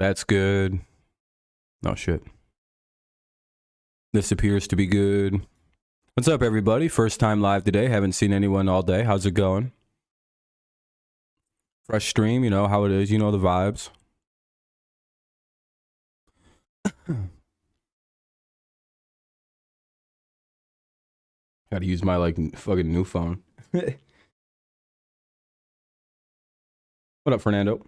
That's good. Oh, shit. This appears to be good. What's up, everybody? First time live today. Haven't seen anyone all day. How's it going? Fresh stream, you know how it is. You know the vibes. Gotta use my, like, fucking new phone. What up, Fernando?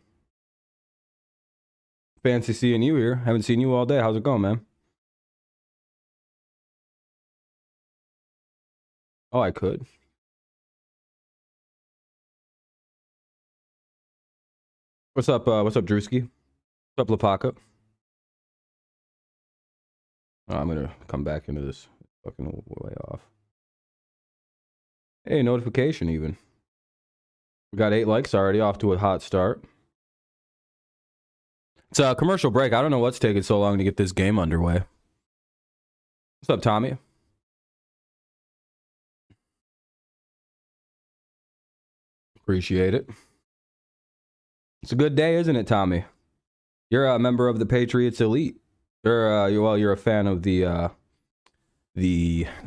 Fancy seeing you here. Haven't seen you all day. How's it going, man? Oh, I could. What's up, Drewski? What's up, Lapaka? Oh, I'm gonna come back into this fucking way off. Hey, notification even. We got 8 likes already, off to a hot start. It's a commercial break. I don't know what's taking so long to get this game underway. What's up, Tommy? Appreciate it. It's a good day, isn't it, Tommy? You're a member of the Patriots elite. You're a fan of the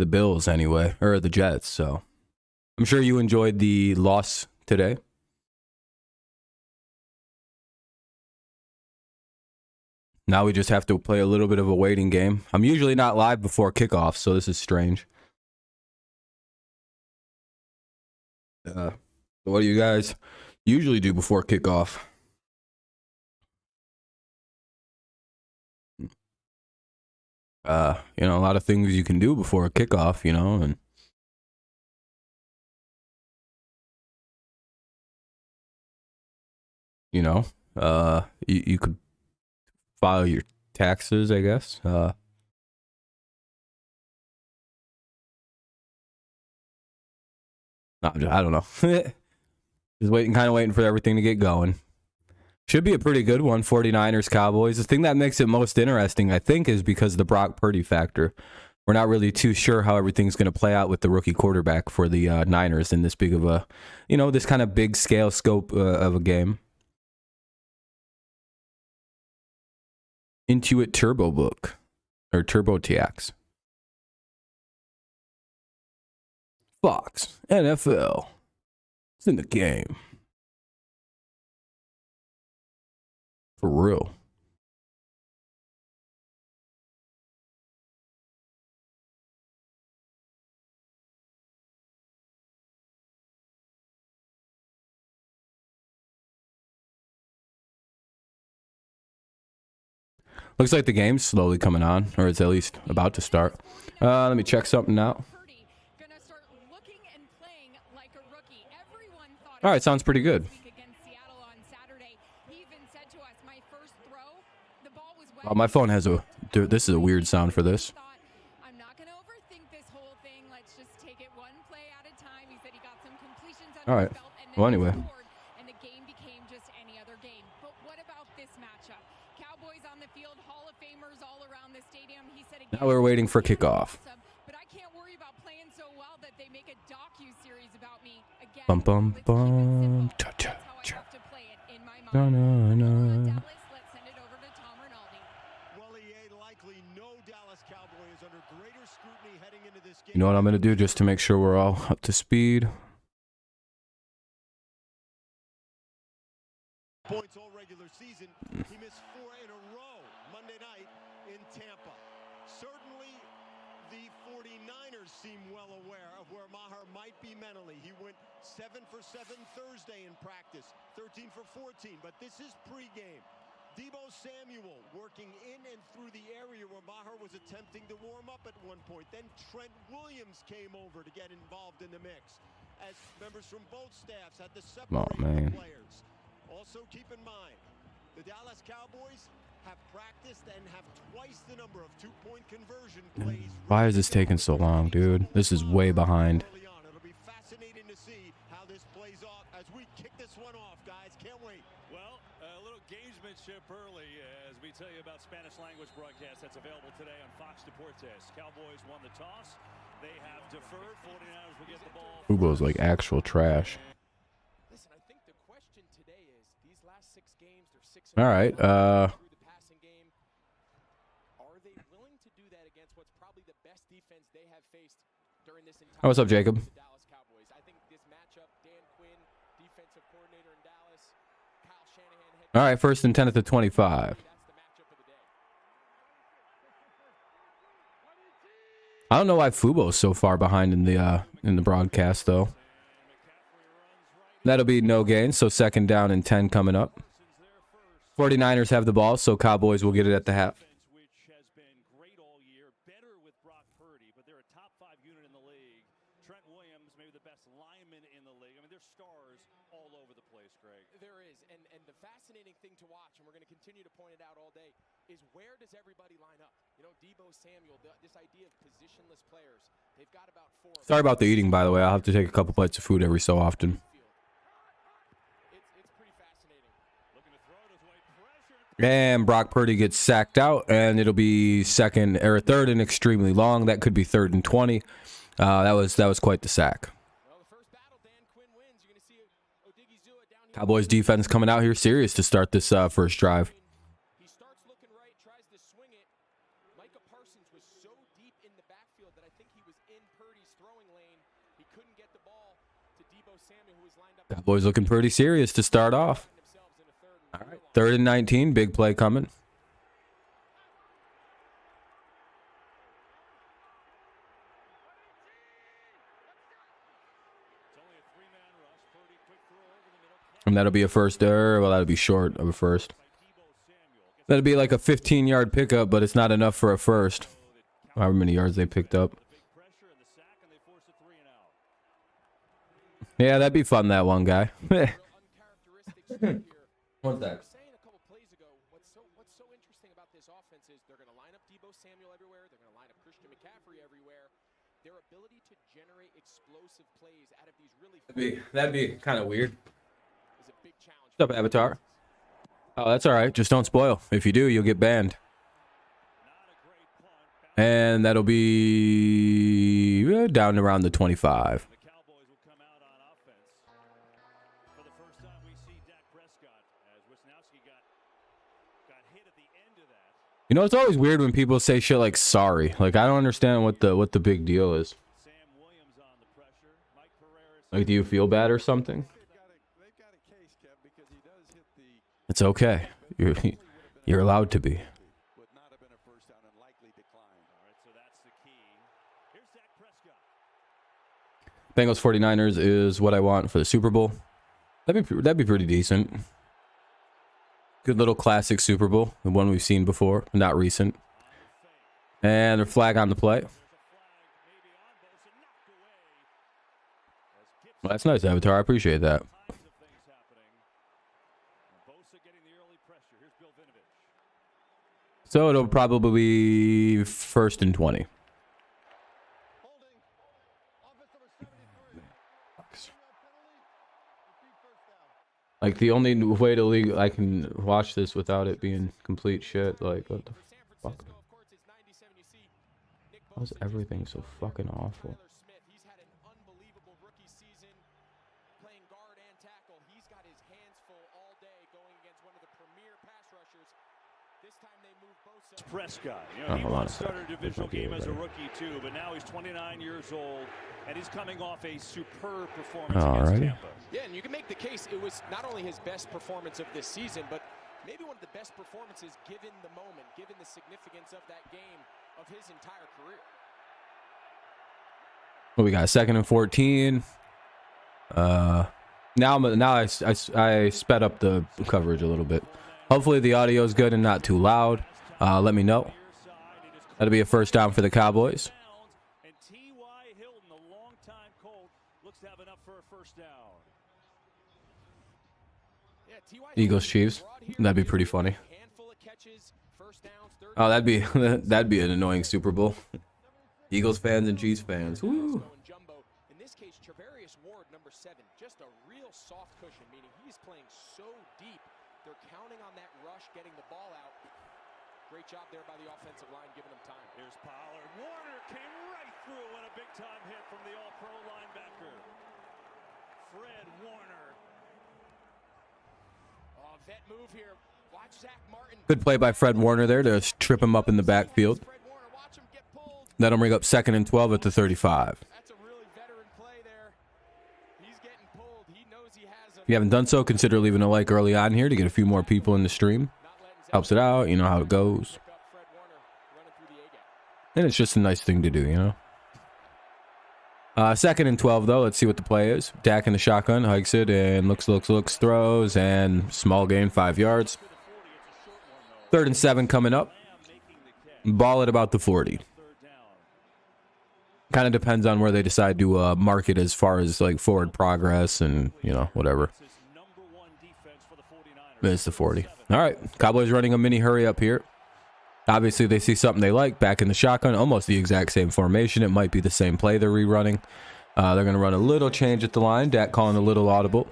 Bills anyway, or the Jets. So I'm sure you enjoyed the loss today. Now we just have to play a little bit of a waiting game. I'm usually not live before kickoff, so this is strange. What do you guys usually do before kickoff? You know, a lot of things you can do before a kickoff, you know, and you know, you could file your taxes, I guess. I don't know. Just kind of waiting for everything to get going. Should be a pretty good one, 49ers, Cowboys. The thing that makes it most interesting, I think, is because of the Brock Purdy factor. We're not really too sure how everything's going to play out with the rookie quarterback for the Niners in this big of a, you know, this kind of big scale scope of a game. Intuit Turbo Book, or Turbo TX. Fox, NFL. It's in the game. For real. Looks like the game's slowly coming on, or it's at least about to start. Let me check something out. All right, sounds pretty good. Oh, my phone has a... Dude, this is a weird sound for this. I'm not going to overthink this whole thing. Let's just take it one play at a time. He said he got some completions under his belt, and then well, anyway. And the game became just any other game. But what about this matchup? Cowboys on the field, Hall of Famers all around the stadium. He said now we're waiting for kickoff. But I can't worry about playing so well that they make a docu-series about me again. Bum bum bum. Cha cha cha. No no no. You know what I'm going to do just to make sure we're all up to speed? Points all regular season. He missed 4 in a row Monday night in Tampa. Certainly the 49ers seem well aware of where Maher might be mentally. He went 7 for 7 Thursday in practice, 13 for 14, but this is pregame. Deebo Samuel working in and through the area where Maher was attempting to warm up at one point. Then Trent Williams came over to get involved in the mix as members from both staffs had to separate the players. Also keep in mind, the Dallas Cowboys have practiced and have twice the number of 2-point conversion plays. Why is this taking so long, dude? This is way behind. It'll be fascinating to see how this plays off as we kick this one off, guys. Can't wait. Well, a little gamesmanship early as we tell you about Spanish language broadcast that's available today on Fox Deportes. Cowboys won the toss. They have deferred. 49ers will get the ball. Fubo's like actual trash. Listen, I think the question today is these last 6 games, they're 6. All right. best defense they have faced during this entire Oh, what's up, Jacob? the Dallas Cowboys. I think this matchup, Dan Quinn, defensive coordinator in Dallas, Kyle Shanahan, head All right, 1st and 10 at the 25. that's the matchup of the day. I don't know why Fubo's so far behind in the broadcast though. That'll be no gain, so 2nd down and 10 coming up. 49ers have the ball, so Cowboys will get it at the half. Which has been great all year, better with Brock Purdy, but they're a top 5 unit in the league. Trent Williams, maybe the best lineman in the league. I mean, there's stars all over the place, Greg. There is, and the fascinating thing to watch, and we're going to continue to point it out all day, is where does everybody line up? You know, Deebo Samuel, this idea of positionless players. They've got about 4. Sorry about the eating, by the way. I'll have to take a couple bites of food every so often. It's pretty fascinating. Looking to throw it his way, pressure. And Brock Purdy gets sacked out, and it'll be 3rd and extremely long. That could be 3rd and 20. That was quite the sack. Well, the first battle, Dan Quinn wins. You're going to see Odigizua down here. Cowboys defense coming out here serious to start this first drive. He starts looking right, tries to swing it. Micah Parsons was so deep in the backfield that I think he was in Purdy's throwing lane. He couldn't get the ball to Deebo Samuel, who was lined up. Cowboys looking pretty serious to start off. Themselves in a third and All right, goal line. 3rd and 19, big play coming. It's only a 3-man rush. Purdy, quick throw over the middle. And that'll be a first there. Well, that'll be short of a first. By Deebo Samuel. Gets That'll be like a 15-yard pickup, but it's not enough for a first. However many yards they picked up. the big pressure and the sack, and they force a 3 and out. Yeah, that'd be fun, that one guy. Real uncharacteristic start here. What's that? I was saying a couple plays ago, what's so interesting about this offense is they're going to line up Deebo Samuel everywhere. They're going to line up Christian McCaffrey everywhere. Their ability to generate explosive plays out of these really That'd be kind of weird. is a big challenge. What's up, Avatar? Oh, that's all right. Just don't spoil. If you do, you'll get banned. Not a great punt. And that'll be down around the 25. The Cowboys will come out on offense. For the first time, we see Dak Prescott as Wisnowski got hit at the end of that. You know, it's always weird when people say shit like sorry. Like, I don't understand what the big deal is. Sam Williams on the pressure. Mike Pereira. Like, do you feel bad or something? They've got a case, Kev, because he does hit the It's okay. You're allowed to be. would not have been a first down and likely decline. All right, so that's the key. Here's Dak Prescott. Bengals 49ers is what I want for the Super Bowl. That'd be pretty decent. Good little classic Super Bowl, the one we've seen before, not recent. And a flag on the play. There's a flag maybe on Bosa, knocked away. As Gibson Well, that's nice, Avatar. I appreciate that. kinds of things happening. Bosa getting the early pressure. Here's Bill Vinovich. So it'll probably be 1st and 20. Holding. Offense number 73. Penalty. Repeat first down. Like, the only way to I can watch this without it being complete shit. Like, what the For San fuck? Francisco, of course, it's 97. You see Nick How's Bosa everything just so moved over fucking here. awful? Tyler Smith, he's had an unbelievable rookie season playing guard and tackle. He's got his hands full all day going against one of the premier pass rushers. This time they move Bosa. Prescott. You Oh, know, he hold on once a second. started a divisional Okay, game as a there. rookie too, but now he's 29 years old, and he's coming off a superb performance Alrighty. against Tampa. Yeah, and you can make the case it was not only his best performance of this season, but maybe one of the best performances given the moment, given the significance of that game of his entire career. What we got? 2nd and 14. Now I sped up the coverage a little bit. Hopefully the audio is good and not too loud. Let me know. That'll be a first down for the Cowboys. And T.Y. Hilton, the longtime Colt, looks to have enough for a first down. Yeah, T.Y. Eagles Chiefs. That'd be pretty funny. Oh, that'd be that'd be an annoying Super Bowl. Eagles fans and Chiefs fans. Woo. In this case, Travarius Ward, number 7, just a real soft cushion, meaning he's playing so deep. They're counting on that rush, getting the ball out. Great job there by the offensive line, giving them time. Here's Pollard. Warner came right through and a big-time hit from the All-Pro linebacker. Fred Warner. Oh, vet move here. Watch Zach Martin. Good play by Fred Warner there to trip him up in the backfield. Fred Warner, watch him get pulled. That'll bring up 2nd and 12 at the 35. That's a really veteran play there. He's getting pulled. He knows he has a... If you haven't done so, consider leaving a like early on here to get a few more people in the stream. Helps it out. You know how it goes. And it's just a nice thing to do, you know. 2nd and 12, though. Let's see what the play is. Dak in the shotgun, hikes it, and looks, throws, and small gain, 5 yards. 3rd and 7 coming up. Ball at about the 40. Kind of depends on where they decide to mark it as far as like forward progress and, you know, whatever. It's the 40. All right. Cowboys running a mini hurry up here. Obviously, they see something they like. Back in the shotgun, almost the exact same formation. It might be the same play they're rerunning. They're going to run a little change at the line. Dak calling a little audible.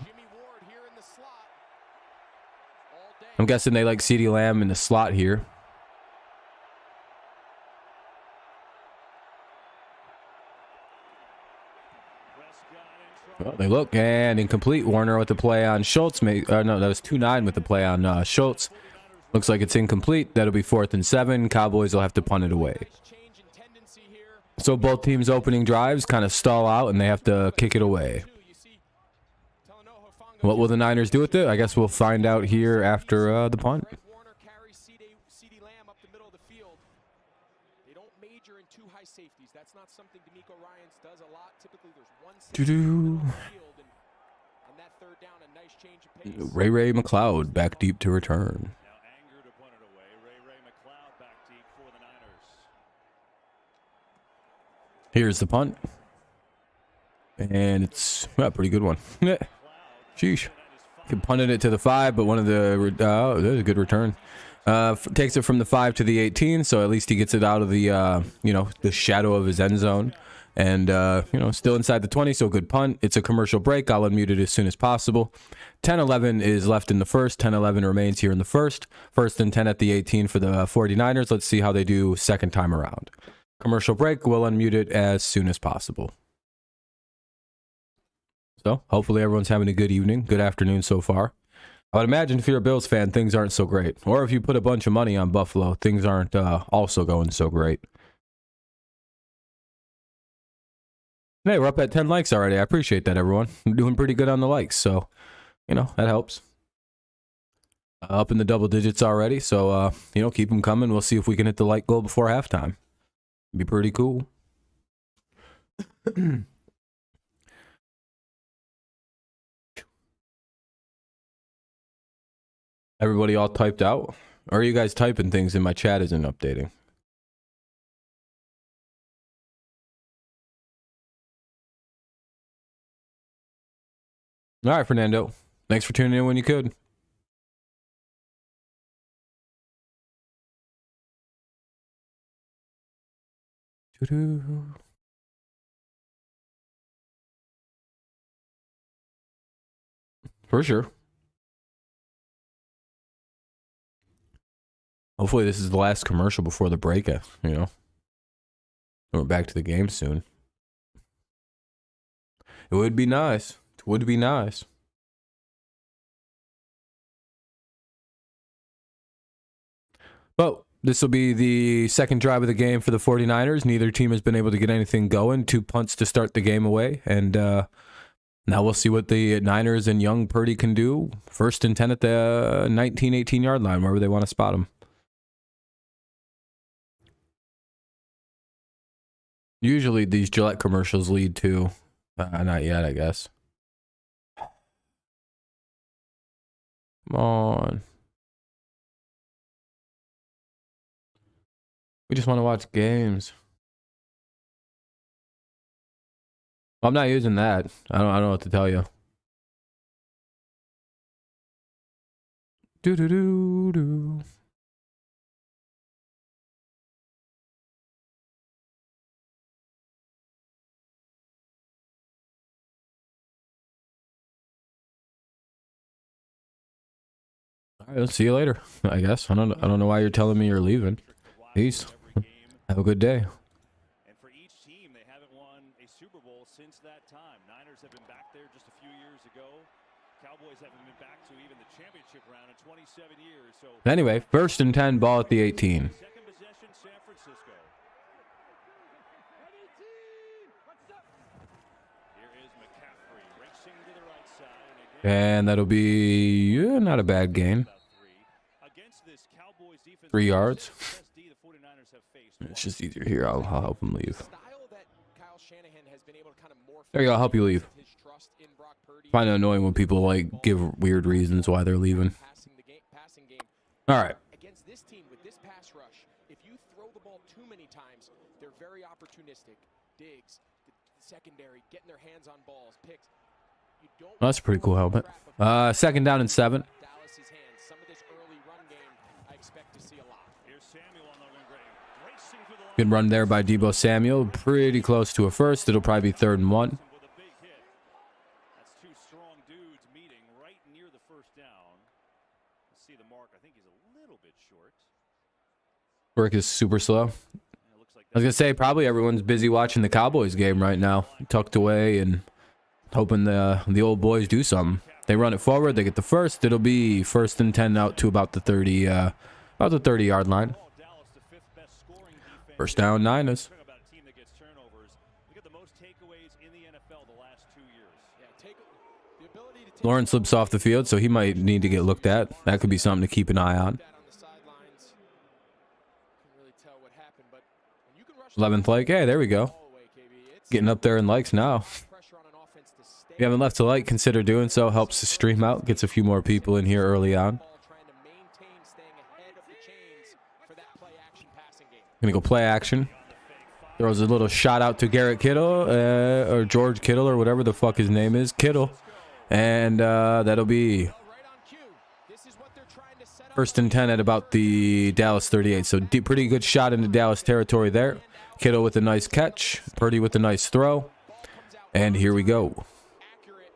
I'm guessing they like CeeDee Lamb in the slot here. Well, they look, and incomplete. Warner with the play on Schultz. No, that was 2-9 with the play on Schultz. Looks like it's incomplete. That'll be 4th and 7. Cowboys will have to punt it away. So both teams' opening drives kind of stall out, and they have to kick it away. What will the Niners do with it? I guess we'll find out here after the punt. Ray McLeod back deep to return. Here's the punt. And it's a pretty good one. Sheesh. Can punted it to the 5, but one of the there's a good return. Takes it from the 5 to the 18, so at least he gets it out of the the shadow of his end zone. And still inside the 20, so good punt. It's a commercial break. I'll unmute it as soon as possible. 10-11 is left in the first. 10-11 remains here in the first. 1st and 10 at the 18 for the 49ers. Let's see how they do second time around. Commercial break. We'll unmute it as soon as possible. So hopefully everyone's having a good evening, good afternoon so far. I would imagine if you're a Bills fan, things aren't so great. Or if you put a bunch of money on Buffalo, things aren't also going so great. Hey, we're up at 10 likes already. I appreciate that, everyone. I'm doing pretty good on the likes, so, that helps. Up in the double digits already, so, keep them coming. We'll see if we can hit the like goal before halftime. Be pretty cool. Everybody all typed out? Or are you guys typing things and my chat isn't updating? All right, Fernando. Thanks for tuning in when you could. For sure. Hopefully this is the last commercial before the break, We're back to the game soon. It would be nice. It would be nice. Well, this will be the second drive of the game for the 49ers. Neither team has been able to get anything going. 2 punts to start the game away. And now we'll see what the Niners and young Purdy can do. 1st and 10 at the 19, 18-yard line, wherever they want to spot them. Usually these Gillette commercials lead to... not yet, I guess. Come on. We just want to watch games. Well, I'm not using that. I don't know what to tell you. Do. All right, let's see you later, I guess. I don't know why you're telling me you're leaving. Peace. Have a good day. And for each team, they haven't won a Super Bowl since that time. Niners have been back there just a few years ago. Cowboys haven't been back to even the championship round in 27 years. So anyway, 1st and 10, ball at the 18. Second possession, San Francisco. And that'll be not a bad gain. 3 yards. It's just easier here. I'll help him leave. There you go. I'll help you leave. Find it annoying when people like give weird reasons why they're leaving. All right. Against this team with this pass rush, if you throw the ball too many times, they're very opportunistic. Diggs, the secondary, getting their hands on balls, picks. You don't That's a pretty cool helmet. 2nd down and 7. Dallas's hands. Some of this early run game, I expect to see a lot. Here's Samuel on the wing, racing through the Good run there by Deebo Samuel. Pretty close to a first. It'll probably be 3rd and 1. with a big hit. That's 2 strong dudes meeting right near the first down. Let's see the mark. I think he's a little bit short. Work is super slow. It looks like I was gonna say probably everyone's busy watching the Cowboys game right now, tucked away and hoping the old boys do something. They run it forward, they get the first. It'll be 1st and 10 out to about the 30-yard line. Dallas, the 5th best scoring defense. First down, Niners. Talking about a team that gets turnovers. Look at the most takeaways in the NFL the last 2 years. Yeah, the ability to take Lawrence slips off the field, so he might need to get looked at. That could be something to keep an eye on. that on the sidelines. Couldn't really tell what happened, but when you can rush 11th like, hey, there we go. the ball away, KB, it's Getting up there in likes now. pressure on an offense to stay If you haven't left a like, consider doing so. Helps the stream out. Gets a few more people in here early on. ball, trying to maintain staying ahead of the chains for that play action passing game. Gonna go play action. Throws a little shot out to Garrett Kittle, or George Kittle, or whatever the fuck his name is. Kittle. And that'll be Right on cue. This is what they're trying to set up. 1st and 10 at about the Dallas 38. So pretty good shot into Dallas territory there. Kittle with a nice catch. Purdy with a nice throw. And here we go. Accurate.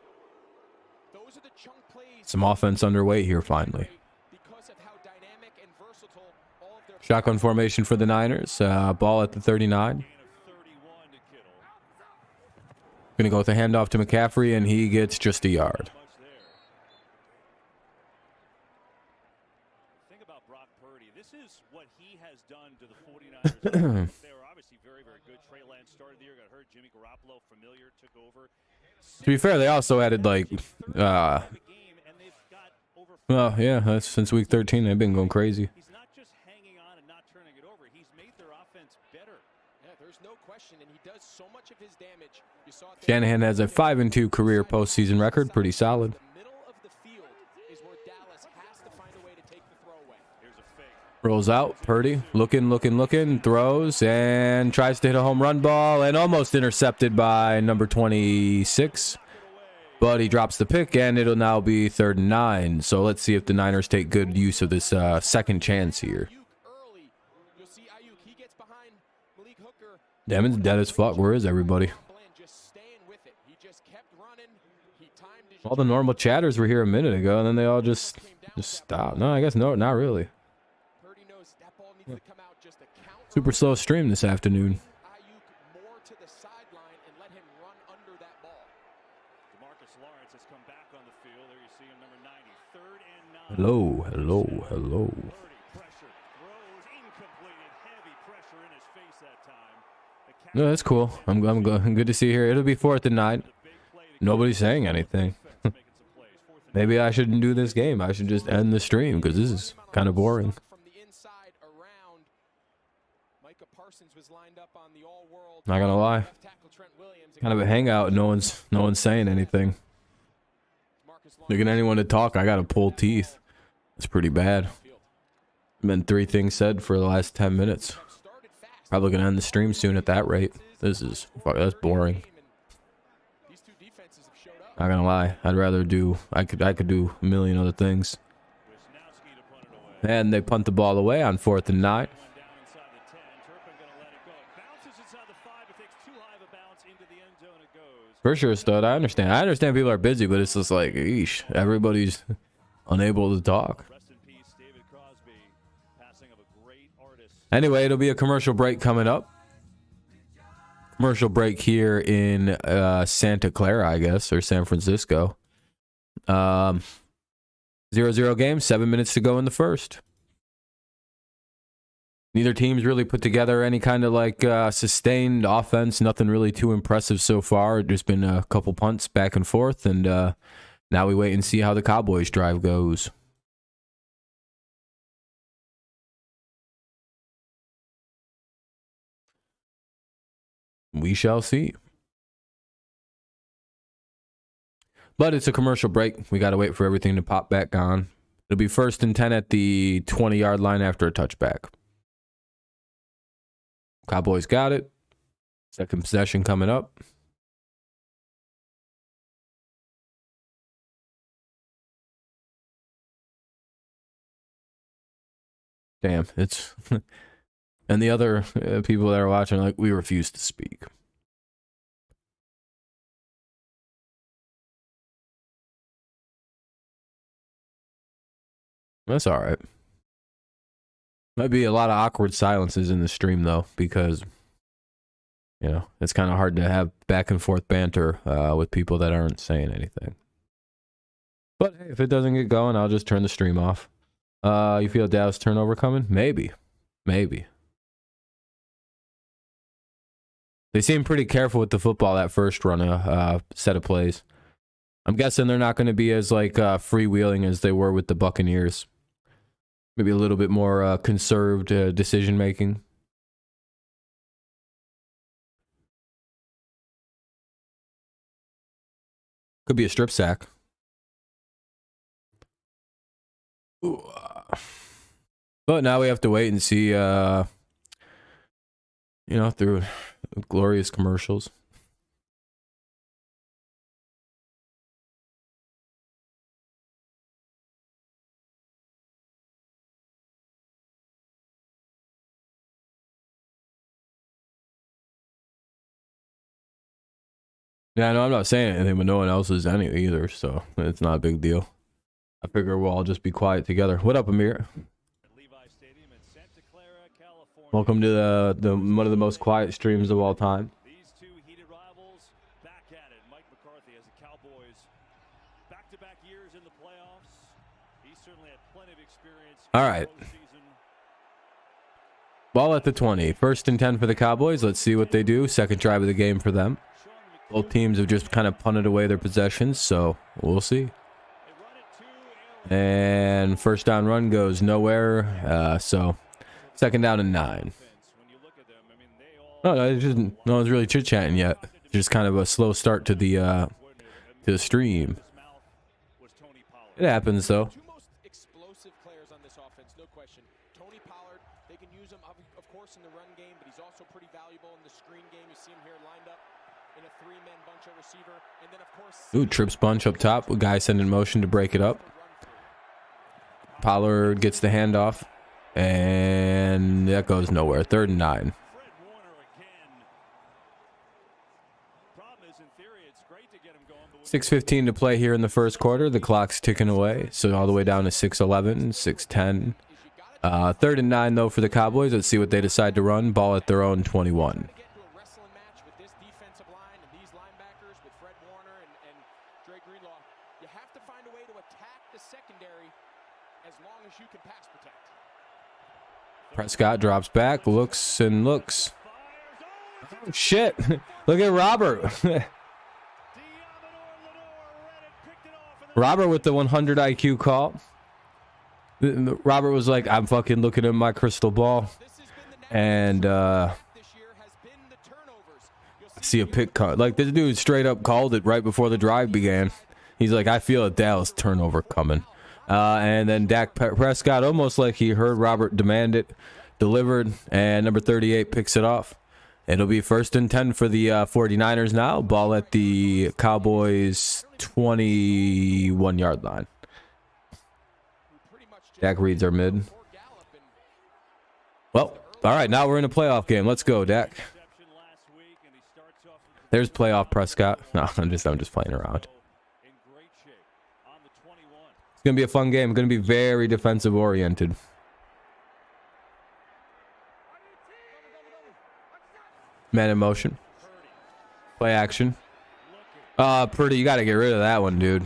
Those are the chunk plays Some offense underway here finally. because of how dynamic and versatile all of their Shotgun formation for the Niners. Ball at the 39. Gain of 31 to Kittle. Gonna go with a handoff to McCaffrey, and he gets just a yard. Much there. Think about Brock Purdy. This is what he has done to the 49ers. They were obviously very, very good. Trey Lance started the year, got hurt. Jimmy Garoppolo, familiar, took over. To be fair, they also added like, Have a game, and they've got over well, yeah, that's since week 13 they've been going crazy. He's not just hanging on and not turning it over. He's made their offense better. Yeah, there's no question, and he does so much of his damage. You saw it there. Shanahan has a 5-2 career postseason record, pretty solid. The middle of the field is where Dallas has to find a way to take the throw away. Here's a fake. Rolls out, Purdy, looking, throws, and tries to hit a home run ball, and almost intercepted by number 26. But he drops the pick, and it'll now be 3rd and 9. So let's see if the Niners take good use of this second chance here. Ayuk early. You'll see Ayuk. He gets behind Malik Hooker. Demon's dead as fuck. Where is everybody? Bland just staying with it. He just kept running. He timed his All the normal chatters were here a minute ago, and then they all just stopped. No, I guess no, not really. Purdy knows that ball needs to come out just a count. Super slow stream this afternoon. Ayuk more to the sideline and let him run under that ball. DeMarcus Lawrence has come back on the field. There you see him, number 90. 3rd and 9. Hello. Purdy pressure, throws incomplete, and heavy pressure in his face that time. The No, that's cool. I'm good to see here. It'll be 4th and 9. Nobody's saying anything. making some plays. 4th and Maybe I shouldn't do this game. I should just end the stream because this is kind of boring. From the inside around, Micah Parsons was lined up on the all-world. Not gonna lie, Left tackle Trent Williams. kind of a hangout. No one's saying anything. Marcus Looking at anyone to talk, I gotta pull teeth. It's pretty bad. Been 3 things said for the last 10 minutes. started fast. Probably gonna end the stream soon at that rate. This is that's boring. These two defenses have showed up. Not gonna lie, I'd rather do. I could do a million other things. Wisnowski to punt it away. And they punt the ball away on 4th and 9. One down inside the 10. Turpin going to let it go. Bounces inside the 5. It takes too high of a bounce into the end zone. It goes. For sure, stud. I understand people are busy, but it's just like, eesh, everybody's unable to talk. Rest in peace, David Crosby. Passing of a great artist. Anyway, it'll be a commercial break coming up. Commercial break here in Santa Clara, I guess, or San Francisco. 0-0 game, 7 minutes to go in the first. Neither team's really put together any kind of like sustained offense. Nothing really too impressive so far. Just been a couple punts back and forth, and Now we wait and see how the Cowboys drive goes. We shall see. But it's a commercial break. We got to wait for everything to pop back on. It'll be 1st and 10 at the 20-yard line after a touchback. Cowboys got it. Second possession coming up. Damn, it's... And the other people that are watching, like, we refuse to speak. That's all right. Might be a lot of awkward silences in the stream, though, because, you know, it's kind of hard to have back and forth banter with people that aren't saying anything. But hey, if it doesn't get going, I'll just turn the stream off. You feel Dallas turnover coming? Maybe. Maybe. They seem pretty careful with the football that first run, set of plays. I'm guessing they're not going to be as like freewheeling as they were with the Buccaneers. Maybe a little bit more conserved decision making. Could be a strip sack. Ooh. But now we have to wait and see, you know, through glorious commercials. Yeah, no, I'm not saying anything, but no one else is any either, so it's not a big deal. I figure we'll all just be quiet together. What up, Amir? Welcome to the one of the most quiet streams of all time. These two heated rivals back at it. Mike McCarthy has the Cowboys back-to-back years in the playoffs. He certainly had plenty of experience. All right. Ball at the 20. 1st and 10 for the Cowboys. Let's see what they do. Second drive of the game for them. Both teams have just kind of punted away their possessions, so we'll see. And first down run goes nowhere. So 2nd down and 9. No, it's just no one's really chit-chatting yet. Just kind of a slow start to the stream. It happens though. Two most explosive players on this offense, no question. Tony Pollard, they can use him, of course, in the run game, but he's also pretty valuable in the screen game. You see him here lined up in a 3-man bunch at receiver, and then of course. Ooh, trips bunch up top. A guy sent in motion to break it up. Pollard gets the handoff, and that goes nowhere. 3rd and 9. 6:15 to play here in the first quarter. The clock's ticking away, so all the way down to 6:11, 6:10. 3rd and 9 though for the Cowboys. Let's see what they decide to run. Ball at their own 21. Prescott drops back, looks and looks. Oh, shit. Look at Robert. Robert with the 100 IQ call. Robert was like, I'm fucking looking at my crystal ball. And I see a pick cut. Like, this dude straight up called it right before the drive began. He's like, I feel a Dallas turnover coming. And then Dak Prescott, almost like he heard Robert demand it, delivered, and number 38 picks it off. It'll be 1st and 10 for the 49ers now. Ball at the Cowboys' 21-yard line. Dak reads our mid. Well, all right, now we're in a playoff game. Let's go, Dak. There's playoff Prescott. No, I'm just playing around. It's going to be a fun game. Going to be very defensive oriented. Man in motion. Play action. Purdy, you got to get rid of that one, dude.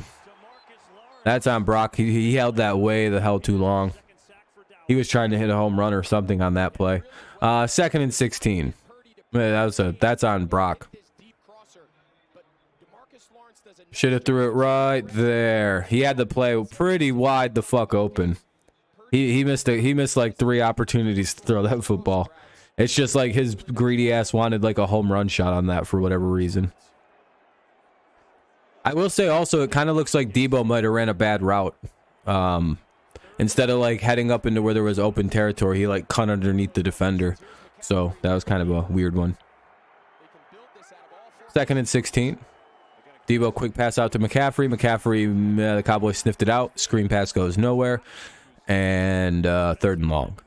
That's on Brock. He held that way the hell too long. He was trying to hit a home run or something on that play. 2nd and 16. That's on Brock. Should have threw it right there. He had the play pretty wide the fuck open. He missed like 3 opportunities to throw that football. It's just like his greedy ass wanted like a home run shot on that for whatever reason. I will say also, it kind of looks like Debo might have ran a bad route. Instead of like heading up into where there was open territory, he like cut underneath the defender. So that was kind of a weird one. 2nd and 16. Debo quick pass out to McCaffrey. McCaffrey, the Cowboys sniffed it out. Screen pass goes nowhere. And 3rd and long.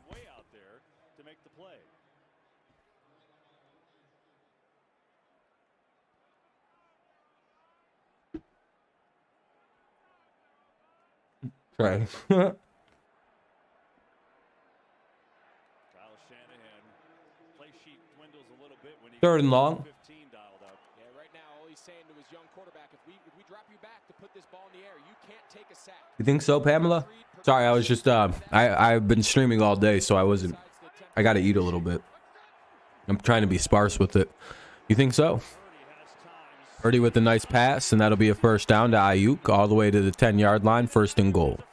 Right. 3rd and long. Yeah, right now, all he's saying to his young quarterback, if we drop you back to put this ball in the air, you can't take a sack. You think so, Pamela? Sorry, I was just I've been streaming all day, so I got to eat a little bit. I'm trying to be sparse with it. You think so? Purdy with a nice pass, and that'll be a 1st down to Ayuk all the way to the 10-yard line, 1st and goal. Well,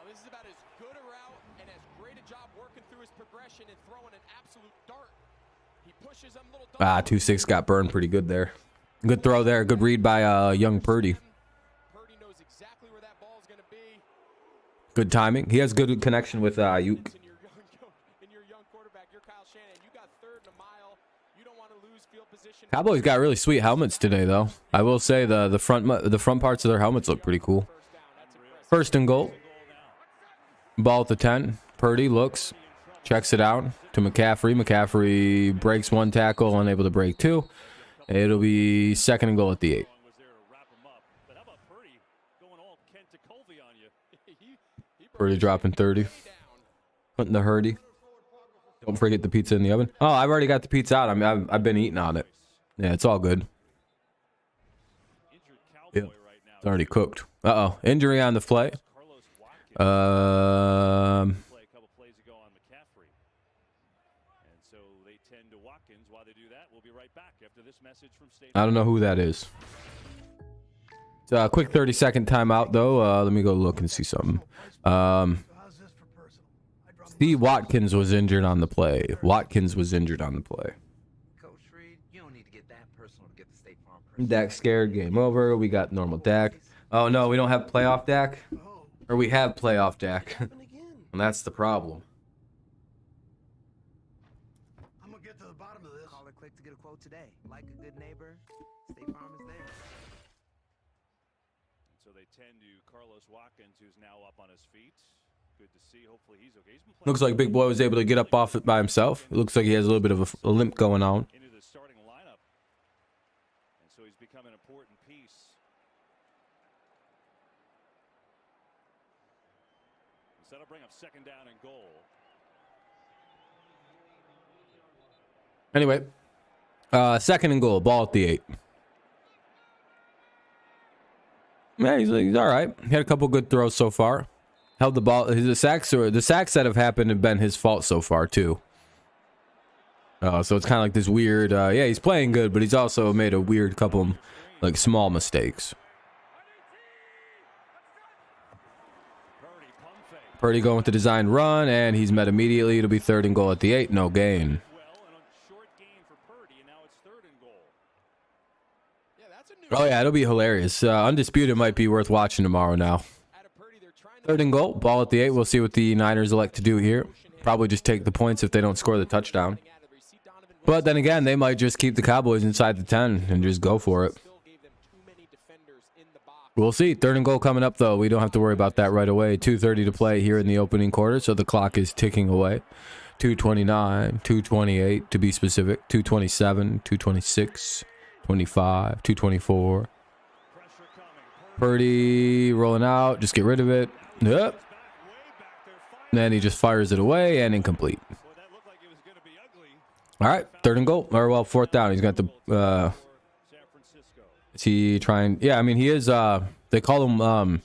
this is about as good a route and as great a job working through his progression and throwing an absolute dart. He pushes them little 2-6 got burned pretty good there. Good throw there. Good read by young Purdy. Purdy knows exactly where that ball is going to be. Good timing. He has good connection with Ayuk. In your young quarterback, you're Kyle Shanahan. You got 3rd and a mile. You don't want to lose field position. Cowboys got really sweet helmets today, though. I will say the front parts of their helmets look pretty cool. 1st and goal. Ball at the 10. Purdy looks, checks it out to McCaffrey. McCaffrey breaks 1 tackle, unable to break 2. It'll be 2nd and goal at the 8. Purdy dropping 30. Putting the hurdy. Don't forget the pizza in the oven. Oh, I've already got the pizza out. I've been eating on it. Yeah, it's all good. Yeah, it's already cooked. Injury on the play. I don't know who that is. It's a quick 30-second timeout, though. Let me go look and see something. Steve Watkins was injured on the play. Dak scared. Game over. We got normal Dak. Oh, no, we don't have playoff Dak. Or we have playoff Dak. And that's the problem. I'm gonna get to the bottom of this. Call it quick to get a quote today. Like a good neighbor, State Farm is there. So they tend to Carlos Watkins, who's now up on his feet. Good to see. Hopefully he's okay. Looks like Big Boy was able to get up off it by himself. It looks like he has a little bit of a limp going on. Into the starting lineup. And so he's become an important piece. So that'll bring up 2nd down and goal. Anyway, 2nd and goal. Ball at the 8. Yeah, he's all right. He had a couple good throws so far. Held the ball. The sacks that have happened have been his fault so far too. So it's kind of like this weird. Yeah, he's playing good, but he's also made a weird couple like small mistakes. Purdy going with the design run, and he's met immediately. It'll be 3rd and goal at the 8. No gain. Oh yeah, it'll be hilarious. Undisputed might be worth watching tomorrow now. 3rd and goal, ball at the 8. We'll see what the Niners elect to do here. Probably just take the points if they don't score the touchdown. But then again, they might just keep the Cowboys inside the 10 and just go for it. We'll see. 3rd and goal coming up, though. We don't have to worry about that right away. 2:30 to play here in the opening quarter, so the clock is ticking away. 2:29, 2:28 to be specific, 2:27, 2:26, 25, 2:24. Purdy rolling out. Just get rid of it. Yep. And then he just fires it away and incomplete. All right, 3rd and goal. Or, well, 4th down. He's got the... is he trying... Yeah, I mean, he is... they call him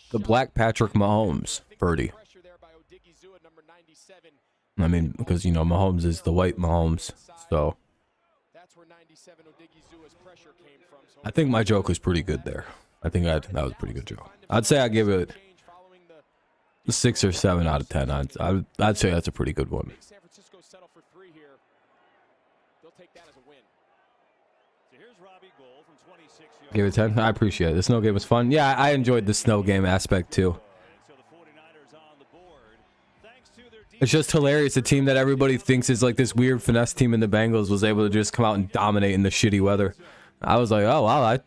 the Black Patrick Mahomes, Purdy. I mean, because, you know, Mahomes is the white Mahomes. So... I think my joke was pretty good there. I think that was a pretty good joke. I'd say I give it a 6 or 7 out of 10. I'd say that's a pretty good one. San Francisco settle for 3 here. They'll take that as a win. So here's Robbie Gould from 26 yards. Give it 10. I appreciate it. The snow game was fun. Yeah, I enjoyed the snow game aspect too. So the 49ers on the board. Thanks to their It's just hilarious. A team that everybody thinks is like this weird finesse team in the Bengals was able to just come out and dominate in the shitty weather. I was like, oh, wow, I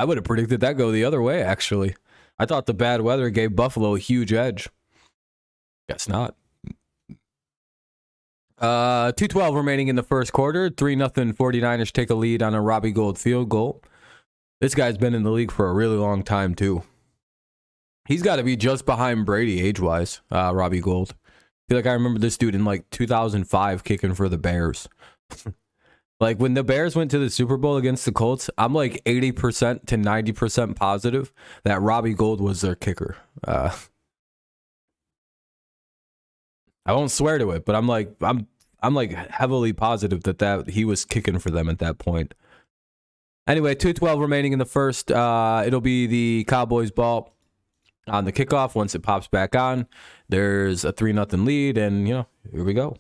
would have predicted that go the other way, actually. I thought the bad weather gave Buffalo a huge edge. Guess not. 2:12 remaining in the first quarter. 3-0 49ers take a lead on a Robbie Gould field goal. This guy's been in the league for a really long time, too. He's got to be just behind Brady age-wise, Robbie Gould. I feel like I remember this dude in like 2005 kicking for the Bears. Like when the Bears went to the Super Bowl against the Colts, I'm like 80% to 90% positive that Robbie Gould was their kicker. I won't swear to it, but I'm like heavily positive that he was kicking for them at that point. Anyway, 2:12 remaining in the first. It'll be the Cowboys ball on the kickoff. Once it pops back on, there's a 3-0 lead, and here we go.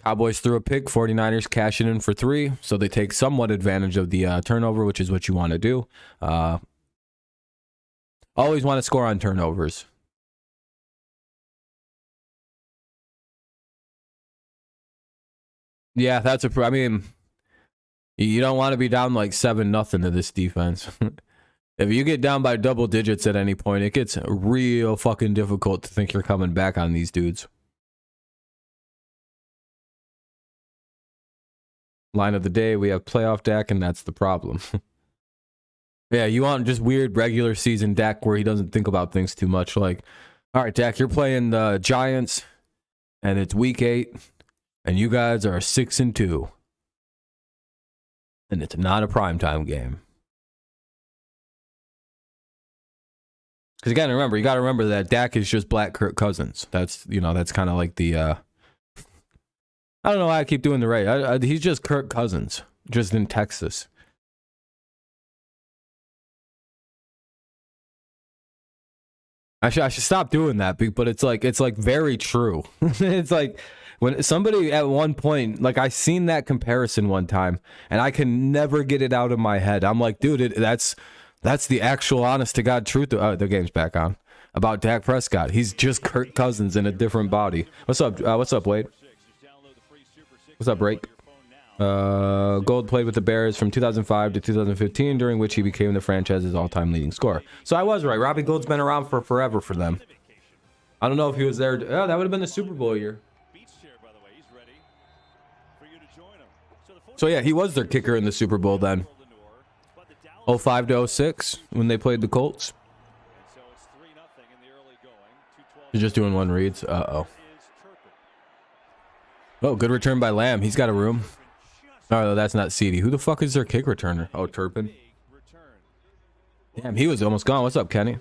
Cowboys threw a pick. 49ers cashing in for 3, so they take somewhat advantage of the turnover, which is what you want to do. Always want to score on turnovers. Yeah, I mean, you don't want to be down like 7-0 to this defense. If you get down by double digits at any point, it gets real fucking difficult to think you're coming back on these dudes. Line of the day, we have playoff Dak, and that's the problem. Yeah, you want just weird regular season Dak where he doesn't think about things too much. Like, all right, Dak, you're playing the Giants, and it's week 8, and you guys are 6-2. And it's not a primetime game. Because again, you got to remember that Dak is just Black Kirk Cousins. That's kind of like the... I don't know why I keep doing the right. He's just Kirk Cousins, just in Texas. I should stop doing that, but it's like very true. It's like when somebody at one point, like I seen that comparison one time, and I can never get it out of my head. I'm like, dude, that's the actual honest to God truth. The game's back on about Dak Prescott. He's just Kirk Cousins in a different body. What's up? What's up, Wade? What's up, Break? Gould played with the Bears from 2005 to 2015, during which he became the franchise's all-time leading scorer. So I was right. Robbie Gould's been around for forever for them. I don't know if he was there. Oh, that would have been the Super Bowl year. So yeah, he was their kicker in the Super Bowl then. 05 to 06 when they played the Colts. He's just doing one reads. Uh-oh. Oh, good return by Lamb. He's got a room. Oh, that's not CD. Who the fuck is their kick returner? Oh, Turpin. Damn, he was almost gone. What's up, Kenny?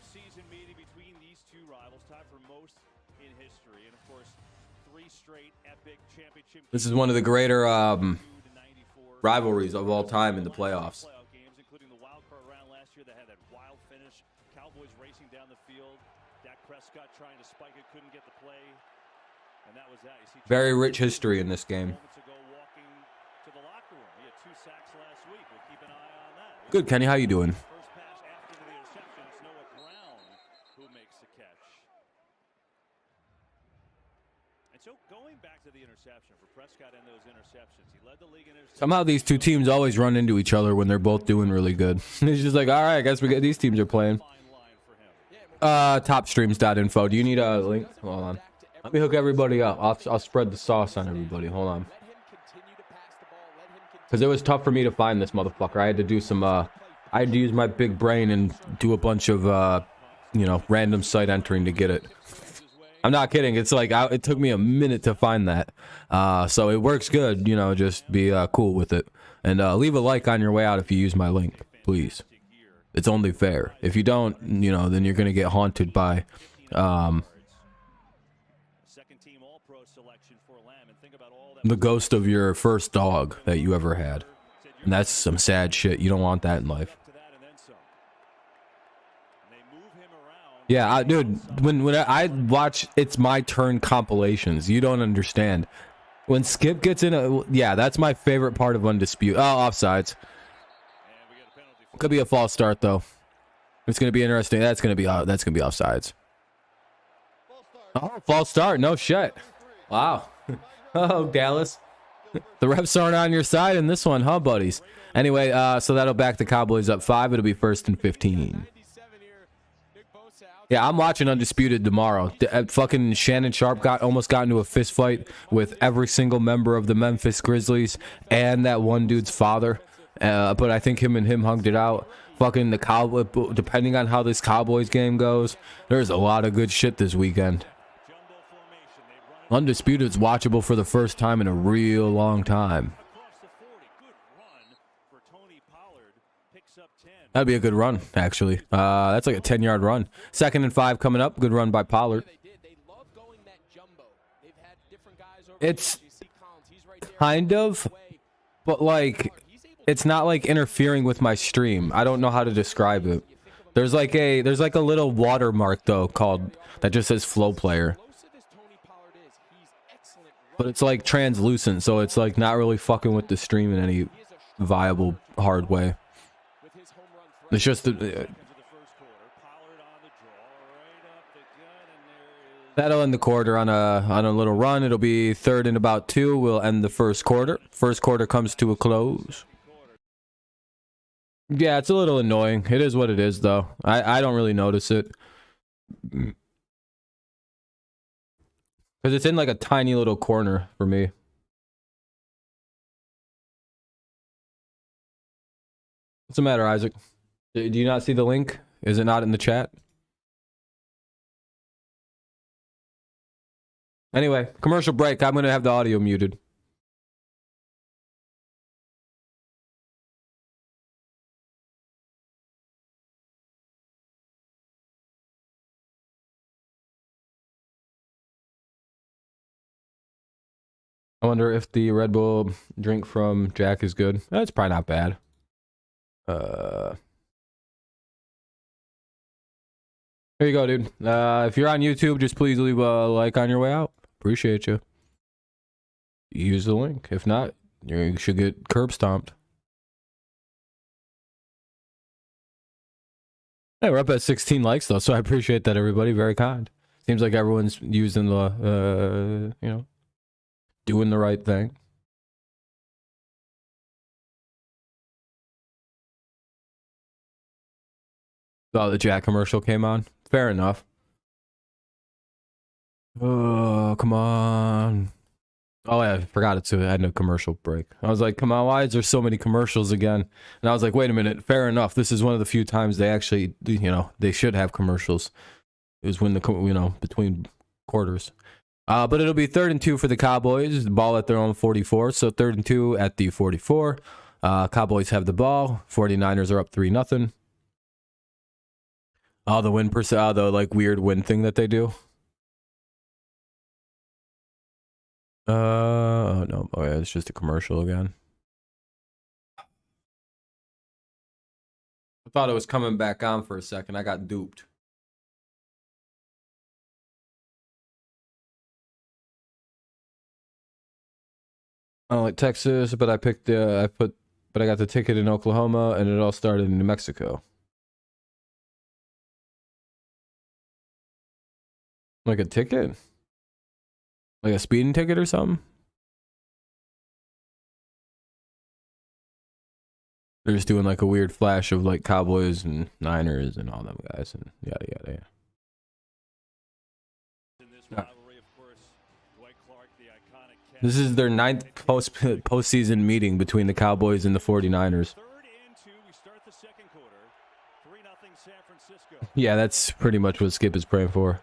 This is one of the greater rivalries of all time in the playoffs. Including the wild card round last year that had that wild finish. Cowboys racing down the field. Dak Prescott trying to spike it, couldn't get the play. And that was that. You see very rich history in this game. Good, Kenny. How you doing? First pass after the interception, it's Noah Brown who makes the catch. And so going back to the interception for Prescott and those interceptions, he led the league in interceptions. Somehow these two teams always run into each other when they're both doing really good. It's just like, all right, I guess these teams are playing. Topstreams.info. Do you need a link? Hold on. Let me hook everybody up. I'll spread the sauce on everybody. Hold on. Because it was tough for me to find this motherfucker. I had to do some, I had to use my big brain and do a bunch of, random site entering to get it. I'm not kidding. It's like, it took me a minute to find that. So it works good, just be cool with it. And leave a like on your way out if you use my link, please. It's only fair. If you don't, then you're going to get haunted by, the ghost of your first dog that you ever had. And that's some sad shit. You don't want that in life. Yeah, dude, when I watch It's My Turn compilations, you don't understand. When Skip gets in yeah, that's my favorite part of Undisputed. Oh, offsides. Could be a false start though. It's gonna be interesting. That's gonna be offsides. Oh, false start. No shit. Wow. Oh, Dallas. The refs aren't on your side in this one, huh, buddies? Anyway, so that'll back the Cowboys up 5. It'll be 1st and 15. Yeah, I'm watching Undisputed tomorrow. Fucking Shannon Sharp almost got into a fist fight with every single member of the Memphis Grizzlies and that one dude's father. But I think him hugged it out. Fucking the Cowboys, depending on how this Cowboys game goes, there's a lot of good shit this weekend. Undisputed's watchable for the first time in a real long time. That'd be a good run, actually. That's like a 10-yard run. 2nd and 5 coming up. Good run by Pollard. It's kind of, but like, it's not like interfering with my stream. I don't know how to describe it. There's like a little watermark though called that just says flow player. But it's like translucent, so it's like not really fucking with the stream in any viable hard way. It's just that'll end the quarter on a little run. It'll be 3rd and about 2. We'll end the first quarter. First quarter comes to a close. Yeah, it's a little annoying. It is what it is, though. I don't really notice it. Because it's in like a tiny little corner for me. What's the matter, Isaac? Do you not see the link? Is it not in the chat? Anyway, commercial break. I'm going to have the audio muted. I wonder if the Red Bull drink from Jack is good. It's probably not bad. Here you go, dude. If you're on YouTube, just please leave a like on your way out. Appreciate you. Use the link. If not, you should get curb stomped. Hey, we're up at 16 likes though, so I appreciate that, everybody. Very kind. Seems like everyone's using the, doing the right thing. Oh, the Jack commercial came on. Fair enough. Oh, come on. Oh, yeah, I forgot it. So I had no commercial break. I was like, come on, why is there so many commercials again? And I was like, wait a minute. Fair enough. This is one of the few times they actually, they should have commercials. It was when between quarters. But it'll be 3rd and 2 for the Cowboys. The ball at their own 44. So 3rd and 2 at the 44. Cowboys have the ball. 49ers are up 3-0. Oh, the win percent, the like weird win thing that they do. Oh no, oh yeah, it's just a commercial again. I thought it was coming back on for a second. I got duped. I don't like Texas, but I got the ticket in Oklahoma, and it all started in New Mexico. Like a ticket? Like a speeding ticket or something? They're just doing like a weird flash of like Cowboys and Niners and all them guys and yada yada. This is their 9th postseason meeting between the Cowboys and the 49ers. Yeah, that's pretty much what Skip is praying for.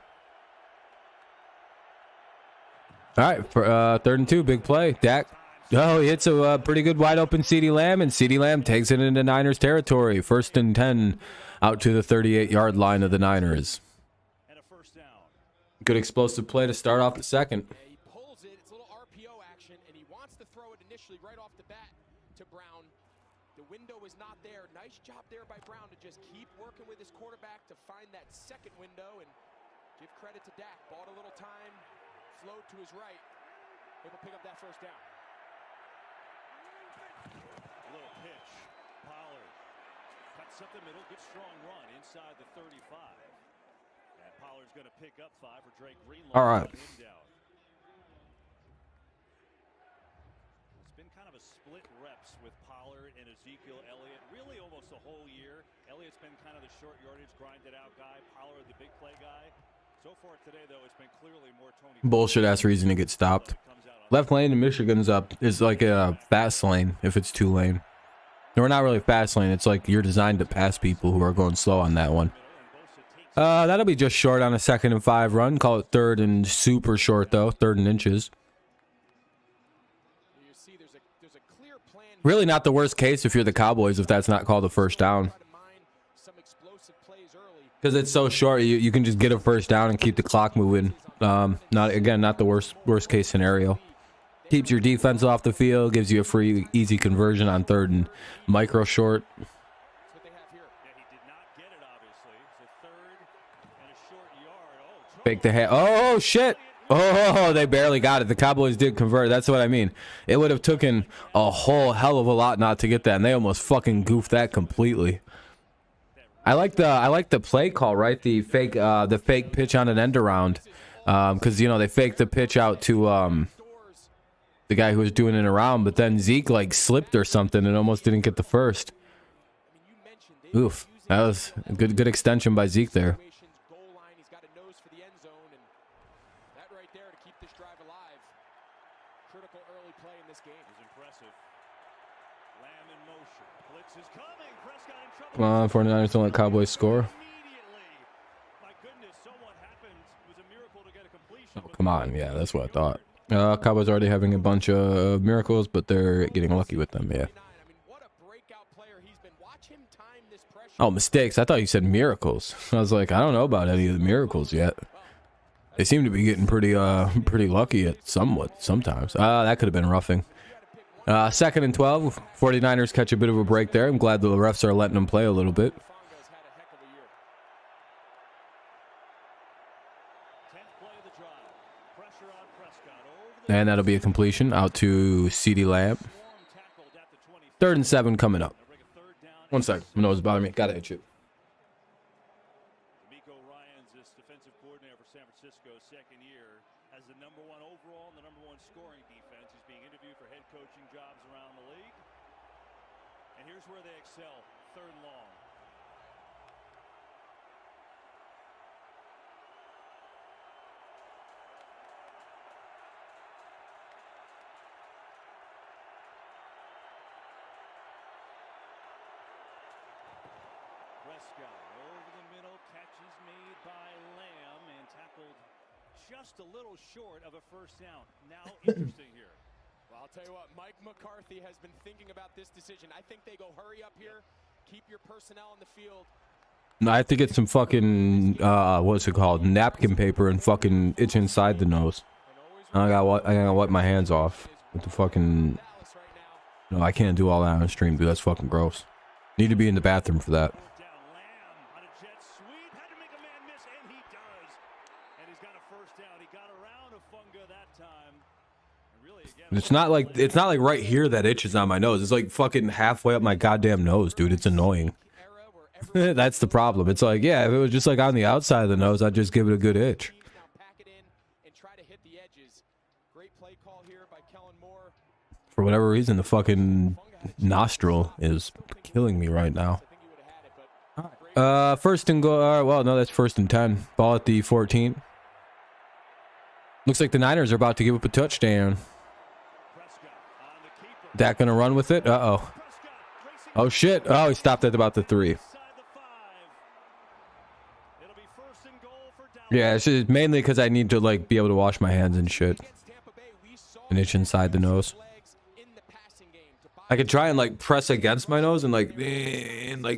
All right, for 3rd and 2, big play. Dak, he hits a pretty good wide open CeeDee Lamb, and CeeDee Lamb takes it into Niners territory. 1st and 10 out to the 38-yard line of the Niners. Good explosive play to start off the second. He pulls it. It's a little RPO action, and he wants to throw it initially right off the bat to Brown. was not there. Nice job there by Brown to just keep working with his quarterback to find that second window, and give credit to Dak. Bought a little time, flowed to his right, able to pick up that first down. Little pitch. Pollard cuts up the middle, good strong run inside the 35. And Pollard's going to pick up 5 for Drake Greenlaw. All right. Him down. It's been kind of a split reps with Pollard and Ezekiel Elliott, really almost the whole year. Elliott's been kind of the short yardage, grinded out guy. Pollard, the big play guy. So far today, though, it's been clearly more Tony. Bullshit ass reason to get stopped. Left lane in Michigan's up is like a fast lane if it's 2 lane. We're not really fast lane. It's like you're designed to pass people who are going slow on that one. That'll be just short on a 2nd and 5 run. Call it 3rd and super short though. 3rd and inches. Really not the worst case if you're the Cowboys if that's not called a first down. Because it's so short, you can just get a first down and keep the clock moving. Not the worst case scenario. Keeps your defense off the field, gives you a free, easy conversion on 3rd and micro short. Fake the head. Oh, shit. Oh, they barely got it. The Cowboys did convert. That's what I mean. It would have taken a whole hell of a lot not to get that, and they almost fucking goofed that completely. I like the play call, right? The fake pitch on an end around, because they faked the pitch out to the guy who was doing it around, but then Zeke like slipped or something and almost didn't get the first. Oof, that was a good extension by Zeke there. Come on, 49ers don't let Cowboys score. Oh, come on. Yeah, that's what I thought. Cowboys already having a bunch of miracles, but they're getting lucky with them, yeah. Oh, mistakes. I thought you said miracles. I was like, I don't know about any of the miracles yet. They seem to be getting pretty lucky at sometimes. That could have been roughing. 2nd and 12. 49ers catch a bit of a break there. I'm glad the refs are letting them play a little bit. And that'll be a completion out to CeeDee Lamb. 3rd and 7 coming up. 1 second. My nose is bothering me. Gotta hit you. Prescott over the middle, catches made by Lamb and tackled just a little short of a first down. Now interesting here. Well, I'll tell you what, Mike McCarthy has been thinking about this decision. I think they go hurry up here, keep your personnel in the field. I have to get some fucking what's it called, napkin paper and fucking itch inside the nose. I gotta wipe my hands off with the fucking. No, I can't do all that on stream, dude. That's fucking gross. Need to be in the bathroom for that. It's not like right here that itches on my nose. It's like fucking halfway up my goddamn nose, dude. It's annoying. That's the problem. It's like, yeah, if it was just like on the outside of the nose, I'd just give it a good itch. For whatever reason, the fucking nostril is killing me right now. 1st and goal. Well, no, that's 1st and 10. Ball at the 14. Looks like the Niners are about to give up a touchdown. Dak gonna run with it? Uh-oh. Oh, shit. Oh, he stopped at about the 3. Yeah, it's just mainly because I need to, like, be able to wash my hands and shit. An itch inside the nose. I could try and, like, press against my nose and, like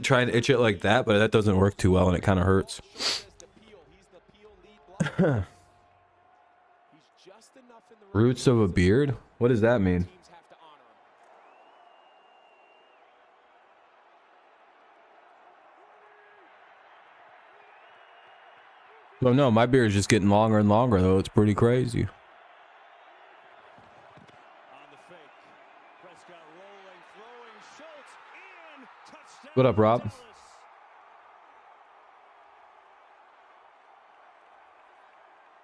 try and itch it like that, but that doesn't work too well and it kind of hurts. Roots of a beard? What does that mean? Oh no, my beard is just getting longer and longer though. It's pretty crazy. On the fake. Prescott rolling, throwing, Schultz in, touchdown. What up, Rob? Dallas.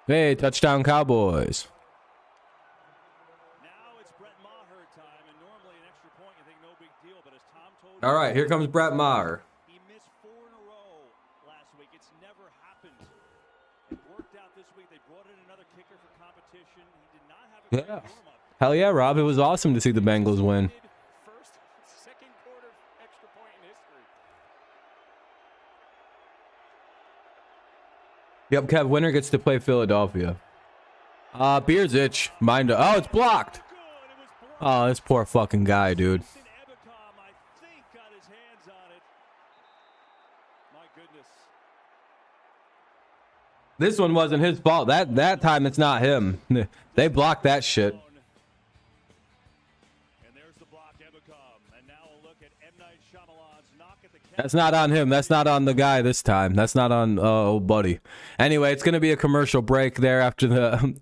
Hey, touchdown Cowboys. Now it's Brett Maher time, and normally an extra point you think no big deal, but as Tom told you, All right, here comes Brett Maher. he missed 4 in a row last week. It's never happened. It worked out this week. They brought in another kicker for competition. He did not have a great warm-up. Hell yeah, Rob. It was awesome to see the Bengals win. First, second quarter extra point in history. Yep, Kev, winner gets to play Philadelphia. Beard's itch. Mind. Oh, it's blocked. Good. It was blocked. Oh, this poor fucking guy, dude. Ebicom, I think, got his hands on it. My goodness. This one wasn't his fault. That time it's not him. They blocked that shit. And there's the block, Ebicom. And now a look at M. Night Shyamalan's knock at the That's not on him. That's not on the guy this time. That's not on old buddy. Anyway, it's gonna be a commercial break there after the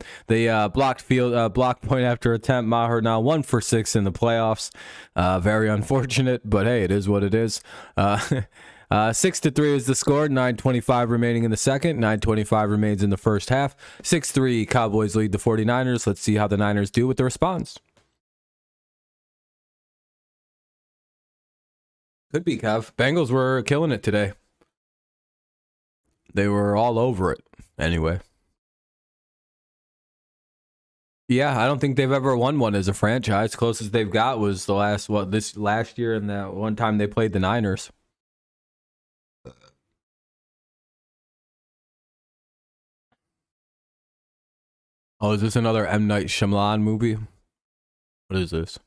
block point after attempt. Maher now 1 for 6 in the playoffs. Very unfortunate, but hey, it is what it is. 6-3 is the score. 9:25 remaining in the second. 9:25 remains in the first half. 6-3 Cowboys lead the 49ers. Let's see how the Niners do with the response. Could be, Kev. Bengals were killing it today. They were all over it. Anyway. Yeah, I don't think they've ever won one as a franchise. Closest they've got was the last year and that one time they played the Niners. Oh, is this another M. Night Shyamalan movie? What is this?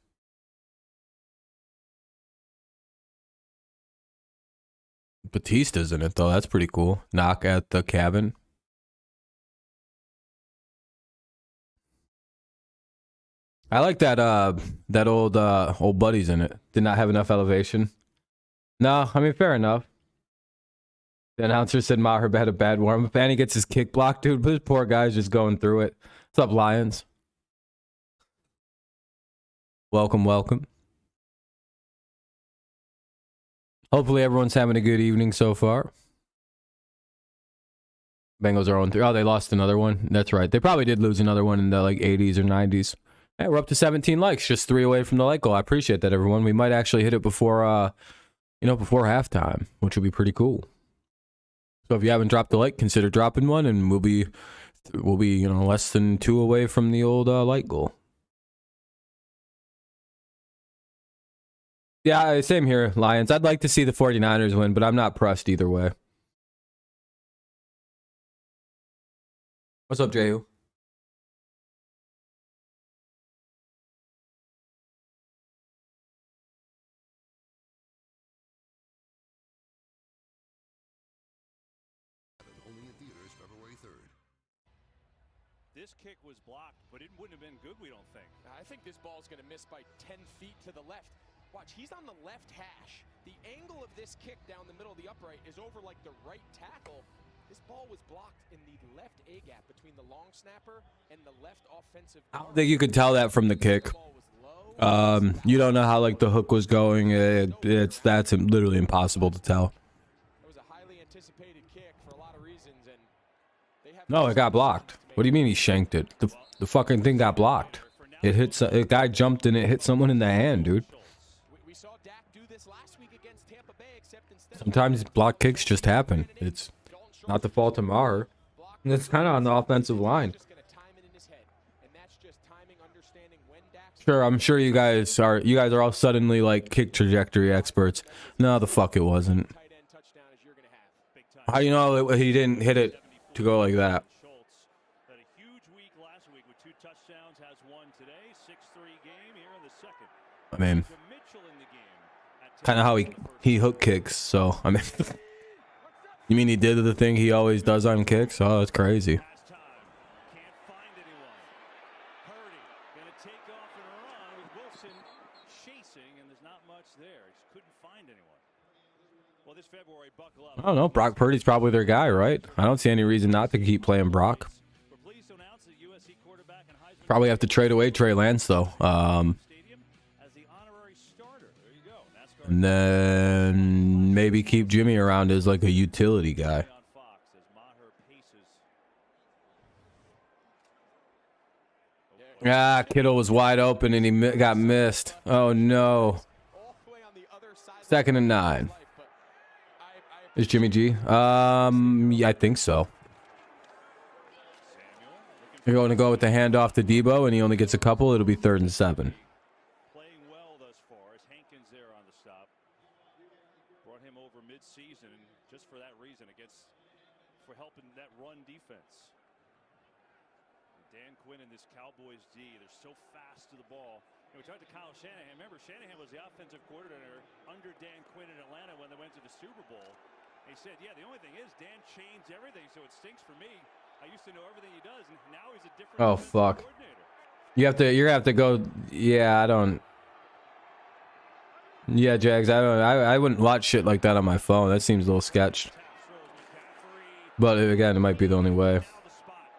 Batista's in it, though. That's pretty cool. Knock at the Cabin. I like that that old buddy's in it. Did not have enough elevation. No, I mean, fair enough. The announcer said Maher had a bad warm-up, and he gets his kick blocked, dude. But this poor guy's just going through it. What's up, Lions? Welcome, welcome. Hopefully everyone's having a good evening so far. Bengals are on 3. Oh, they lost another one. That's right. They probably did lose another one in the 80s or 90s. Hey, we're up to 17 likes, just 3 away from the like goal. I appreciate that, everyone. We might actually hit it before before halftime, which would be pretty cool. So if you haven't dropped a like, consider dropping one, and we'll be less than 2 away from the old like goal. Yeah, same here, Lions. I'd like to see the 49ers win, but I'm not pressed either way. What's up, Jehu? Only in theaters February 3rd. This kick was blocked, but it wouldn't have been good, we don't think. I think this ball is going to miss by 10 feet to the left. Watch, he's on the left hash. The angle of this kick down the middle of the upright is over like the right tackle. This ball was blocked in the left A gap between the long snapper and the left offensive guard. I don't think you could tell that from the kick. You don't know how the hook was going. That's literally impossible to tell. It was a highly anticipated kick for a lot of reasons, and they have No, it got blocked. What do you mean he shanked it? The fucking thing got blocked. It hit. A guy jumped and it hit someone in the hand, dude. We saw Dak do this last week against Tampa Bay, except instead Sometimes block kicks just happen. It's not the fault of Maher. And it's kind of on the offensive line. Sure, I'm sure you guys are all suddenly kick trajectory experts. No, the fuck it wasn't. How you know he didn't hit it to go like that? Had a huge week last week with 2 touchdowns, has one today, 6-3 game here in the second. I mean, kind of how he hook kicks. So I mean, you mean he did the thing he always does on kicks? Oh, that's crazy. Can't find anyone. Purdy gonna take off and run with Wilson chasing, and there's not much there. He couldn't find anyone. Well, this February February. Buckle up. I don't know. Brock Purdy's probably their guy, right? I don't see any reason not to keep playing Brock. We're pleased to announce that USC quarterback and Heisman Probably have to trade away Trey Lance, though. Stadium as the honorary starter. There you go. NASCAR And then maybe keep Jimmy around as like a utility guy. on Fox as Maher paces. Ah, Kittle was wide open and he got missed. Oh, no. All the way on the other side of 2nd and 9. life, but Is Jimmy G? Yeah, I think so. You're going to go with the handoff to Debo, and he only gets a couple. It'll be 3rd and 7. Playing well thus far as Hankins there on the stop. Brought him over mid-season just for that reason for helping that run defense. Dan Quinn and this Cowboys D, they're so fast to the ball. And we talked to Kyle Shanahan. Remember, Shanahan was the offensive coordinator under Dan Quinn in Atlanta when they went to the Super Bowl. He said, yeah, the only thing is Dan changed everything, so it stinks for me. I used to know everything he does, and now he's a different Oh, offensive fuck. coordinator. You're gonna have to go. Yeah, I don't. Yeah, Jags, I wouldn't watch shit like that on my phone. That seems a little sketched. Tap throws McCaffrey. But again, it might be the only way. Now the spot.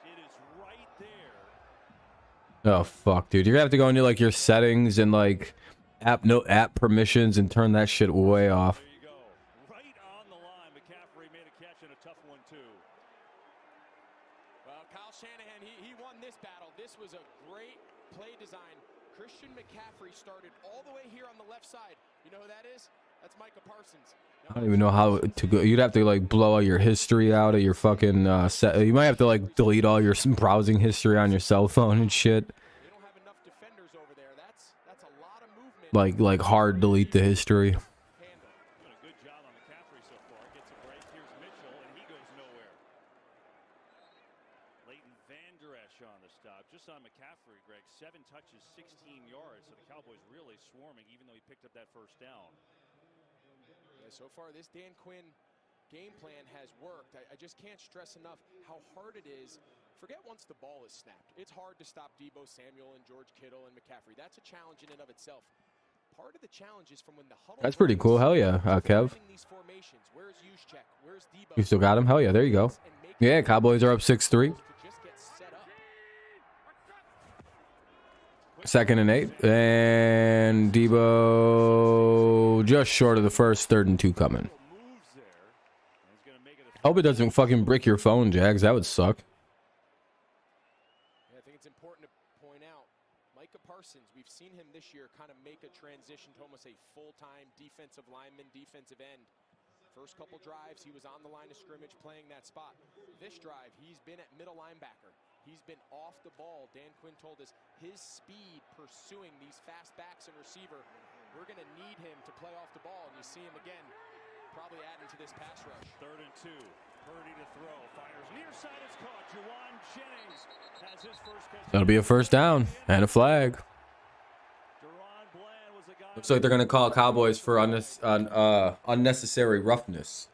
It is right there. Oh, fuck, dude. You're gonna have to go into like your settings and like app permissions and turn that shit way off. There you go. Right on the line. McCaffrey made a catch and a tough one, too. Well, Kyle Shanahan, he won this battle. This was a great play design. Christian McCaffrey started all the way here on the left side. You know who that is? That's Micah Parsons. I don't even know how to go. You'd have to like blow all your history out of your fucking set. You might have to like delete all your browsing history on your cell phone and shit. They don't have enough defenders over there. That's a lot of movement. Like hard delete the history. Handle. Doing a good job on McCaffrey so far. Gets a break. Here's Mitchell, and he goes nowhere. Leighton Vander Esch on the stop. Just on McCaffrey, Greg. 7 touches, 16 yards. So the Cowboys really swarming, even though he picked up that first down. Yeah, so far, this Dan Quinn game plan has worked. I just can't stress enough how hard it is. Forget once the ball is snapped. It's hard to stop Debo Samuel and George Kittle and McCaffrey. That's a challenge in and of itself. Part of the challenge is from when the huddle. That's pretty cool. Hell yeah, Kev. These formations. Where's Juszczyk? Where's Debo? You still got him? Hell yeah, there you go. Yeah, Cowboys are up 6-3. To just get set up. 2nd and 8. And Debo just short of the first. 3rd and 2 coming. Moves there. And he's going to make it a Hope it doesn't fucking brick your phone, Jags. That would suck. Yeah, I think it's important to point out Micah Parsons. We've seen him this year kind of make a transition to almost a full-time defensive lineman, defensive end. First couple drives, he was on the line of scrimmage playing that spot. This drive, he's been at middle linebacker. He's been off the ball. Dan Quinn told us his speed pursuing these fast backs and receiver. We're going to need him to play off the ball, and you see him again, probably adding to this pass rush. 3rd and 2. Purdy to throw. Fires near side. It's caught. Juwan Jennings has his first catch. That'll be a first down and a flag. Deron Bland was the guy. Looks like they're gonna call Cowboys for unnecessary roughness.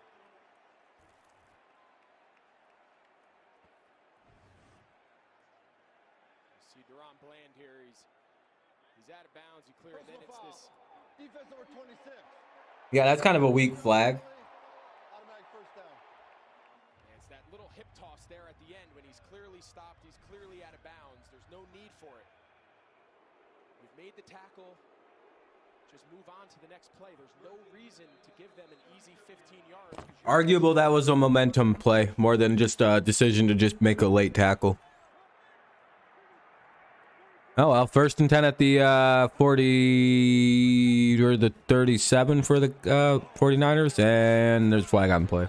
You see Deron Bland here. He's out of bounds. He cleared. Then it's this. Defense number 26. Yeah, that's kind of a weak flag. Automatic first down. And it's that little hip toss there at the end when he's clearly stopped. He's clearly out of bounds. There's no need for it. You've made the tackle. Just move on to the next play. There's no reason to give them an easy 15 yards. Arguable that was a momentum play more than just a decision to just make a late tackle. Oh well, 1st and 10 at the 40 or the 37 for the 49ers, and there's a flag on play.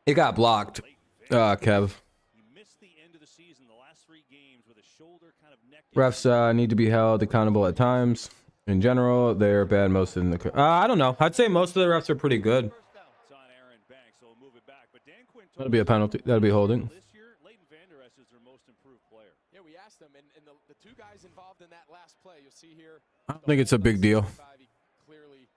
It got blocked, Kev. Refs need to be held accountable at times. In general, they're bad most of the. I don't know. I'd say most of the refs are pretty good. That'll be a penalty. That'll be holding. This year, Leighton Vander Esch is their most improved player. Yeah, we asked them, and the two guys involved in that last play, you'll see here. I don't think it's a big deal. Clearly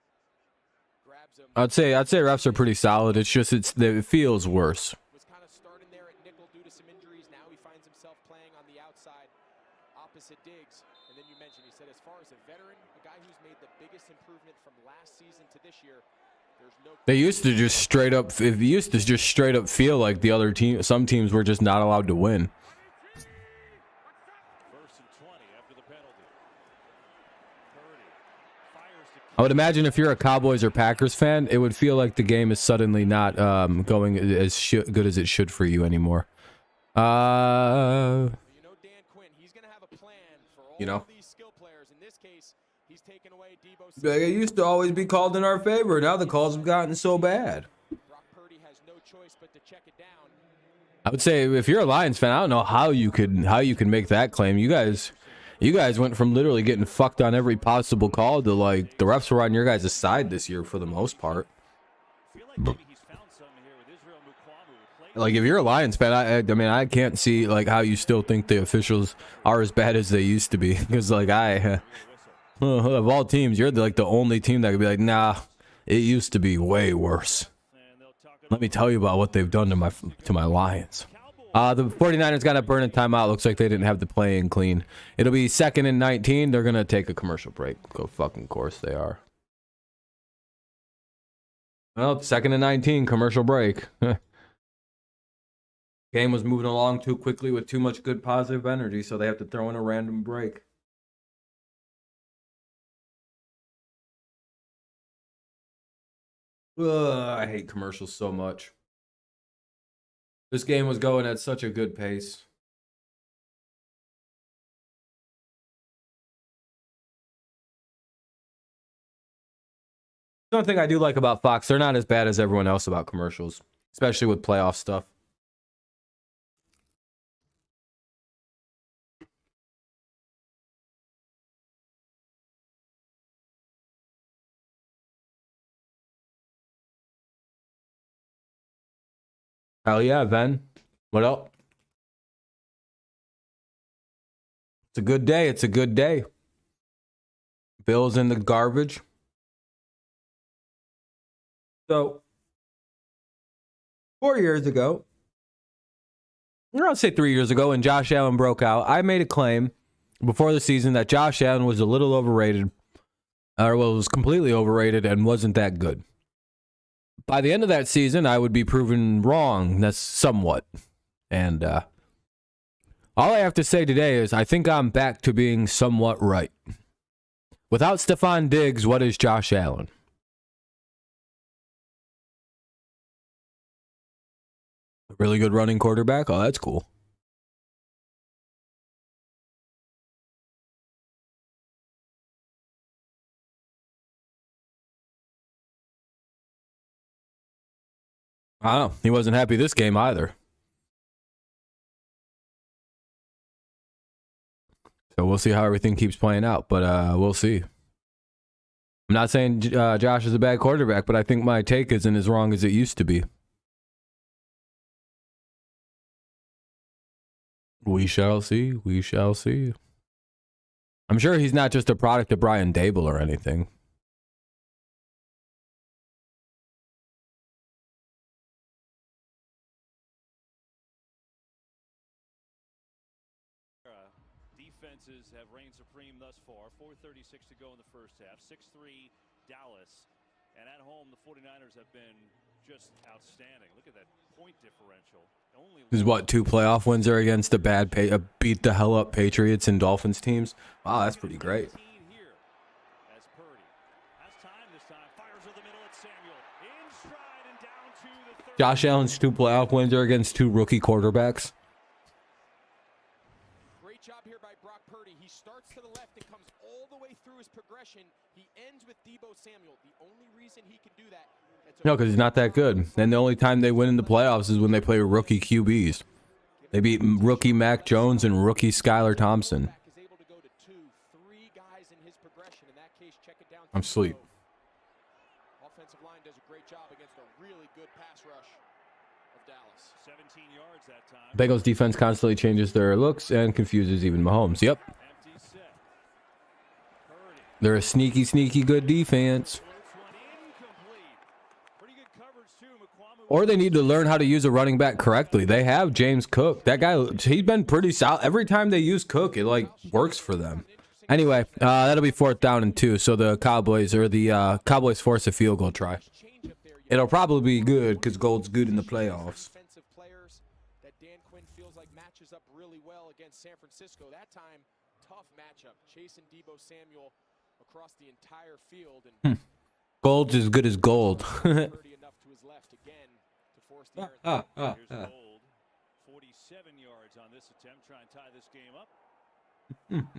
grabs him. I'd say refs are pretty solid. It's just it feels worse. Was kind of starting there at nickel due to some injuries. Now he finds himself playing on the outside, opposite Diggs. And then you mentioned he said his far as a veteran, a guy who's made the biggest improvement from last season to this year, there's no. They used to just straight up. It used to just straight up feel like the other team. Some teams were just not allowed to win. First and 20 after the penalty. Purdy fires to I would imagine if you're a Cowboys or Packers fan, it would feel like the game is suddenly not going as good as it should for you anymore. You know Dan Quinn, he's going to have a plan for all of these skill players. In this case, he's taken away Debo Samuel. It used to always be called in our favor. Now the calls have gotten so bad. Brock Purdy has no choice but to check it down. I would say if you're a Lions fan, I don't know how you could make that claim. You guys went from literally getting fucked on every possible call to like the refs were on your guys' side this year for the most part. I feel like maybe he's found something here with Israel Mukuamu. Like if you're a Lions fan, I mean I can't see like how you still think the officials are as bad as they used to be because like of all teams, you're like the only team that could be like, nah, it used to be way worse. Let me tell you about what they've done to my Lions. The 49ers got a burning timeout. Looks like they didn't have the play in clean. It'll be 2nd and 19. They're gonna take a commercial break. Go fucking course they are. Well, 2nd and 19, commercial break. Game was moving along too quickly with too much good positive energy, so they have to throw in a random break. Ugh, I hate commercials so much. This game was going at such a good pace. The only thing I do like about Fox, they're not as bad as everyone else about commercials, especially with playoff stuff. Hell yeah, Ben. What up? It's a good day. It's a good day. Bills in the garbage. So, 4 years ago, I'll say 3 years ago, when Josh Allen broke out, I made a claim before the season that Josh Allen was a little overrated, or well, was completely overrated and wasn't that good. By the end of that season, I would be proven wrong. That's somewhat. And all I have to say today is I think I'm back to being somewhat right. Without Stephon Diggs, what is Josh Allen? A really good running quarterback? Oh, that's cool. I don't know. He wasn't happy this game either. So we'll see how everything keeps playing out, but we'll see. I'm not saying Josh is a bad quarterback, but I think my take isn't as wrong as it used to be. We shall see. We shall see. I'm sure he's not just a product of Brian Dable or anything. Defenses have reigned supreme thus far. 4:36 to go in the first half. 6-3 Dallas. And at home, the 49ers have been just outstanding. Look at that point differential. This is what, 2 playoff wins are against the bad beat the hell up Patriots and Dolphins teams? Wow, that's pretty great. Here as Purdy has time this time. Fires over the middle at Samuel. In stride and down to the 30. Josh Allen's 2 playoff wins are against 2 rookie quarterbacks. Great job here by Brock Purdy. He starts to the left and comes all the way through his progression. He ends with Debo Samuel. The only reason he can do that. No, because he's not that good. And the only time they win in the playoffs is when they play rookie QBs. They beat rookie Mac Jones and rookie Skylar Thompson. I'm asleep. Offensive line does a great job against a really good pass rush of Dallas. 17 yards that time. Bengals defense constantly changes their looks and confuses even Mahomes. Yep. Empty set. Purdy. They're a sneaky, sneaky good defense. Pretty good coverage too. Mukuamu. Or they need to learn how to use a running back correctly. They have James Cook. That guy, he's been pretty solid. Every time they use Cook, it like works for them. Anyway, that'll be 4th down and 2. So the Cowboys force a field goal try. It'll probably be good because Gold's good in the playoffs. Defensive players that Dan Quinn feels like matches up really well against San Francisco. That time, tough matchup. Chasing Deebo Samuel across the entire field, and Gold's as good as gold. enough to his left again to force the error. Here's Gold, 47 yards on this attempt. Try and tie this game up. Look at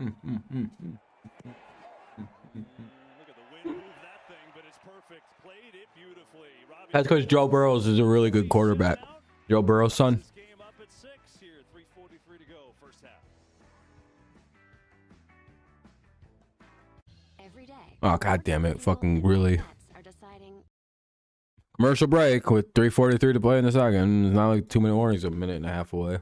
the wind move that thing, but it's perfect. Played it beautifully. That's because Joe Burrows is a really good quarterback. Joe Burrow's son. This game up at 6 here. 3:43 to go, first half. Every day. Oh, God damn it. Fucking really. Are deciding Commercial break with 3:43 to play in the second. It's not like 2-minute warnings, a minute and a half away.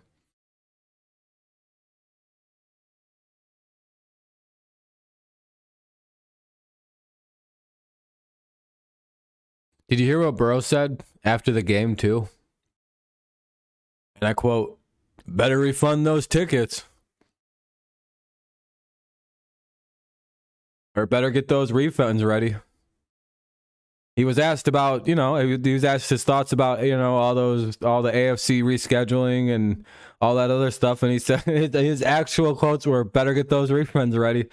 Did you hear what Burrow said after the game, too? And I quote, better refund those tickets. Or better get those refunds ready. He was asked about, he was asked his thoughts about, all the AFC rescheduling and all that other stuff. And he said his actual quotes were, better get those refunds ready.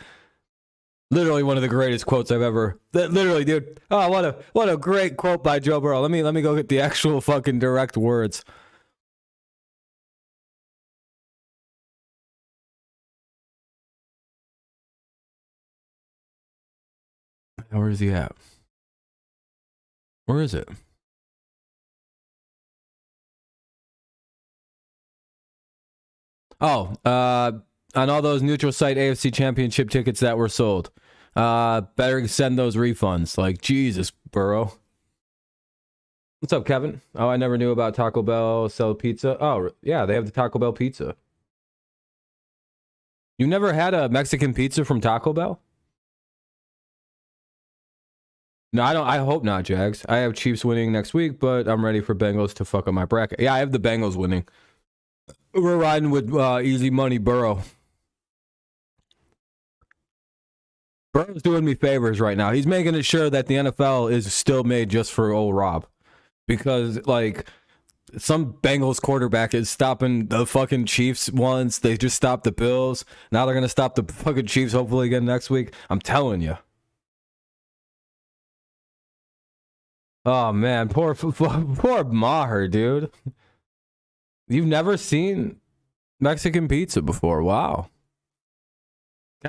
Literally one of the greatest quotes I've ever. Literally, dude. Oh, what a great quote by Joe Burrow. Let me go get the actual fucking direct words. Where is he at? Where is it? Oh, on all those neutral site AFC Championship tickets that were sold. Better send those refunds. Like, Jesus, Burrow. What's up, Kevin? Oh, I never knew about Taco Bell sell pizza. Oh, yeah, they have the Taco Bell pizza. You never had a Mexican pizza from Taco Bell? No, I don't. I hope not, Jags. I have Chiefs winning next week, but I'm ready for Bengals to fuck up my bracket. Yeah, I have the Bengals winning. We're riding with easy money, Burrow. Burrow's doing me favors right now. He's making it sure that the NFL is still made just for old Rob. Because, like, some Bengals quarterback is stopping the fucking Chiefs once. They just stopped the Bills. Now they're going to stop the fucking Chiefs hopefully again next week. I'm telling you. Oh, man. Poor Maher, dude. You've never seen Mexican pizza before. Wow.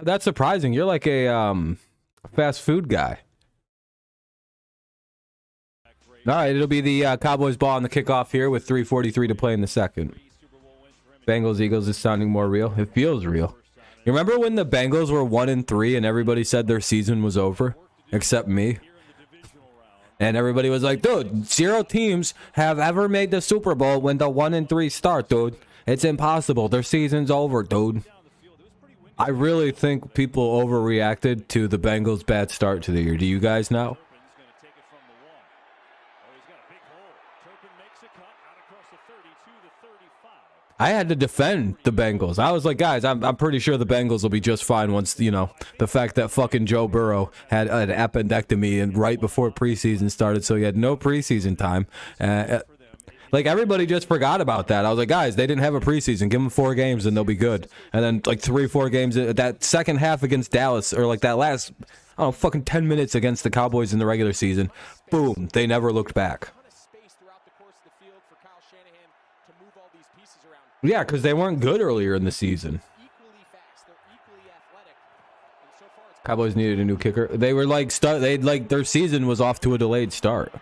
That's surprising. You're like a fast food guy. All right, it'll be the Cowboys ball on the kickoff here with 3:43 to play in the second. Bengals Eagles is sounding more real. It feels real. You remember when the Bengals were 1-3 and everybody said their season was over, except me? And everybody was like, dude, 0 teams have ever made the Super Bowl when the 1-3 start, dude. It's impossible. Their season's over, dude. I really think people overreacted to the Bengals' bad start to the year. Do you guys know? I had to defend the Bengals. I was like, guys, I'm pretty sure the Bengals will be just fine once, the fact that fucking Joe Burrow had an appendectomy and right before preseason started, so he had no preseason time. Like, everybody just forgot about that. I was like, guys, they didn't have a preseason. Give them 4 games and they'll be good. And then, like, 3-4 games, that second half against Dallas, or like that last, I don't know, fucking 10 minutes against the Cowboys in the regular season, boom, they never looked back. Yeah, because they weren't good earlier in the season. Cowboys needed a new kicker. They were like, their season was off to a delayed start.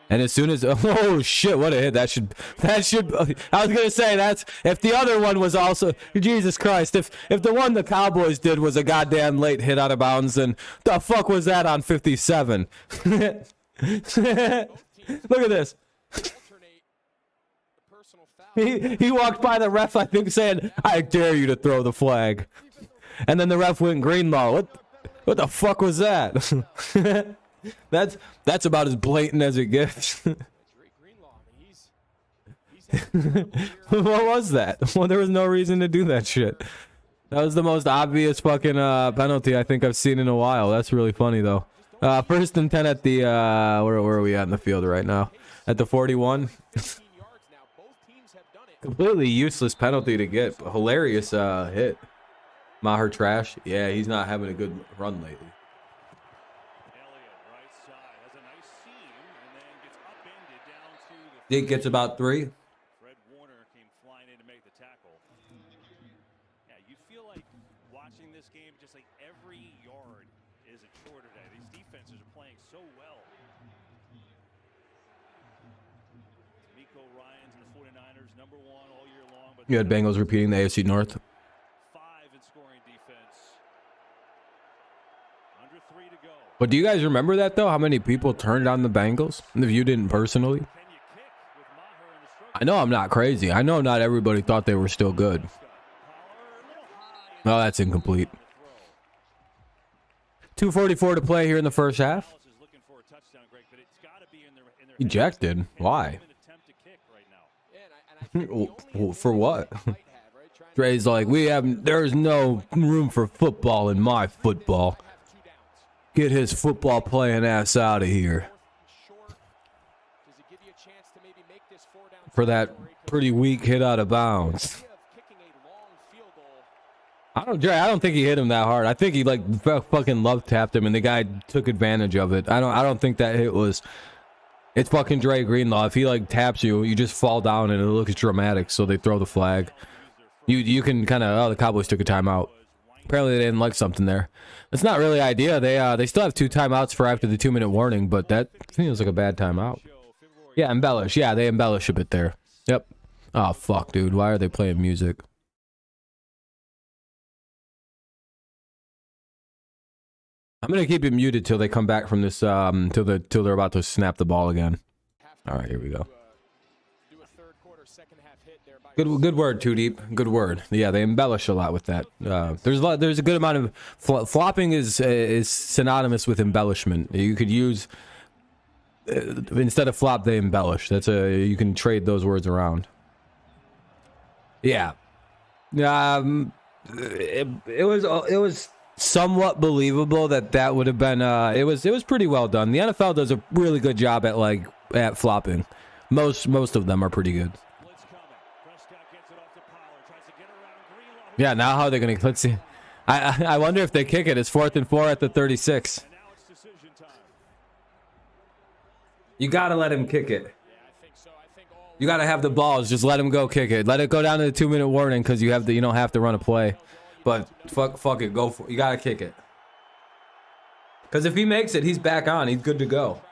And as soon as, oh shit, what a hit. That should, I was going to say, that's, if the other one was also, Jesus Christ, if the one the Cowboys did was a goddamn late hit out of bounds, then the fuck was that on 57? Look at this. He walked by the ref, I think, saying, I dare you to throw the flag. And then the ref went Greenlaw. What the fuck was that? That's about as blatant as it gets. What was that? Well, there was no reason to do that shit. That was the most obvious fucking penalty I think I've seen in a while. That's really funny though. First and 10 at the where are we at in the field right now? At the 41. Completely useless penalty to get. But hilarious hit. Maher trash. Yeah, he's not having a good run lately. Deke gets about 3. Fred Warner came flying in to make the tackle. Yeah, you feel like watching this game, just like every yard is a chore today. These defenses are playing so well. Miko Ryans and the 49ers, #1 all year long. But You had Bengals repeating the AFC North. 5 in scoring defense. Under 3 to go. But do you guys remember that though? How many people turned on the Bengals? If you didn't personally. Can you kick with Maher in the struggle? I know I'm not crazy. I know not everybody thought they were still good. No, that's incomplete. 2:44 to play here in the first half. Dallas is looking for a touchdown, Greg, but it's got to be in their Ejected? Why? an attempt to kick right now. For what? Dre's like, there's no room for football in my football. Get his football playing ass out of here. For that pretty weak hit out of bounds. I don't think he hit him that hard. I think he like fucking love tapped him and the guy took advantage of it. I don't think that hit was. It's fucking Dre Greenlaw. If he like taps you, you just fall down and it looks dramatic. So they throw the flag. You can kind of the Cowboys took a timeout. Apparently they didn't like something there. It's not really idea. They still have 2 timeouts for after the 2-minute warning, but that feels like a bad timeout. Yeah, embellish. Yeah, they embellish a bit there. Yep. Oh fuck, dude. Why are they playing music? I'm gonna keep it muted till they come back from this. Till they're about to snap the ball again. All right, here we go. Good word, Too Deep. Good word. Yeah, they embellish a lot with that. There's a good amount of flopping is synonymous with embellishment. You could use instead of flop, they embellish. You can trade those words around. Yeah. It was somewhat believable that would have been it was pretty well done. The NFL does a really good job at flopping. Most of them are pretty good. Yeah, now how are they gonna let's see. I wonder if they kick it. It's 4th and 4 at the 36. You gotta let him kick it. You gotta have the balls. Just let him go kick it. Let it go down to the 2-minute warning because you don't have to run a play. But fuck it, go for it. You gotta kick it. Because if he makes it, he's back on. He's good to go.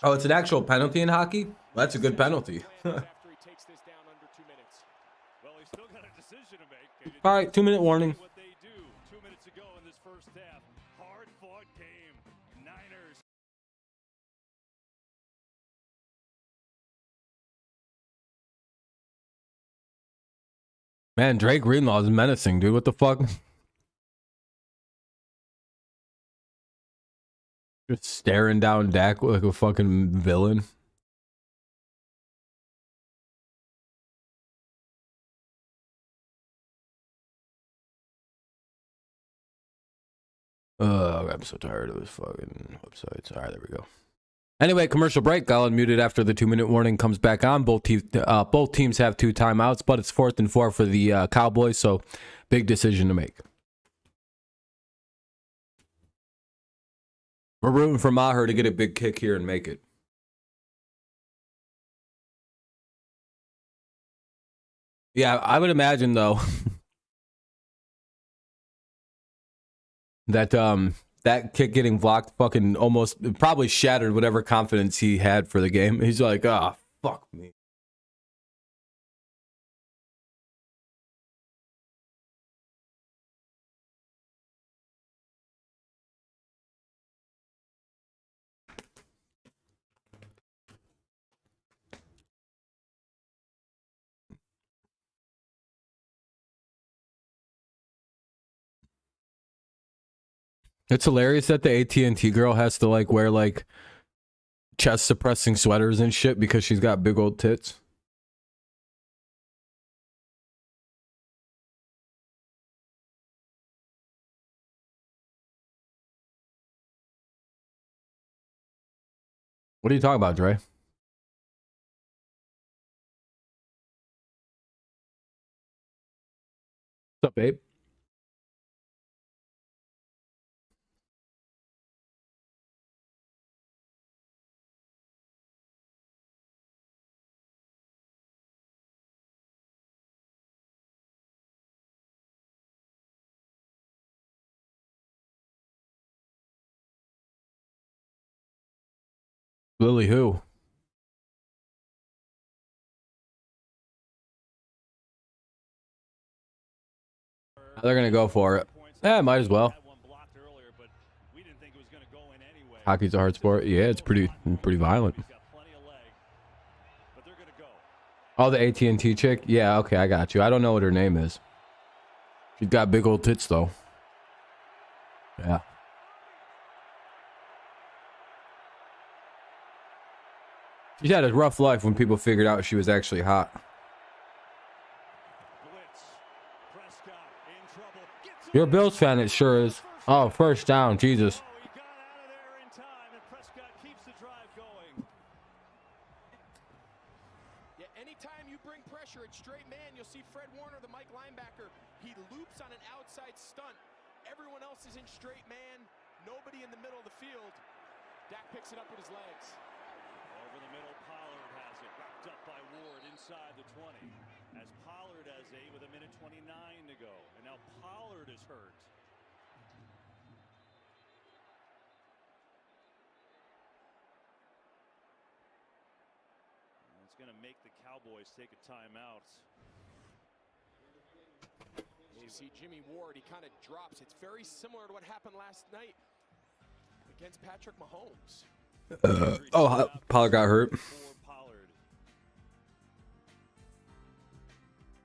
Oh, it's an actual penalty in hockey? Well, that's a good penalty. All right, 2-minute warning. Man, Drake Greenlaw is menacing, dude. What the fuck? Just staring down Dak like a fucking villain. I'm so tired of this fucking websites. All right, there we go. Anyway, commercial break. I'll unmute it after the 2-minute warning comes back on. Both teams have 2 timeouts, but it's 4th and 4 for the Cowboys, so big decision to make. We're rooting for Maher to get a big kick here and make it. Yeah, I would imagine though that that kick getting blocked fucking almost probably shattered whatever confidence he had for the game. He's like, ah, fuck me. It's hilarious that the AT&T girl has to like wear like chest suppressing sweaters and shit because she's got big old tits. What are you talking about, Dre? What's up, babe? Lily who? They're gonna go for it. Yeah, might as well. Hockey's a hard sport. Yeah, it's pretty violent. Oh, the AT&T chick? Yeah, okay, I got you. I don't know what her name is. She's got big old tits though. Yeah. She's had a rough life when people figured out she was actually hot. You're a Bills fan, it sure is. Oh, first down, Jesus. He got out of there in time, and Prescott keeps the drive going. Yeah, anytime you bring pressure at straight man, you'll see Fred Warner, the Mike linebacker. He loops on an outside stunt. Everyone else is in straight man. Nobody in the middle of the field. Dak picks it up with his legs. Over the middle, Pollard has it. Wrapped up by Ward inside the 20. As Pollard has 8 with 1:29 to go. And now Pollard is hurt. It's going to make the Cowboys take a timeout. You see Jimmy Ward, he kind of drops. It's very similar to what happened last night against Patrick Mahomes. Pollard got hurt.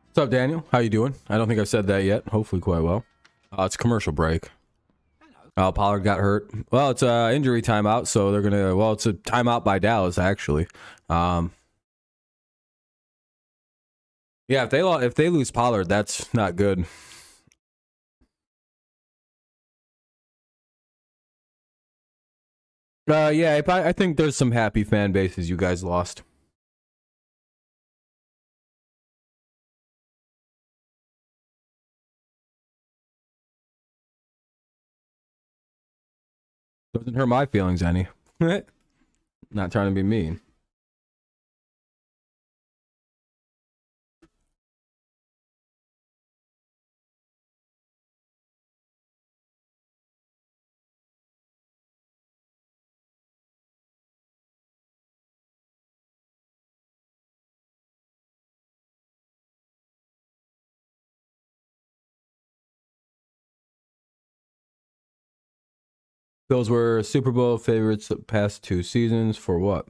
What's up, Daniel? How you doing? I don't think I've said that yet. Hopefully quite well. It's a commercial break. Pollard got hurt. Well, it's a injury timeout, so they're gonna. Well, it's a timeout by Dallas actually. Yeah, if they lose Pollard, that's not good. Yeah, I think there's some happy fan bases you guys lost. Doesn't hurt my feelings any. Not trying to be mean. Bills were Super Bowl favorites the past 2 seasons for what?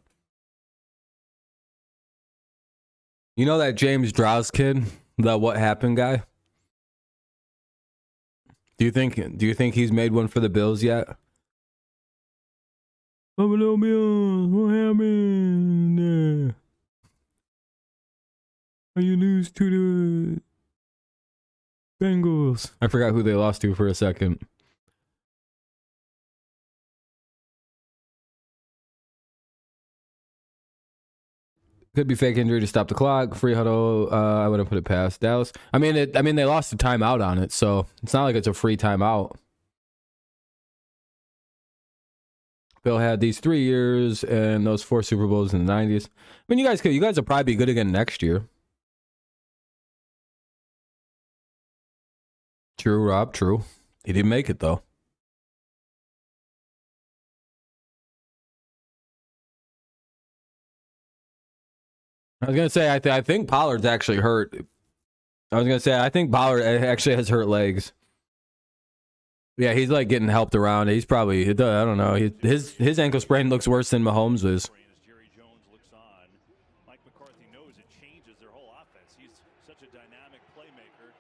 You know that James Drowse kid, the what happened guy? Do you think he's made one for the Bills yet? Buffalo Bills, what happened? How you lose to the Bengals? I forgot who they lost to for a second. Could be fake injury to stop the clock. Free huddle. I wouldn't put it past Dallas. I mean, they lost a timeout on it, so it's not like it's a free timeout. Bill had these 3 years and those 4 Super Bowls in the 90s. I mean, you guys will probably be good again next year. True, Rob. True. He didn't make it though. I was gonna say I think Pollard's actually hurt. I think Pollard actually has hurt legs. Yeah, he's like getting helped around. He's probably, I don't know. His ankle sprain looks worse than Mahomes is. Jerry Jones looks on. Mike McCarthy knows it changes their whole offense. He's such a dynamic playmaker,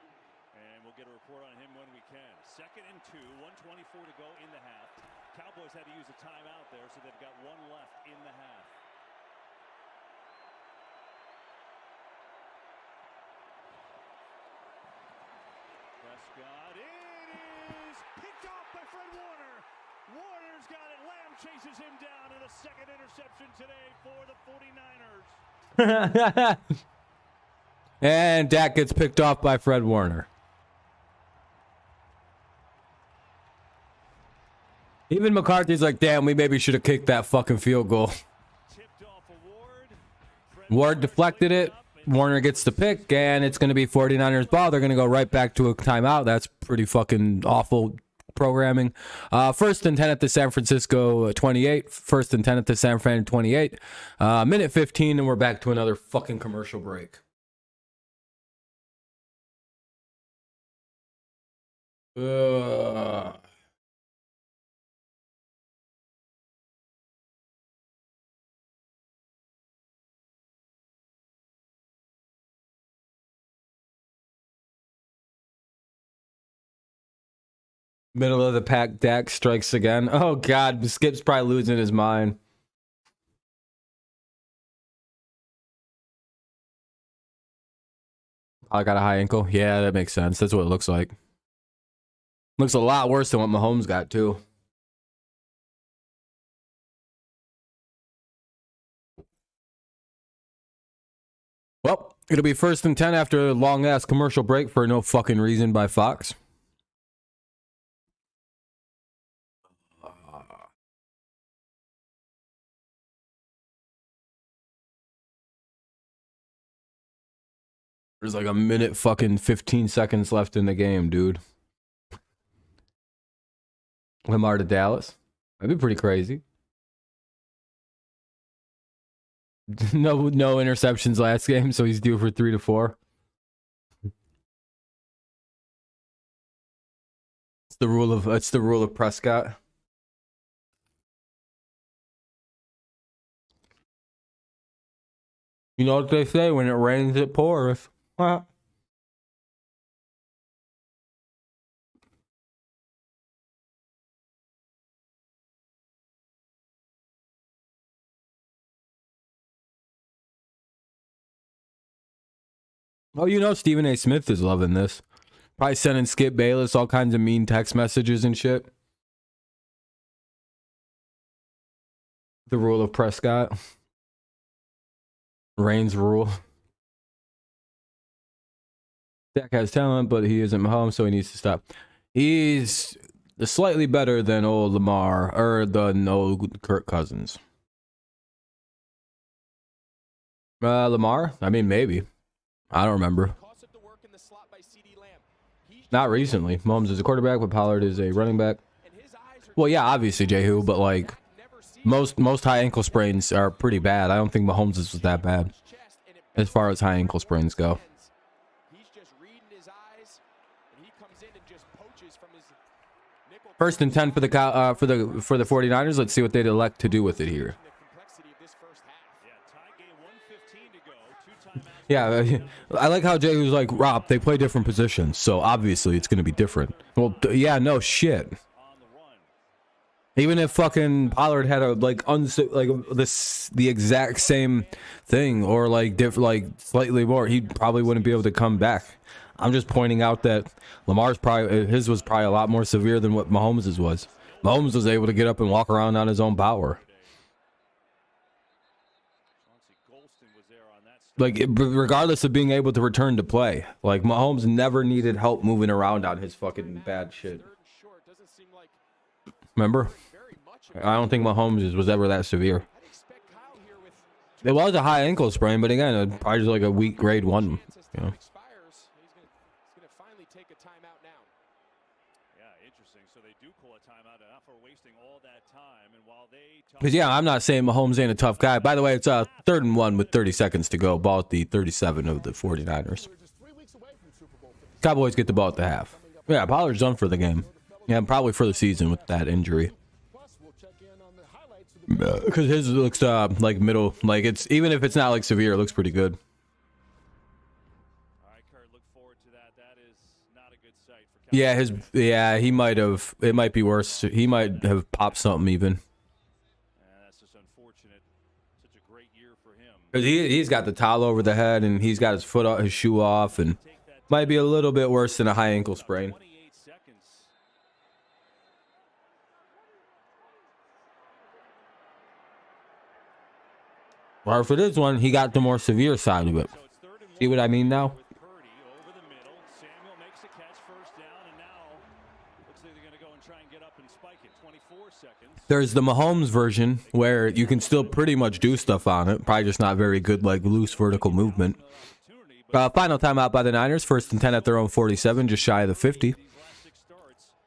And we'll get a report on him when we can. 2nd and 2, 1:24 to go in the half. Cowboys had to use a timeout there, so they've got one left in the half. Prescott, it is picked off by Fred Warner. Warner's got it. Lamb chases him down, and a 2nd interception today for the 49ers. And Dak gets picked off by Fred Warner. Even McCarthy's like, damn, we maybe should have kicked that fucking field goal. Tipped off a Ward. Ward deflected it. Warner gets the pick, and it's going to be 49ers ball. They're going to go right back to a timeout. That's pretty fucking awful programming. 1st and 10 at the San Francisco 28. 1st and 10 at the San Fran 28. Minute 15, and we're back to another fucking commercial break. Middle of the pack, Dak strikes again. Oh, God. Skip's probably losing his mind. I got a high ankle. Yeah, that makes sense. That's what it looks like. Looks a lot worse than what Mahomes got, too. Well, it'll be 1st and 10 after a long-ass commercial break for no fucking reason by Fox. There's like a minute fucking 15 seconds left in the game, dude. Lamar to Dallas. That'd be pretty crazy. No interceptions last game, so he's due for 3 to 4. It's the rule of Prescott. You know what they say, when it rains it pours. Oh, you know Stephen A. Smith is loving this. Probably sending Skip Bayless all kinds of mean text messages and shit. The rule of Prescott. Reigns rule. Dak has talent, but he isn't Mahomes, so he needs to stop. He's slightly better than old Lamar, or the old Kirk Cousins. Lamar? I mean, maybe. I don't remember. Not recently. Mahomes is a quarterback, but Pollard is a running back. Well, yeah, obviously, Jehu, but like most high ankle sprains are pretty bad. I don't think Mahomes was that bad as far as high ankle sprains go. First and 10 for the 49ers. Let's see what they'd elect to do with it here. Yeah, I like how Jay was like, Rob, they play different positions, so obviously it's going to be different. Well, yeah, no shit. Even if fucking Pollard had a the exact same thing, or like slightly more, he probably wouldn't be able to come back. I'm just pointing out that his was probably a lot more severe than what Mahomes' was. Mahomes was able to get up and walk around on his own power. Like, regardless of being able to return to play. Like, Mahomes never needed help moving around on his fucking bad shit. Remember? I don't think Mahomes was ever that severe. It was a high ankle sprain, but again, probably just like a weak grade 1, you know. Because, yeah, I'm not saying Mahomes ain't a tough guy. By the way, it's 3rd and 1 with 30 seconds to go. Ball at the 37 of the 49ers. Cowboys get the ball at the half. Yeah, Pollard's done for the game. Yeah, probably for the season with that injury. Because his looks like middle. Like, it's even if it's not like severe, it looks pretty good. All right, Kurt, look forward to that. That is not a Yeah, he might have. It might be worse. He might have popped something even. That's just unfortunate. Such a great year for him. Cause he's got the towel over the head and he's got his foot off, his shoe off, and might be a little bit worse than a high ankle sprain. 28 seconds. Or if it is one, he got the more severe side of it. See what I mean now? With Purdy over the middle. Samuel makes the catch, first down, and now looks like they're going to go and try and get up and spike it. 24 seconds. There's the Mahomes version where you can still pretty much do stuff on it. Probably just not very good, like loose vertical movement. Final timeout by the Niners. 1st and 10 at their own 47, just shy of the 50.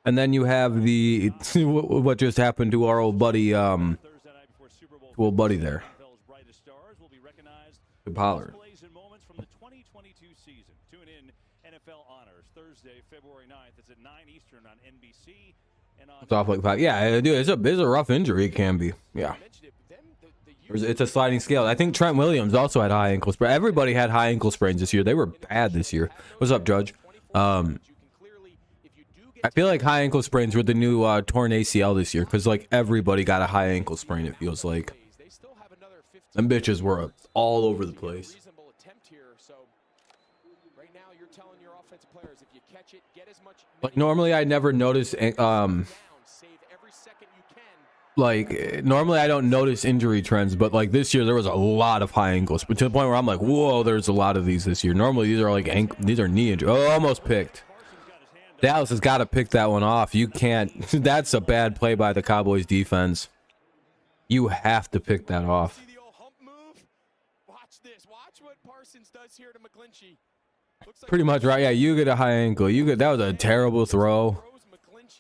And then you have the what just happened to our old buddy, there. To Pollard. From the 2022 season. Tune in NFL Honors Thursday, February 9th. It's at 9 Eastern on NBC. And on It's off like 5. Yeah, dude, it's a rough injury. It can be. Yeah. It's a sliding scale. I think Trent Williams also had high ankle sprains. Everybody had high ankle sprains this year. They were bad this year. What's up, Judge? I feel like high ankle sprains were the new torn ACL this year because like everybody got a high ankle sprain. It feels like them bitches were all over the place. Like normally I never notice like normally I don't notice injury trends, but like this year there was a lot of high ankles, but to the point where I'm like, whoa, there's a lot of these this year. Normally these are like these are knee injuries. Oh, almost picked. Dallas has got to pick that one off. You can't. That's a bad play by the Cowboys defense. You have to pick that off. Pretty much right. Yeah, you get a high ankle. That was a terrible throw.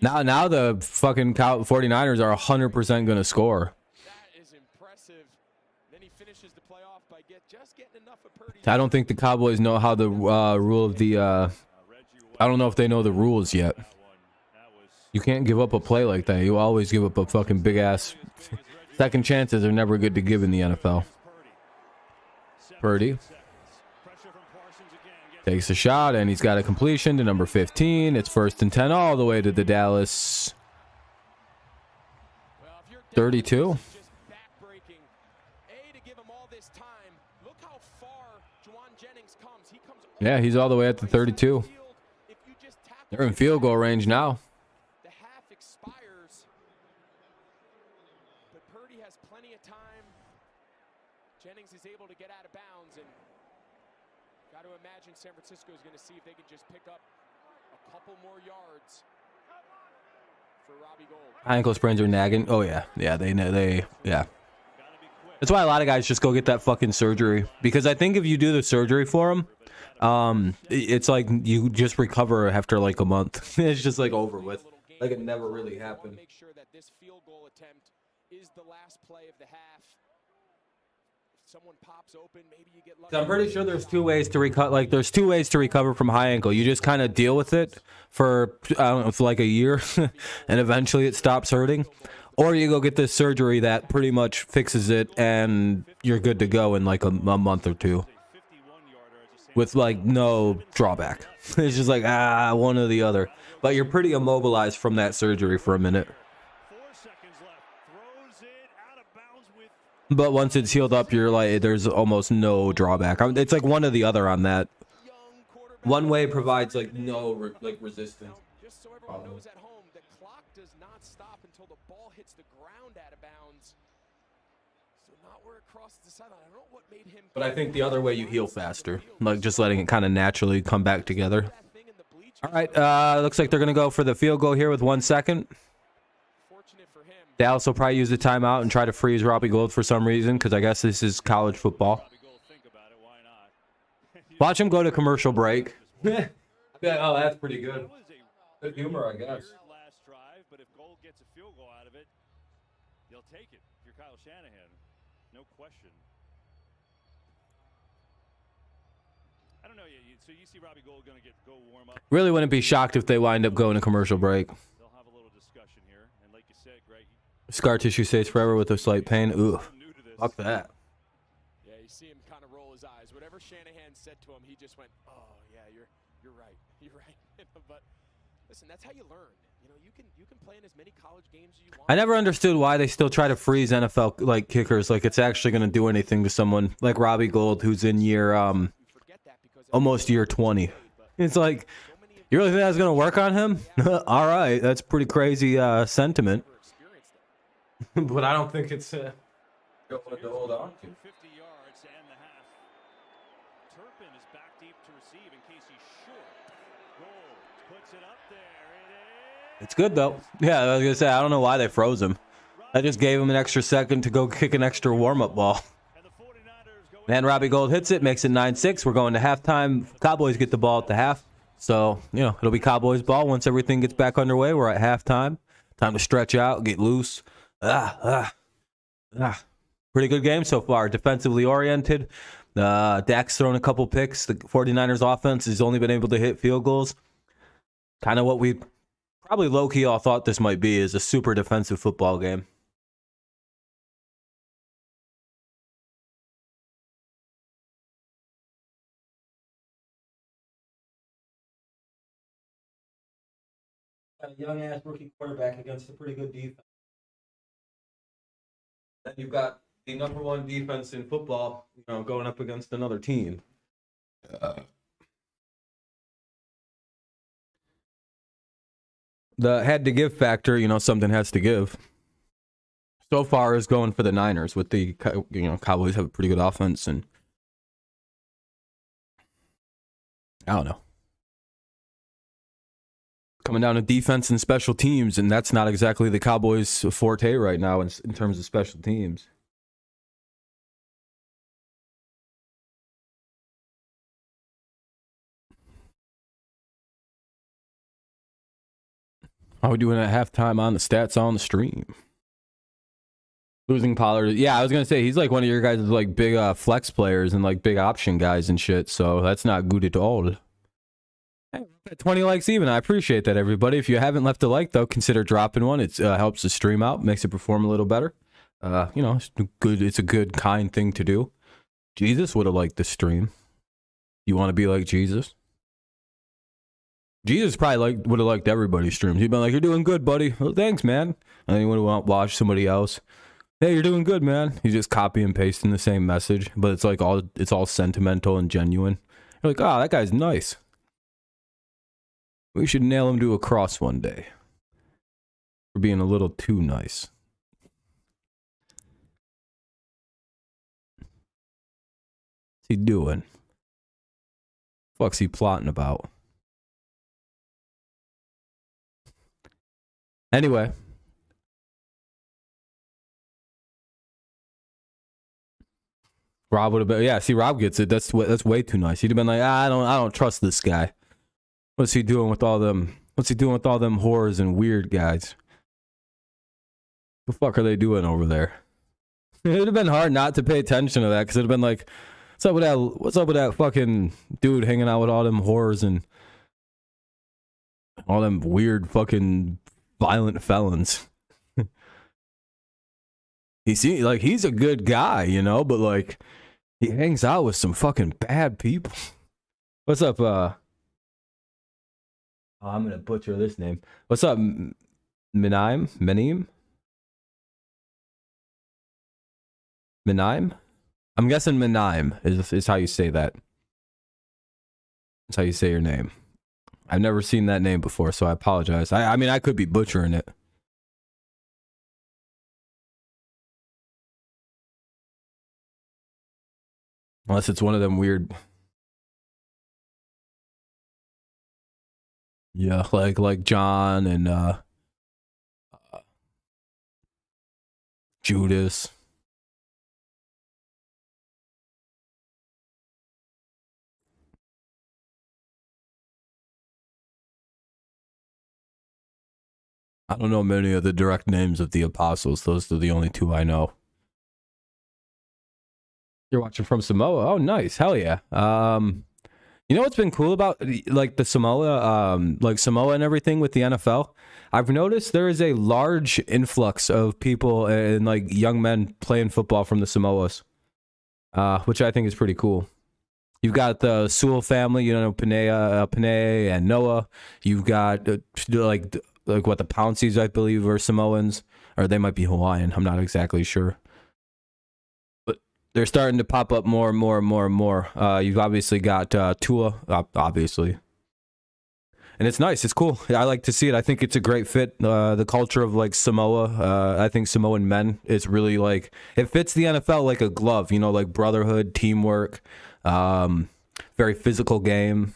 Now the fucking 49ers are 100% going to score. I don't think the Cowboys know how the rule of the I don't know if they know the rules yet. You can't give up a play like that. You always give up a fucking big ass. Second chances are never good to give in the NFL. Purdy takes a shot, and he's got a completion to number 15. It's 1st and 10 all the way to the Dallas 32. Yeah, he's all the way at the 32. They're in field goal range now. The half expires, but Purdy has plenty of time. Jennings is able to get out of bounds, and got to imagine San Francisco is going to see if they can just pick up a couple more yards for Robbie Gould. Ankle sprains are nagging. Oh yeah, yeah. That's why a lot of guys just go get that fucking surgery, because I think if you do the surgery for them, it's like you just recover after like a month. It's just like over with. Like it never really happened. Make sure that this field goal attempt is the last play of the half. If someone pops open, maybe you get lucky. I'm pretty sure there's two ways to recover. Like there's two ways to recover from high ankle. You just kind of deal with it for I don't know, for like a year, and eventually it stops hurting. Or you go get this surgery that pretty much fixes it, and you're good to go in like a month or two. With like no drawback. It's just like one or the other. But you're pretty immobilized from that surgery for a minute. 4 seconds left. Throws it out of bounds with. But once it's healed up, you're like there's almost no drawback. It's like one or the other on that. One way provides like no resistance. Just so everyone knows at home, the clock does not stop until the ball hits the ground out of bounds. So not where it crosses the sideline. I don't know what made him. But I think the other way you heal faster, like just letting it kind of naturally come back together. All right, looks like they're gonna go for the field goal here with 1 second. Dallas will probably use the timeout and try to freeze Robbie Gould for some reason, because I guess this is college football. Watch him go to commercial break. Oh, that's pretty good. Good humor, I guess. Last drive, but if Gould gets a field goal out of it, you'll take it. If you're Kyle Shanahan, no question. I don't know. So you see Robbie Gould going to go warm up. Really wouldn't be shocked if they wind up going to commercial break. They'll have a little discussion here, and like you said, Greg. Scar tissue stays forever with a slight pain. Ooh, fuck that. Yeah, you see him kind of roll his eyes. Whatever Shanahan said to him, he just went, "Oh yeah, you're right, you're right." But Listen, that's how you learn. You know, you can play in as many college games as you want. I never understood why they still try to freeze NFL like kickers, like it's actually going to do anything to someone like Robbie Gould, who's in year almost year 20. It's like, you really think that's going to work on him? All right, that's pretty crazy sentiment. But I don't think it's going to hold on to. 50 yards and the half. Turpin is back deep to receive in case he's short. Goal puts it up there. It is. It's good, though. Yeah, I was going to say, I don't know why they froze him. I just gave him an extra second to go kick an extra warm-up ball. And Robbie Gould hits it, makes it 9-6. We're going to halftime. Cowboys get the ball at the half. So, you know, it'll be Cowboys ball once everything gets back underway. We're at halftime. Time to stretch out, get loose. Pretty good game so far. Defensively oriented. Dak's thrown a couple picks. The 49ers offense has only been able to hit field goals. Kind of what we probably low-key all thought this might be, is a super defensive football game. A young-ass rookie quarterback against a pretty good defense. Then you've got the number one defense in football, you know, going up against another team. The had to give factor, you know, something has to give. So far is going for the Niners with the, you know, Cowboys have a pretty good offense, and I don't know. Coming down to defense and special teams, and that's not exactly the Cowboys' forte right now in terms of special teams. How are we doing at halftime on the stats on the stream? Losing Pollard. Yeah, I was going to say, he's like one of your guys' like big flex players and like big option guys and shit, so that's not good at all. Hey, 20 likes even. I appreciate that, everybody. If you haven't left a like, though, consider dropping one. It helps the stream out, makes it perform a little better. You know, it's good. It's a good, kind thing to do. Jesus would have liked the stream. You want to be like Jesus? Jesus probably would have liked everybody's streams. He'd been like, "You're doing good, buddy." Well, thanks, man. And then he would have watched somebody else. "Hey, you're doing good, man." He's just copy and pasting the same message, but it's like it's all sentimental and genuine. You're like, "Oh, that guy's nice. We should nail him to a cross one day for being a little too nice." What's he doing? What's he plotting about? Anyway. Rob would have been, yeah, see, Rob gets it. That's way too nice. He'd have been like, I don't trust this guy. What's he doing with all them? What's he doing with all them whores and weird guys? What the fuck are they doing over there? It would have been hard not to pay attention to that, because it would have been like, what's up with that fucking dude hanging out with all them whores and all them weird fucking violent felons? He's a good guy, you know, but like he hangs out with some fucking bad people. What's up, I'm gonna butcher this name. What's up, Menaim? I'm guessing Menaim is how you say that. That's how you say your name. I've never seen that name before, so I apologize. I mean, I could be butchering it. Unless it's one of them weird... Yeah, like John and Judas. I don't know many of the direct names of the apostles. Those are the only two I know. You're watching from Samoa? Oh, nice. Hell yeah. You know what's been cool about like the Samoa, Samoa and everything with the NFL? I've noticed there is a large influx of people and like young men playing football from the Samoas, which I think is pretty cool. You've got the Sewell family, Panay and Noah. You've got like what the Pounceys, I believe, are Samoans, or they might be Hawaiian. I'm not exactly sure, but they're starting to pop up more and more and more and more. You've obviously got Tua, obviously, and it's nice. It's cool. I like to see it. I think it's a great fit. The culture of like Samoa. I think Samoan men is really like it fits the NFL like a glove. Like brotherhood, teamwork. Very physical game.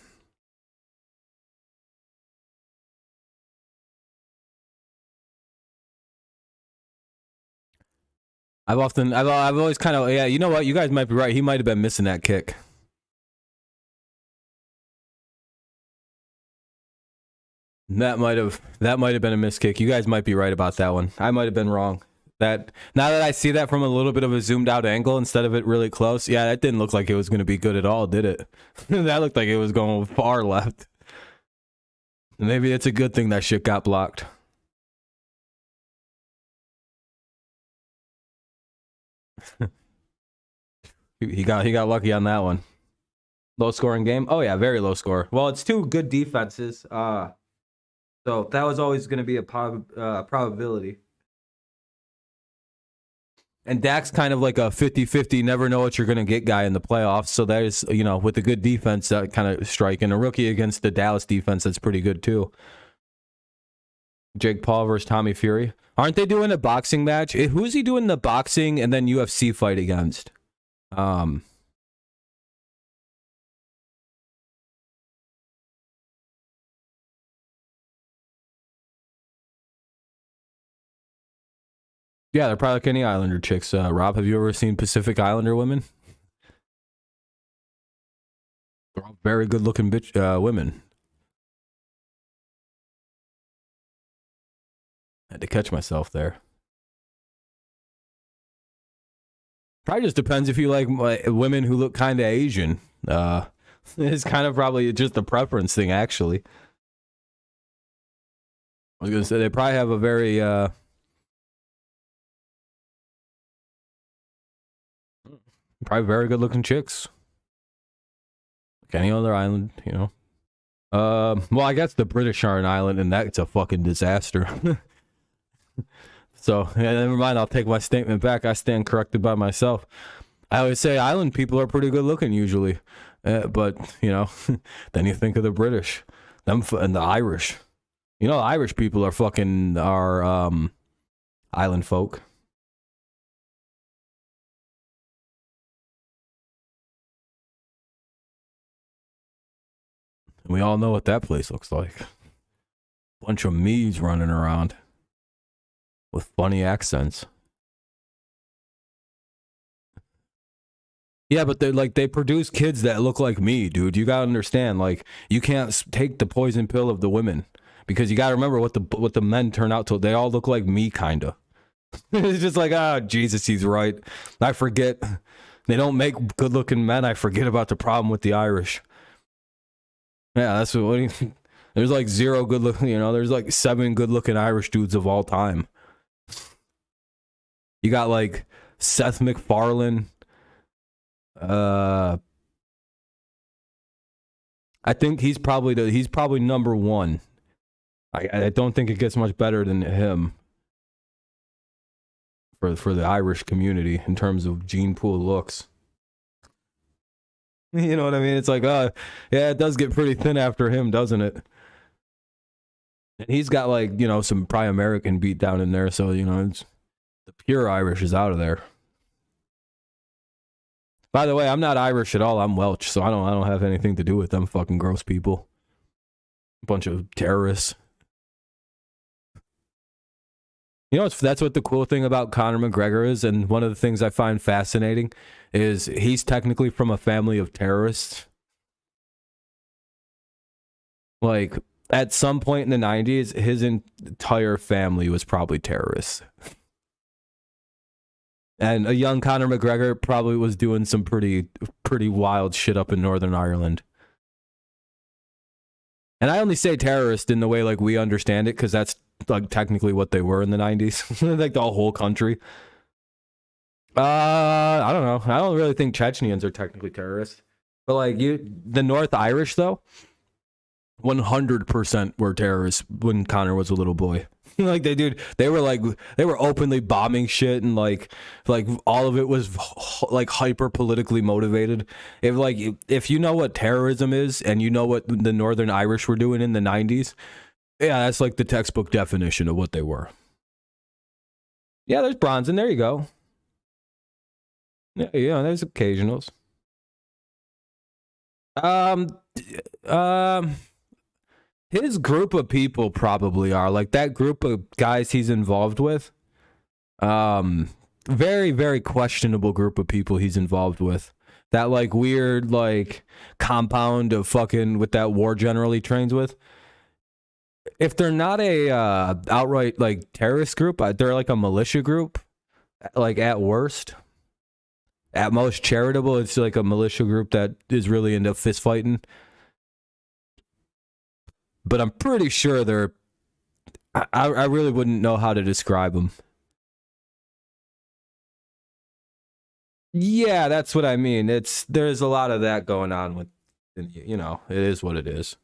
I've always kind of, you know what? You guys might be right. He might have been missing that kick. That might have been a missed kick. You guys might be right about that one. I might have been wrong. That now that I see that from a little bit of a zoomed out angle instead of it really close, that didn't look like it was going to be good at all, did it? That looked like it was going far left. Maybe it's a good thing that shit got blocked. he got lucky on that one. Low scoring game. Oh yeah, very low score. Well, it's two good defenses. So that was always going to be a probability. And Dak's kind of like a 50-50, never know what you're going to get guy in the playoffs. So that is, with a good defense, that kind of strike. And a rookie against the Dallas defense, that's pretty good too. Jake Paul versus Tommy Fury. Aren't they doing a boxing match? Who's he doing the boxing and then UFC fight against? Yeah, they're probably like any Islander chicks. Rob, have you ever seen Pacific Islander women? They're all very good-looking women. I had to catch myself there. Probably just depends if you like women who look kind of Asian. It's kind of probably just a preference thing, actually. I was going to say, they probably have a very... probably very good looking chicks. Like any other island, Well, I guess the British are an island, and that's a fucking disaster. So, never mind. I'll take my statement back. I stand corrected by myself. I always say island people are pretty good looking usually, but then you think of the British, them and the Irish. Irish people are fucking island folk. And we all know what that place looks like. Bunch of me's running around with funny accents. Yeah, but they produce kids that look like me, dude. You gotta understand, you can't take the poison pill of the women because you gotta remember what the men turn out to. They all look like me, kinda. It's just like, Jesus, he's right. I forget. They don't make good-looking men. I forget about the problem with the Irish. Yeah, that's what. There's like zero good looking. There's like 7 good looking Irish dudes of all time. You got like Seth MacFarlane. I think he's probably number 1. I don't think it gets much better than him for the Irish community in terms of gene pool looks. You know what I mean? It's like, yeah, it does get pretty thin after him, doesn't it? And he's got some probably American beat down in there, so it's the pure Irish is out of there. By the way, I'm not Irish at all. I'm Welsh, so I don't have anything to do with them fucking gross people. A bunch of terrorists. That's what the cool thing about Conor McGregor is, and one of the things I find fascinating is he's technically from a family of terrorists. Like, at some point in the 90s, his entire family was probably terrorists. And a young Conor McGregor probably was doing some pretty wild shit up in Northern Ireland. And I only say terrorist in the way we understand it, because that's technically what they were in the 90s. The whole country. I don't know. I don't really think Chechens are technically terrorists. But like the North Irish though, 100% were terrorists when Connor was a little boy. Like they were openly bombing shit, and like all of it was like hyper politically motivated. If you know what terrorism is and you know what the Northern Irish were doing in the 90s, yeah, that's like the textbook definition of what they were. Yeah, there's Bronson. There you go. Yeah, there's occasionals. His group of people probably are like that group of guys he's involved with. Very, very questionable group of people he's involved with. That like weird like compound of fucking with that war general he trains with. If they're not a outright like terrorist group, they're like a militia group. Like at worst, at most charitable, it's like a militia group that is really into fist fighting. But I'm pretty sure they're... I really wouldn't know how to describe them. Yeah, that's what I mean. There's a lot of that going on with, you know, it is what it is.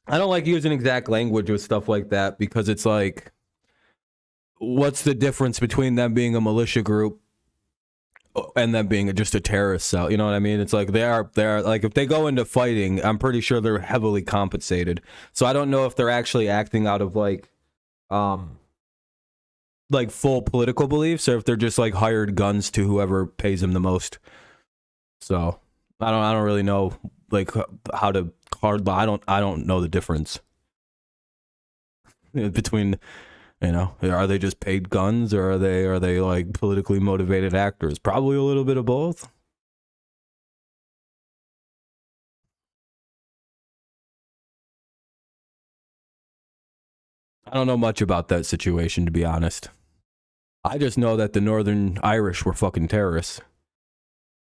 I don't like using exact language with stuff like that because it's like, what's the difference between them being a militia group and them being just a terrorist cell? You know what I mean? It's like they're like, if they go into fighting, I'm pretty sure they're heavily compensated. So I don't know if they're actually acting out of like full political beliefs, or if they're just like hired guns to whoever pays them the most. So I don't really know like how to card. I don't know the difference between, you know, are they just paid guns, or are they like politically motivated actors? Probably a little bit of both. I don't know much about that situation, to be honest. I just know that the Northern Irish were fucking terrorists.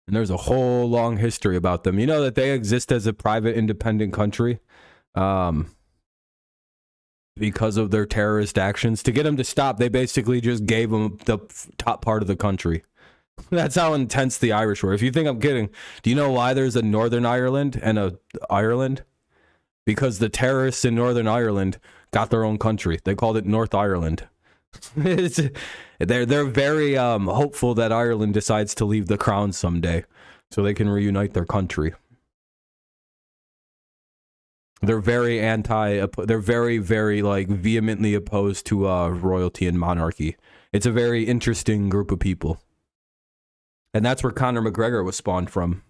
And there's a whole long history about them. You know that they exist as a private independent country because of their terrorist actions. To get them to stop, they basically just gave them the top part of the country. That's how intense the Irish were. If you think I'm kidding, do you know why there's a Northern Ireland and a Ireland? Because the terrorists in Northern Ireland got their own country. They called it North Ireland. They're very hopeful that Ireland decides to leave the crown someday so they can reunite their country. They're very they're very, very like vehemently opposed to royalty and monarchy. It's a very interesting group of people. And that's where Conor McGregor was spawned from.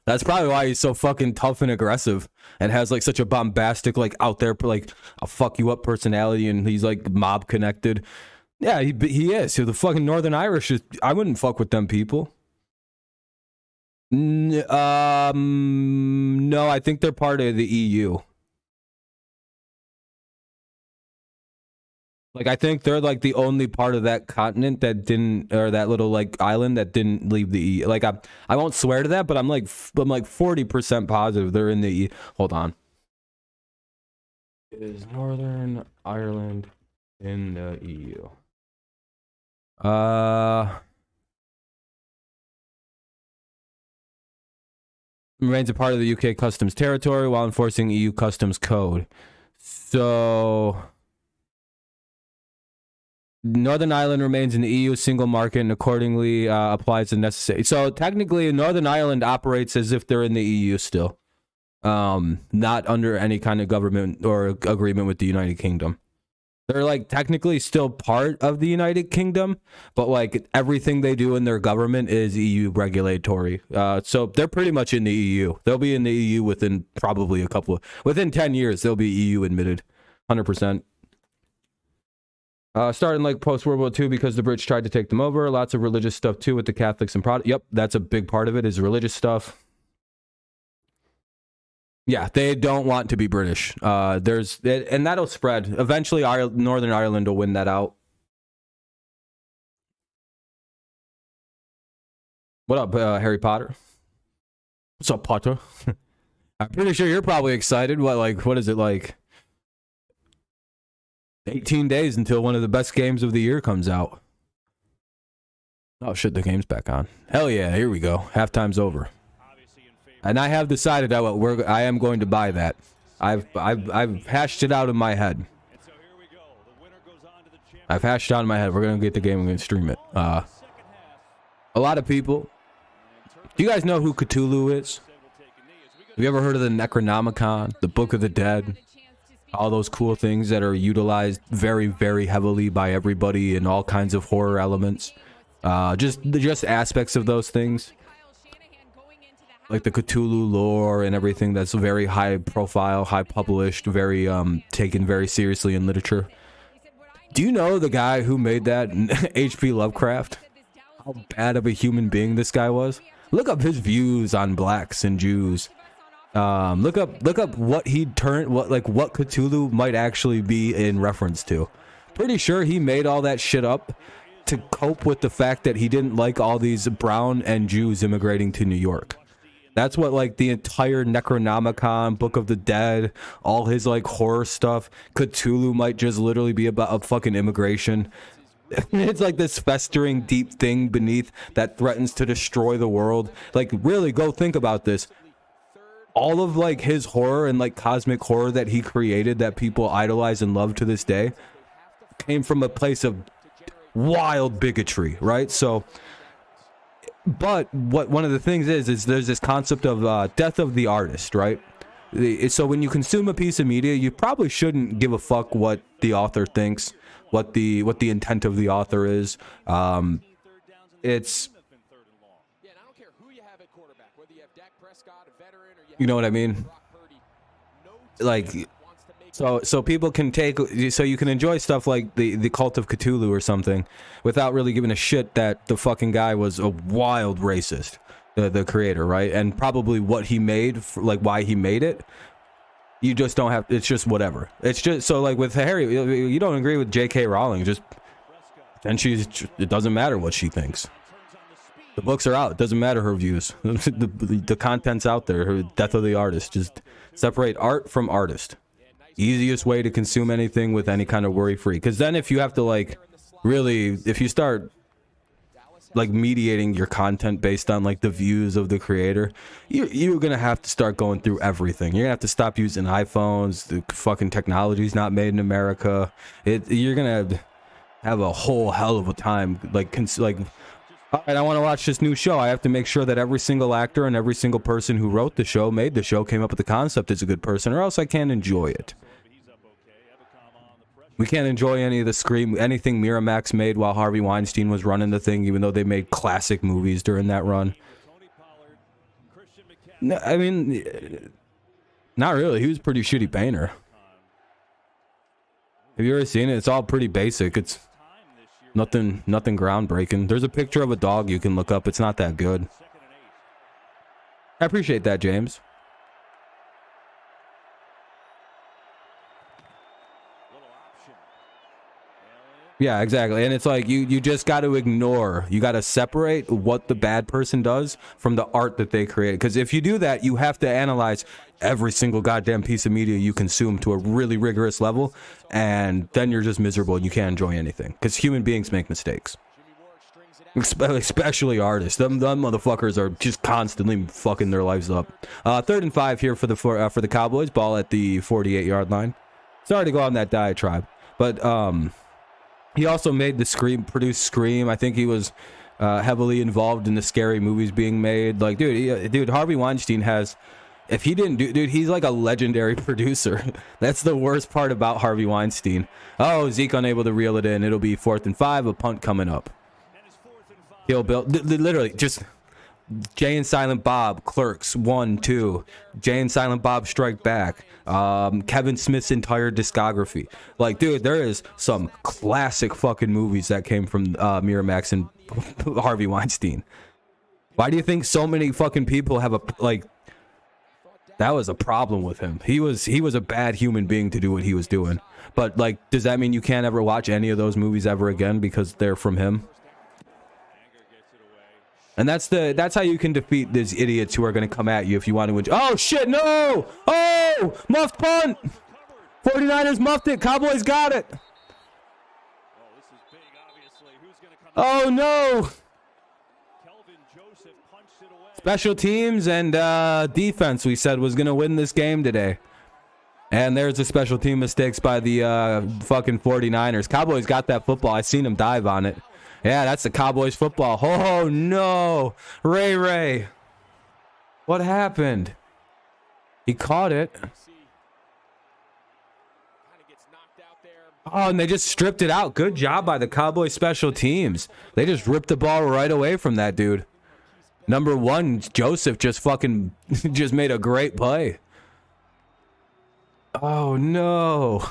That's probably why he's so fucking tough and aggressive and has like such a bombastic, like out there, like I'll fuck you up personality, and he's like mob connected. Yeah, he is. So the fucking Northern Irish I wouldn't fuck with them people. No, I think they're part of the EU. Like, I think they're like the only part of that continent that didn't, or that little like island that didn't leave the EU. Like, I won't swear to that, but I'm like 40% positive they're in the EU. Hold on. Is Northern Ireland in the EU? Remains a part of the UK customs territory while enforcing EU customs code. So Northern Ireland remains in the EU single market and accordingly applies the necessary. So technically, Northern Ireland operates as if they're in the EU still, not under any kind of government or agreement with the United Kingdom. They're like technically still part of the United Kingdom, but like everything they do in their government is EU regulatory. So they're pretty much in the EU. They'll be in the EU within probably within 10 years. They'll be EU admitted, 100%. Starting like post World War II because the British tried to take them over. Lots of religious stuff too with the Catholics and Protestants. Yep, that's a big part of it is religious stuff. Yeah, they don't want to be British. And that'll spread. Eventually, Northern Ireland will win that out. What up, Harry Potter? What's up, Potter? I'm pretty sure you're probably excited. What is it like? 18 days until one of the best games of the year comes out. Oh shit, the game's back on. Hell yeah, here we go. Halftime's over. And I have decided that I am going to buy that. I've hashed it out in my head. I've hashed it out in my head. We're gonna get the game and we're gonna stream it. A lot of people. Do you guys know who Cthulhu is? Have you ever heard of the Necronomicon, the Book of the Dead? All those cool things that are utilized very, very heavily by everybody in all kinds of horror elements. Just aspects of those things. Like the Cthulhu lore and everything that's very high profile, high published, very taken very seriously in literature. Do you know the guy who made that, H.P. Lovecraft? How bad of a human being this guy was? Look up his views on blacks and Jews. Look up what he turned, what Cthulhu might actually be in reference to. Pretty sure he made all that shit up to cope with the fact that he didn't like all these brown and Jews immigrating to New York. That's what like the entire Necronomicon, Book of the Dead, all his like horror stuff, Cthulhu might just literally be about a fucking immigration. It's like this festering deep thing beneath that threatens to destroy the world. Like really go think about this. All of like his horror and like cosmic horror that he created that people idolize and love to this day came from a place of wild bigotry, right? So but what one of the things is there's this concept of death of the artist, right? So when you consume a piece of media, you probably shouldn't give a fuck what the author thinks, what the intent of the author is. It's, you know what I mean? Like, so people can take, so you can enjoy stuff like the Cult of Cthulhu or something without really giving a shit that the fucking guy was a wild racist, the creator, right? And probably what he made, like why he made it. You just don't have, it's just whatever. It's just, so like with Harry, you don't agree with J.K. Rowling, just, and it doesn't matter what she thinks. The books are out, it doesn't matter her views. the content's out there, her death of the artist. Just separate art from artist. Easiest way to consume anything with any kind of worry-free. Because then if you have to like, really, if you start like mediating your content based on like the views of the creator, you're gonna have to start going through everything. You're gonna have to stop using iPhones. The fucking technology's not made in America. You're gonna have a whole hell of a time. Like all right, I want to watch this new show. I have to make sure that every single actor and every single person who wrote the show, made the show, came up with the concept is a good person, or else I can't enjoy it. We can't enjoy any of anything Miramax made while Harvey Weinstein was running the thing, even though they made classic movies during that run. No, I mean, not really. He was a pretty shitty painter. Have you ever seen it? It's all pretty basic. It's nothing groundbreaking. There's a picture of a dog you can look up. It's not that good. I appreciate that, James. Yeah, exactly. And it's like you just got to ignore. You got to separate what the bad person does from the art that they create. Because if you do that, you have to analyze every single goddamn piece of media you consume to a really rigorous level, and then you're just miserable and you can't enjoy anything. Because human beings make mistakes, especially artists. Them motherfuckers are just constantly fucking their lives up. 3rd and 5 here for the Cowboys. Ball at the 48-yard line. Sorry to go on that diatribe, but he also made produced Scream. I think he was heavily involved in the scary movies being made. Like, dude, Harvey Weinstein has, if he didn't do, dude, he's like a legendary producer. That's the worst part about Harvey Weinstein. Oh, Zeke unable to reel it in. It'll be 4th and 5, a punt coming up. He'll build, literally, just Jay and Silent Bob, Clerks, 1, 2. Jay and Silent Bob Strike Back. Kevin Smith's entire discography. Like, dude, there is some classic fucking movies that came from Miramax and Harvey Weinstein. Why do you think so many fucking people have that was a problem with him? He was a bad human being to do what he was doing. But like, does that mean you can't ever watch any of those movies ever again because they're from him? And that's how you can defeat these idiots who are going to come at you if you want to win. Oh shit, no! Oh, muffed punt! 49ers muffed it. Cowboys got it. Oh no! Special teams and defense we said was going to win this game today. And there's the special team mistakes by the fucking 49ers. Cowboys got that football. I seen him dive on it. Yeah, that's the Cowboys football. Oh, no. Ray. What happened? He caught it. Oh, and they just stripped it out. Good job by the Cowboys special teams. They just ripped the ball right away from that dude. Number 1, Joseph just fucking just made a great play. Oh, no.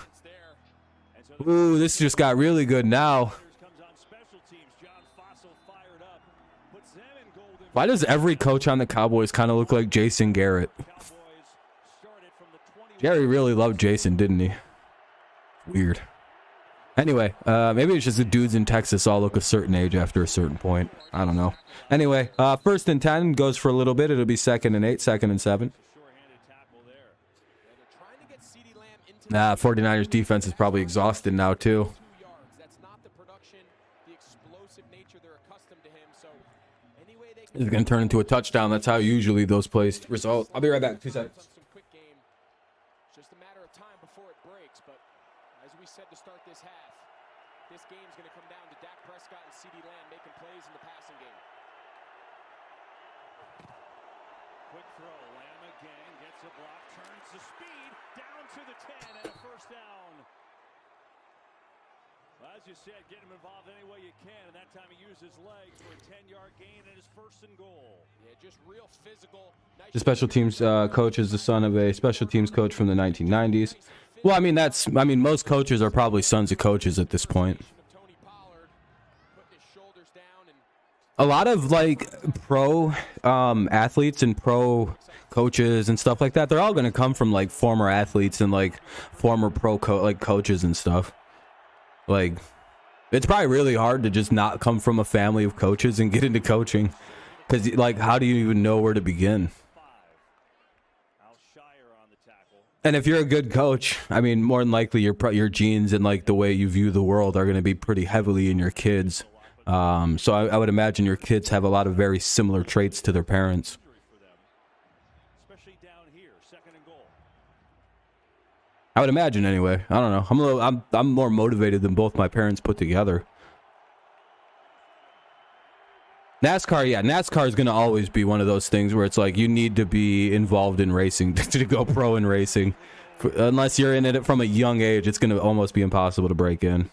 Ooh, this just got really good now. Why does every coach on the Cowboys kind of look like Jason Garrett? Jerry really loved Jason, didn't he? Weird. Anyway, maybe it's just the dudes in Texas all look a certain age after a certain point. I don't know. Anyway, 1st and 10 goes for a little bit. It'll be 2nd and 8, 2nd and 7. 49ers defense is probably exhausted now, too. It's going to turn into a touchdown. That's how usually those plays result. I'll be right back. 2 seconds. Just a matter of time before it breaks, but as we said to start this half, this game's going to come down to Dak Prescott and CeeDee Lamb making plays in the passing game. Quick throw, Lamb again, gets a block, turns to speed, down to the 10 and a first down. Well, as you said, get him involved any way you can, and that time he used his legs for a 10-yard gain and his 1st and goal. Yeah, just real physical. The special teams coach is the son of a special teams coach from the 1990s. Well, I mean, most coaches are probably sons of coaches at this point. A lot of like pro athletes and pro coaches and stuff like that, they're all going to come from like former athletes and like former pro coaches and stuff. Like, it's probably really hard to just not come from a family of coaches and get into coaching. Because, like, how do you even know where to begin? And if you're a good coach, I mean, more than likely your genes and, like, the way you view the world are going to be pretty heavily in your kids. So I would imagine your kids have a lot of very similar traits to their parents. I would imagine anyway. I don't know. I'm more motivated than both my parents put together. NASCAR, yeah, NASCAR is going to always be one of those things where it's like you need to be involved in racing to go pro in racing. Unless you're in it from a young age, it's going to almost be impossible to break in.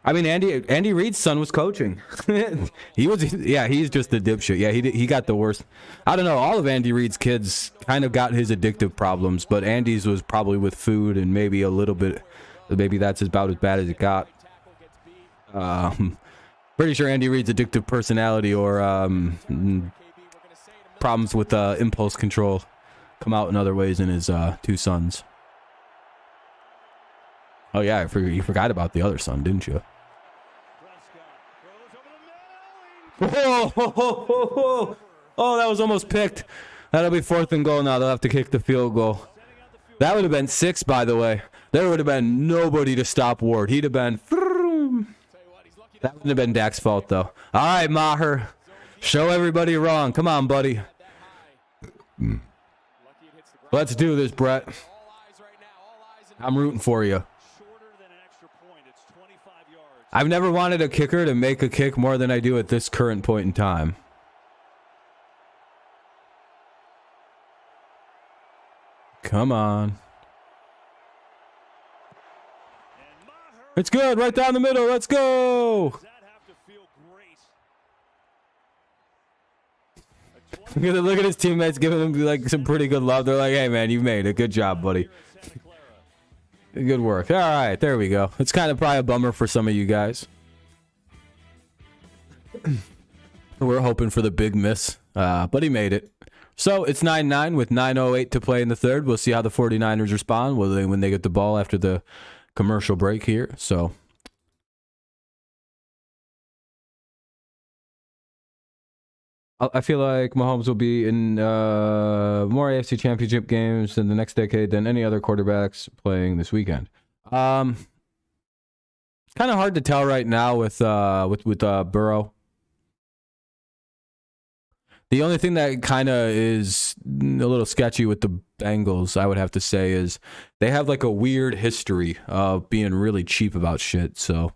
I mean, Andy Reid's son was coaching. He's just a dipshit. Yeah, he got the worst. I don't know. All of Andy Reid's kids kind of got his addictive problems, but Andy's was probably with food and maybe a little bit. Maybe that's about as bad as it got. Pretty sure Andy Reid's addictive personality or problems with impulse control come out in other ways in his 2 sons. Oh yeah, you forgot about the other son, didn't you? Oh, that was almost picked. That'll be 4th and goal now. They'll have to kick the field goal. That would have been 6, by the way. There would have been nobody to stop Ward. He'd have been... That wouldn't have been Dak's fault, though. All right, Maher. Show everybody wrong. Come on, buddy. Let's do this, Brett. I'm rooting for you. I've never wanted a kicker to make a kick more than I do at this current point in time. Come on. It's good. Right down the middle. Let's go. Look at his teammates giving him like some pretty good love. They're like, hey, man, you made it. Good job, buddy. Good work. All right, there we go. It's kind of probably a bummer for some of you guys. We're hoping for the big miss, but he made it. So it's 9-9 with 9:08 to play in the third. We'll see how the 49ers respond when they get the ball after the commercial break here. So I feel like Mahomes will be in more AFC Championship games in the next decade than any other quarterbacks playing this weekend. Kind of hard to tell right now with Burrow. The only thing that kind of is a little sketchy with the Bengals, I would have to say, is they have like a weird history of being really cheap about shit. So,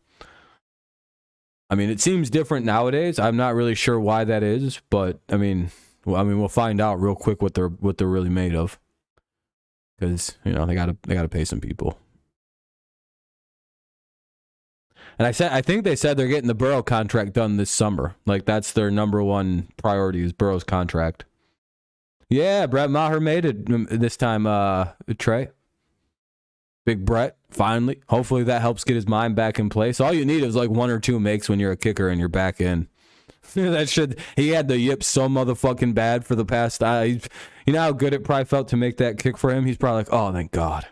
I mean, it seems different nowadays. I'm not really sure why that is, but I mean, we'll find out real quick what they're really made of, because you know they gotta pay some people. And I think they said they're getting the Burrow contract done this summer. Like, that's their number one priority, is Burrow's contract. Yeah, Brett Maher made it this time, Trey. Big Brett, finally. Hopefully that helps get his mind back in place. All you need is like 1 or 2 makes when you're a kicker and you're back in. That shit, he had the yips so motherfucking bad for the past... you know how good it probably felt to make that kick for him? He's probably like, oh, thank God.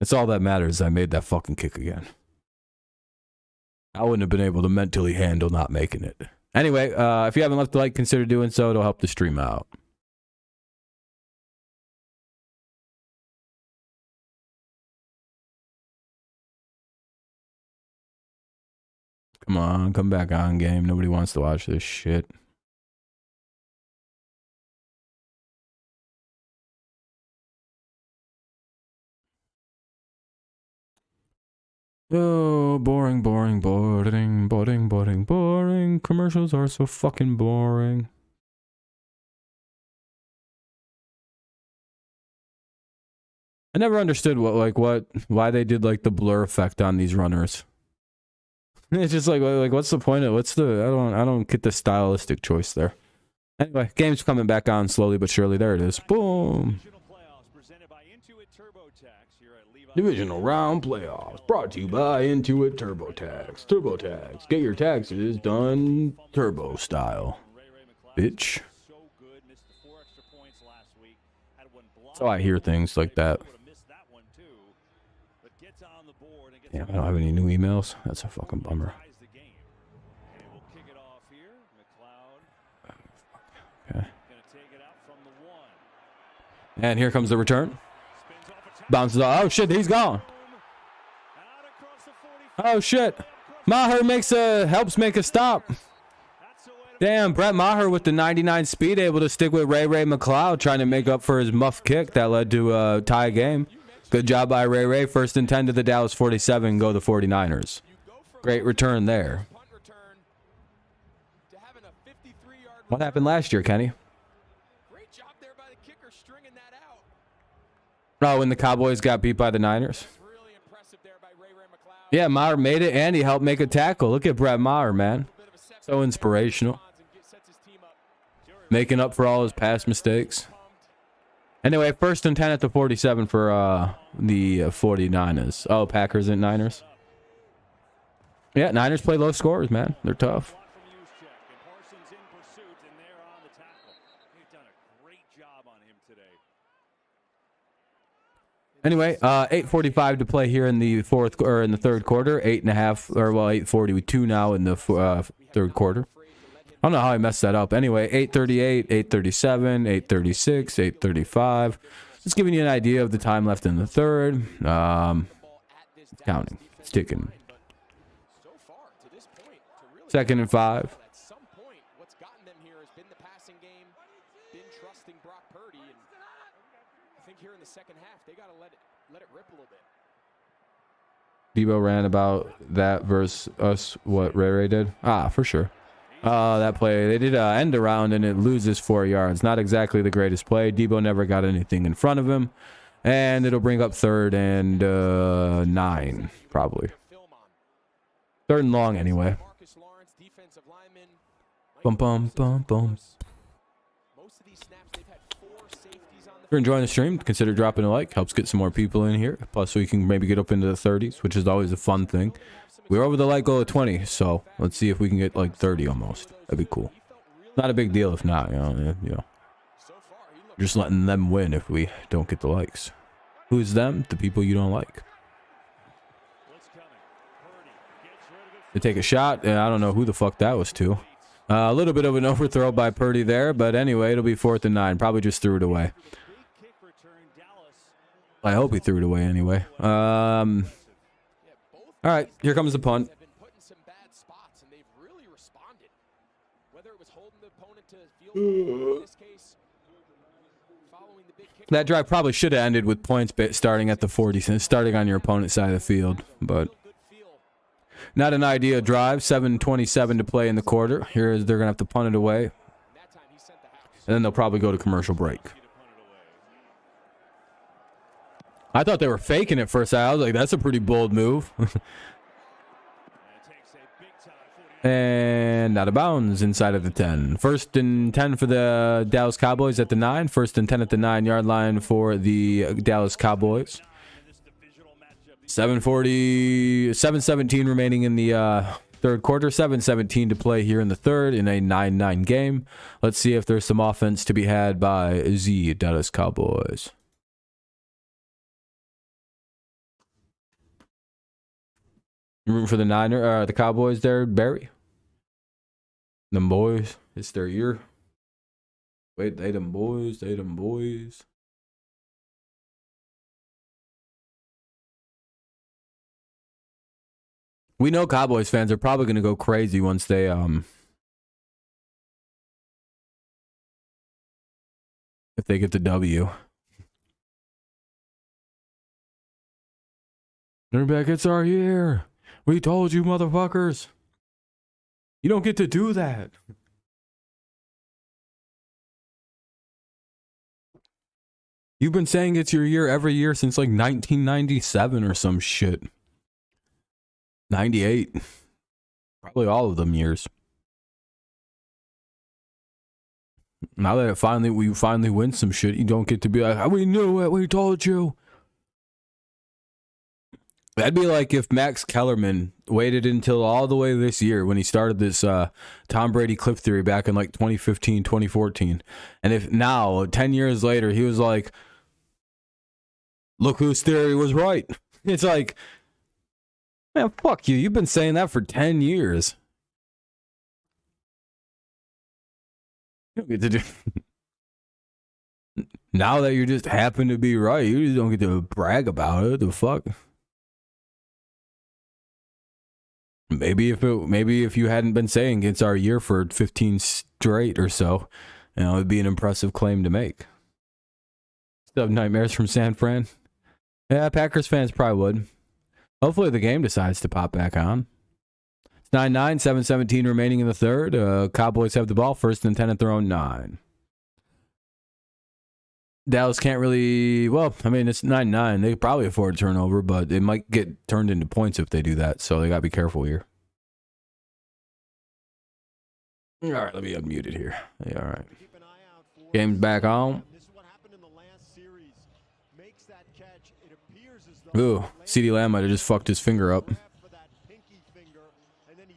That's all that matters. I made that fucking kick again. I wouldn't have been able to mentally handle not making it. Anyway, if you haven't left a like, consider doing so. It'll help the stream out. Come on, come back on, game. Nobody wants to watch this shit. Oh, boring. Commercials are so fucking boring. I never understood why they did like the blur effect on these runners. It's just like what's the point of I don't get the stylistic choice there. Anyway, game's coming back on slowly but surely. There it is. Boom. Divisional round playoffs brought to you by Intuit TurboTax. TurboTax. Get your taxes done turbo style. Bitch. So I hear things like that. Yeah, I don't have any new emails. That's a fucking bummer. Okay. And here comes the return. Bounces off. Oh shit, he's gone. Oh shit. Maher helps make a stop. Damn, Brett Maher with the 99 speed, able to stick with Ray McLeod, trying to make up for his muff kick that led to a tie game. Good job by Ray. First and 10 to the Dallas 47. Go the 49ers. Great return there. What happened last year, Kenny? Oh, when the Cowboys got beat by the Niners? Yeah, Maher made it, and he helped make a tackle. Look at Brett Maher, man. So inspirational. Making up for all his past mistakes. Anyway, first and 10 at the 47 for the 49ers. Oh, Packers and Niners. Yeah, Niners play low scores, man. They're tough. Anyway, 8:45 to play here in the third quarter. 8:40 with 2 now in the third quarter. I don't know how I messed that up. Anyway, 8:38, 8:37, 8:36, 8:35. Just giving you an idea of the time left in the third. It's counting. It's ticking. 2nd and 5. What's gotten them here has been the passing game, been trusting Brock Purdy, and I think here in the second half they got to let it rip a little bit. Debo ran about that versus us, what Ray did. For sure. That play, they did an end around and it loses 4 yards. Not exactly the greatest play. Debo never got anything in front of him. And it'll bring up 3rd and 9, probably. 3rd and long anyway. Bum, bum, bum, bum. If you're enjoying the stream, consider dropping a like. Helps get some more people in here. Plus, we can maybe get up into the 30s, which is always a fun thing. We're over the like goal of 20, so let's see if we can get like 30 almost. That'd be cool. Not a big deal if not, you know. Just letting them win if we don't get the likes. Who's them? The people you don't like. They take a shot, and I don't know who the fuck that was to. A little bit of an overthrow by Purdy there, but anyway, it'll be 4th and 9. Probably just threw it away. I hope he threw it away anyway. All right, here comes the punt. Whether it was holding the opponent to field goal, in this case, following the big kick. That drive probably should have ended with points starting at the 40, starting on your opponent's side of the field, but not an ideal drive. 7:27 to play in the quarter. Here is they're gonna have to punt it away, and then they'll probably go to commercial break. I thought they were faking it first. I was like, that's a pretty bold move. And out of bounds inside of the 10. 1st and 10 for the Dallas Cowboys at the 9. 1st and 10 at the 9-yard line for the Dallas Cowboys. 7:17 remaining in the third quarter. 7:17 to play here in the third in a 9-9 game. Let's see if there's some offense to be had by the Dallas Cowboys. You rooting for the Cowboys there, Barry? Them boys, it's their year. Wait, they them boys, they them boys. We know Cowboys fans are probably going to go crazy once they if they get the W. They're back. It's our year. We told you, motherfuckers. You don't get to do that. You've been saying it's your year every year since like 1997 or some shit. 98. Probably all of them years. Now that we finally win some shit, you don't get to be like, we knew it, we told you. That'd be like if Max Kellerman waited until all the way this year when he started this Tom Brady clip theory back in like 2015, 2014. And if now, 10 years later, he was like, look whose theory was right. It's like, man, fuck you. You've been saying that for 10 years. You don't get to do... Now that you just happen to be right, you just don't get to brag about it. The fuck? Maybe if you hadn't been saying it's our year for 15 straight or so, you know, it'd be an impressive claim to make. Still have nightmares from San Fran? Yeah, Packers fans probably would. Hopefully the game decides to pop back on. It's 9-9, 7:17 remaining in the third. Cowboys have the ball, 1st and 10 at their own 9. Dallas can't really, well, I mean, it's 9-9. They could probably afford a turnover, but it might get turned into points if they do that, so they got to be careful here. All right, let me unmute it here. Yeah, all right. Game's back on. Ooh, CeeDee Lamb might have just fucked his finger up.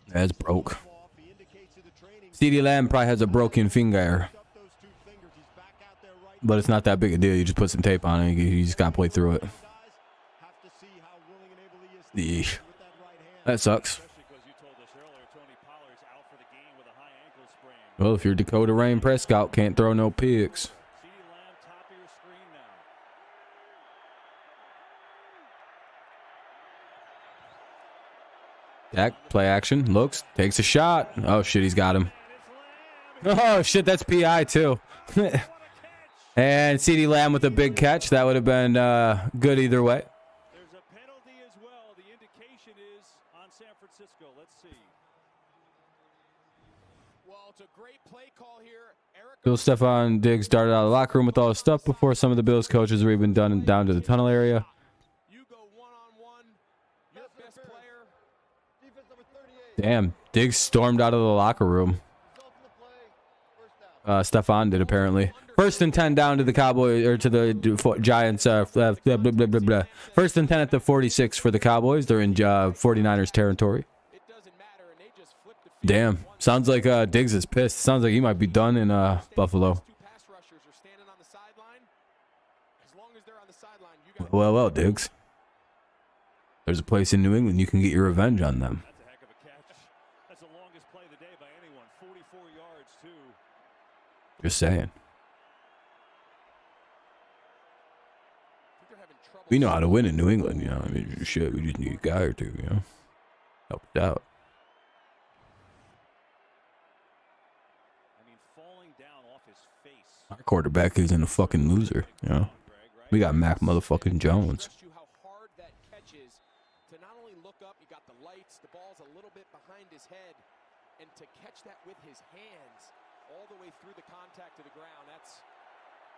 That's broke. CeeDee Lamb probably has a broken finger. But it's not that big a deal. You just put some tape on it. You just got to play through it. Eesh. That sucks. Well, if you're Dakota Rain Prescott, can't throw no picks. Dak, play action. Looks. Takes a shot. Oh, shit. He's got him. Oh, shit. That's PI, too. And CeeDee Lamb with a big catch. That would have been good either way. There's a penalty as well. The indication is on San Francisco. Let's see. Well, it's a great play call here. Bill Stephon Diggs darted out of the locker room with all his stuff before some of the Bills coaches were even done down to the tunnel area. You go one-on-one. Your best player. Defense number 38. Damn, Diggs stormed out of the locker room. Stephon did apparently. 1st and 10 down to the Cowboys, or to the Giants. Blah, blah, blah, blah, blah. 1st and 10 at the 46 for the Cowboys. They're in 49ers territory. Damn, sounds like Diggs is pissed. Sounds like he might be done in Buffalo. Well, Diggs. There's a place in New England you can get your revenge on them. That's a heck of a catch. That's the longest play of the day by anyone. 44 yards, too. Just saying. We know how to win in New England, you know. I mean, shit, we just need a guy or two, you know. Help it out. mean, falling down off his face. Our quarterback isn't a fucking loser, you know. We got Mac motherfucking Jones. You how hard that catch is to not only look up, you got the lights, the ball's a little bit behind his head, and to catch that with his hands all the way through the contact to the ground. That's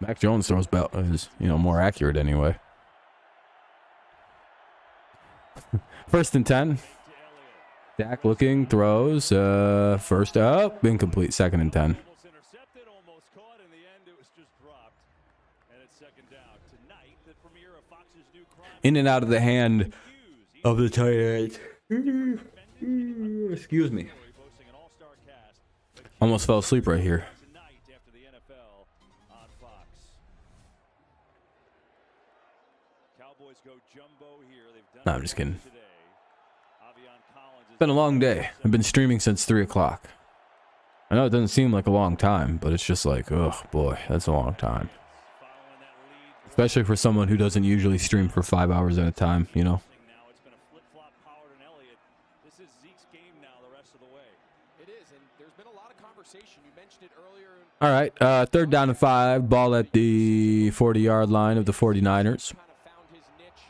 Mac Jones throws about is, you know, more accurate anyway. First and 10. Dak looking, throws, first up, incomplete, second and 10. Almost intercepted, almost caught. In the end, it was just dropped. And it's second down. Tonight, the premiere of Fox's new crime. In and out of the hand of the tight end. Excuse me. Boasting an all-star cast. Almost fell asleep right here. Tonight after the NFL on Fox. Cowboys go jumbo here. They've done No, I'm just kidding. today. Avion Collins It's been a long day. I've been streaming since 3 o'clock. I know it doesn't seem like a long time, but it's just like, oh boy, that's a long time. following that lead. Especially for someone who doesn't usually stream for 5 hours at a time, you know. Now it's been a flip-flop Pollard and Elliott. This is Zeke's game now the rest of the way. it is, and there's been a lot of conversation. You mentioned it earlier. All right, third down and 5, ball at the 40-yard line of the 49ers. Kind of found his niche.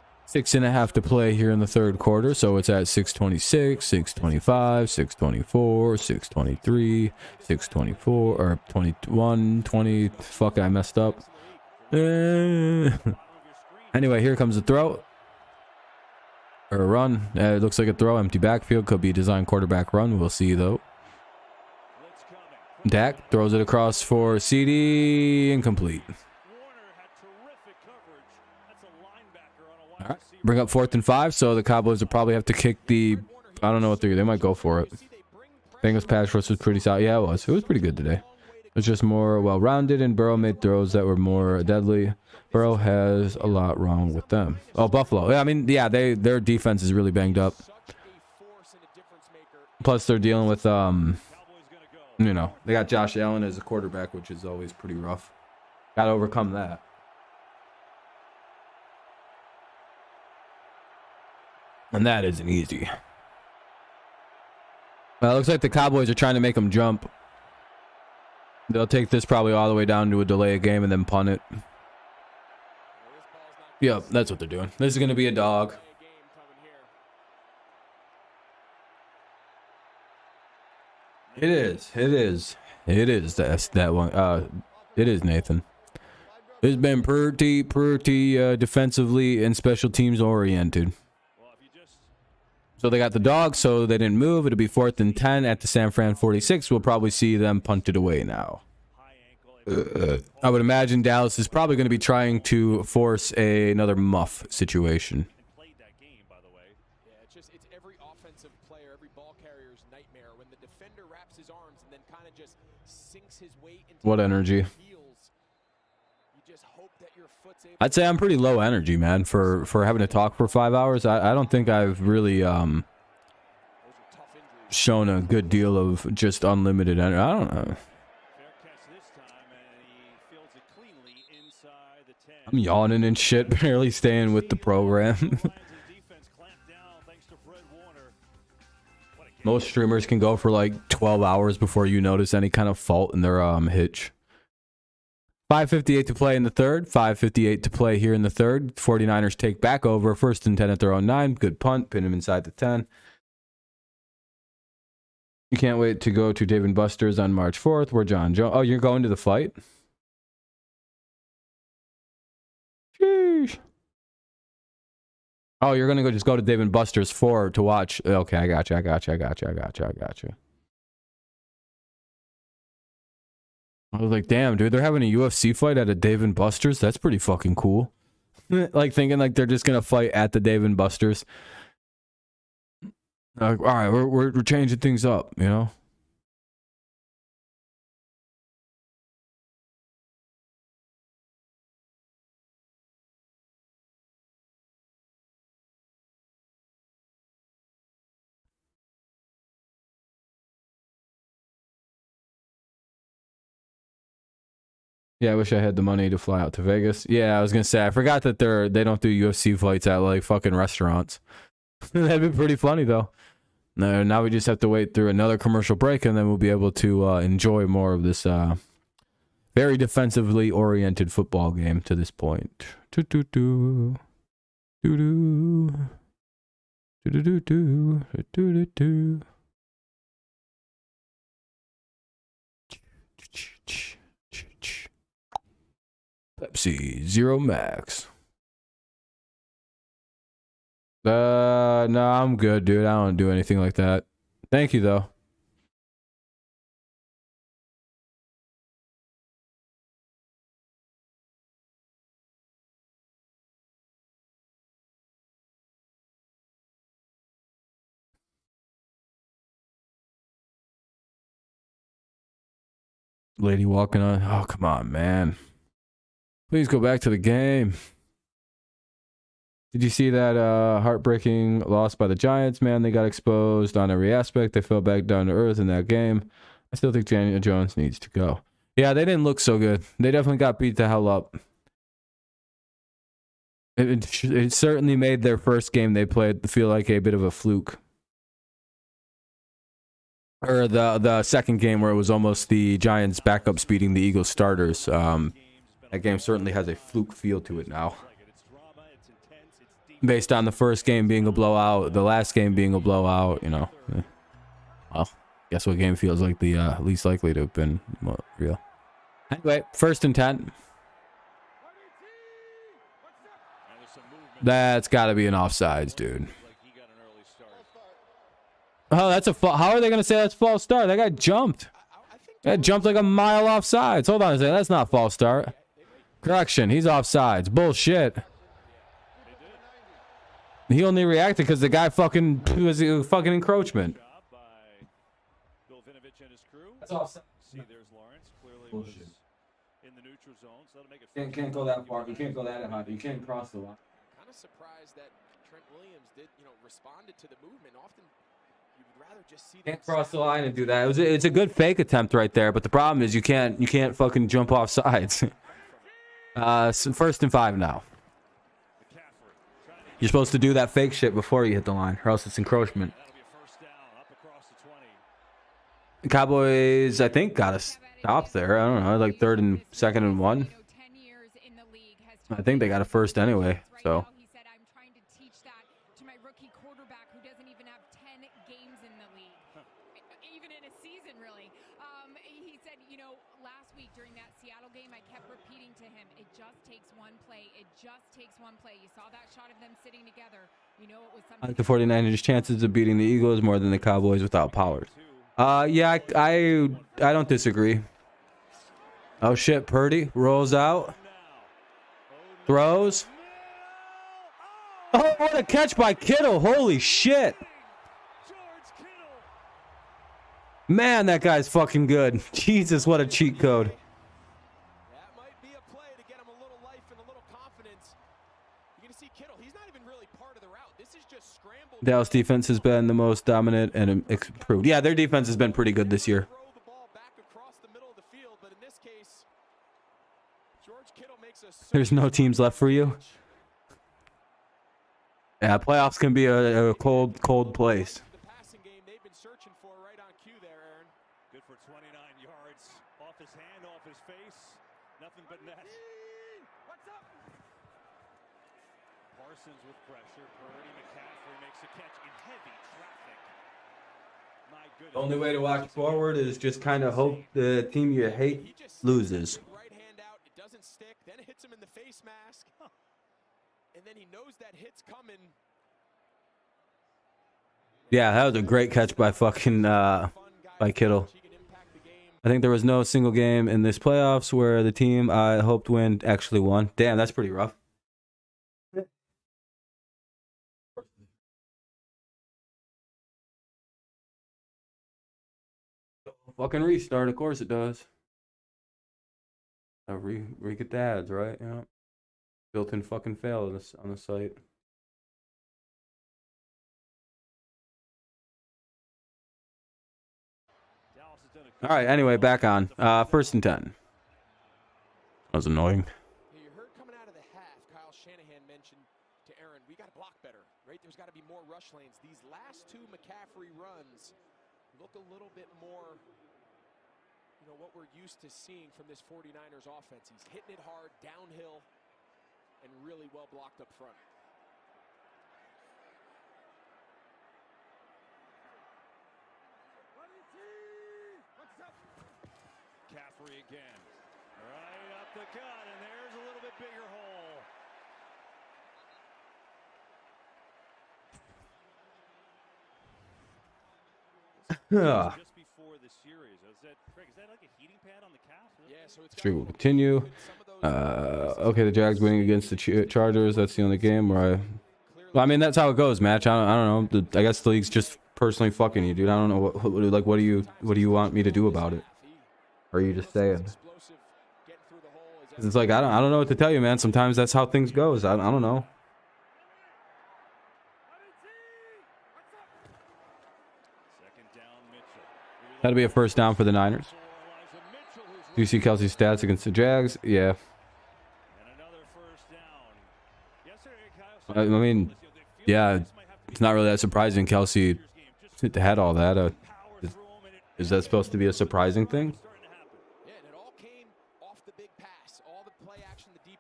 6.5 to play here in the third quarter, so it's at 6:26, 6:25, 6:24, 6:23, 6:24, or 21, 20. Fuck, I messed up. Anyway, here comes the throw. Or a run. It looks like a throw. Empty backfield. Could be a design quarterback run. We'll see, though. Dak throws it across for CD. Incomplete. Warner had terrific coverage. That's a linebacker on a wide All right. receiver. Bring up 4th and 5, so the Cowboys will probably have to kick the... I don't know what they might go for it. Bengals pass rush was pretty solid. Yeah, it was. It was pretty good today. It was just more well-rounded, and Burrow made throws that were more deadly. Burrow has a lot wrong with them. Oh, Buffalo. Yeah, I mean, yeah, their defense is really banged up. Such a force and a difference maker. Plus, they're dealing with, Cowboys gonna go. you know, they got Josh Allen as a quarterback, which is always pretty rough. Got to overcome that. And that isn't easy. Well, it looks like the Cowboys are trying to make them jump. They'll take this probably all the way down to a delay game and then punt it. Yep, that's what they're doing. This is going to be a dog. It is. It is. It is. That's that one. It is, Nathan. It's been pretty defensively and special teams oriented. Well, if you just So they got the dog, so they didn't move. It'll be 4th and 10 at the San Fran 46. We'll probably see them punted away now. high ankle. I would imagine Dallas is probably going to be trying to force another muff situation. Played that game, by the way. Yeah, it's every offensive player, every ball carrier's nightmare when the defender wraps his arms and then kind of just sinks his weight into What the energy? heels. You just hope that your foot's able I'd say I'm pretty low energy, man, for having to talk for 5 hours. I don't think I've really those are tough injuries. shown a good deal of just unlimited energy. I don't know. Fair catch this time, and he fields it cleanly inside the 10. I'm yawning and shit, barely staying with the program. Lions' defense clamped down thanks to Fred Warner. What a game. Most streamers can go for like 12 hours before you notice any kind of fault in their hitch. 5:58 to play in the third. 5:58 to play here in the third. 49ers take back over. 1st and 10 at their own 9. Good punt. Pin him inside the 10. You can't wait to go to Dave & Buster's on March 4th where John Jones... Oh, you're going to the fight? Sheesh. Oh, you're going to just go to Dave & Buster's to watch... Okay, I got you. I was like, damn, dude, they're having a UFC fight at a Dave & Buster's? That's pretty fucking cool. Like, thinking like they're just going to fight at the Dave & Buster's. Like, all right, we're changing things up, you know? Yeah, I wish I had the money to fly out to Vegas. Yeah, I was gonna say I forgot that they don't do UFC fights at like fucking restaurants. That'd be pretty funny though. Now we just have to wait through another commercial break, and then we'll be able to enjoy more of this very defensively oriented football game to this point. Do-do-do. Do-do. Do-do-do-do. Do-do-do. Pepsi Zero Max. No, I'm good, dude. I don't do anything like that. Thank you, though. Lady walking on. Oh, come on, man. Please go back to the game. Did you see that heartbreaking loss by the Giants? Man, they got exposed on every aspect. They fell back down to earth in that game. I still think Daniel Jones needs to go. Yeah, they didn't look so good. They definitely got beat the hell up. It certainly made their first game they played feel like a bit of a fluke. Or the second game where it was almost the Giants backups beating the Eagles starters. That game certainly has a fluke feel to it now. Based on the first game being a blowout, the last game being a blowout, you know. Well, guess what game feels like the least likely to have been real. Anyway, 1st and 10. That's got to be an offsides, dude. Oh, that's a how are they going to say that's false start? That guy jumped. That jumped like a mile offsides. Hold on a second. That's not false start. Correction. He's offsides. Bullshit. He only reacted because the guy fucking was a fucking encroachment. That's offside. Bullshit. Can't go that far. You can't go that high. You can't cross the line. Kind of surprised that Trent Williams did, responded to the movement. Often you would rather just see can't cross the line and do that. It's a good fake attempt right there, but the problem is you can't fucking jump off sides. So 1st and 5 now. You're supposed to do that fake shit before you hit the line, or else it's encroachment. The Cowboys, I think, got a stop there. I don't know, like 3rd and 2nd and 1. I think they got a first anyway, so. He said, I'm trying to teach that to my rookie quarterback who doesn't even have 10 games in the league, even in a season, really. He said, last week during that Seattle game, I kept repeating to him, it just takes one play. It just takes one play. You saw that shot of them sitting together. It was something. I like the 49ers' chances of beating the Eagles more than the Cowboys without Pollard. Yeah, I don't disagree. Oh, shit, Purdy rolls out. Throws. Oh, what a catch by Kittle. Holy shit. Man, that guy's fucking good. Jesus, what a cheat code. That might be a play to get him a little life and a little confidence. You're going to see Kittle. He's not even really part of the route. This is just scrambled. Dallas defense has been the most dominant and improved. Yeah, their defense has been pretty good this year. Throw the ball back across the middle of the field, but in this case, George Kittle makes a There's no teams left for you. Yeah, playoffs can be a cold place. The passing game they've been searching for right on cue there, Aaron. Good for 29 yards. Off his hand, off his face. Nothing but net. What's up? Parsons with pressure. Purdy, McCaffrey makes a catch in heavy traffic. My goodness. The only way to walk forward is just kind of hope the team you hate loses. Right hand out, it doesn't stick, then it hits him in the face mask. And then he knows that hit's coming. Yeah, that was a great catch by fucking by Kittle. I think there was no single game in this playoffs where the team I hoped win actually won. Damn, that's pretty rough. Fucking restart, of course it does. Re-get the ads, right? Yeah. Built-in fucking fail on the site. All right, anyway, back on. 1st and 10. That was annoying. You heard coming out of the half, Kyle Shanahan mentioned to Aaron, we got to block better, right? There's got to be more rush lanes. These last last 2 McCaffrey runs look a little bit more, you know, what we're used to seeing from this 49ers offense. He's hitting it hard downhill and really well blocked up front. McCaffrey again. Right up the gut, and there's a little bit bigger hole. Just before the series. Is that, Craig, is that like a heating pad on the calf? Yeah, so it's Streak will continue. Okay, the Jags winning against the Chargers. That's the only game where well, I mean, that's how it goes, match. I don't know. I guess the league's just personally fucking you, dude. I don't know what do you want me to do about it? Or are you just saying? It's like I don't know what to tell you, man. Sometimes that's how things goes. I don't know. That'll be a first down for the Niners. Do you see Kelsey's stats against the Jags? Yeah. I mean, yeah, it's not really that surprising. Kelsey had all that. Is that supposed to be a surprising thing?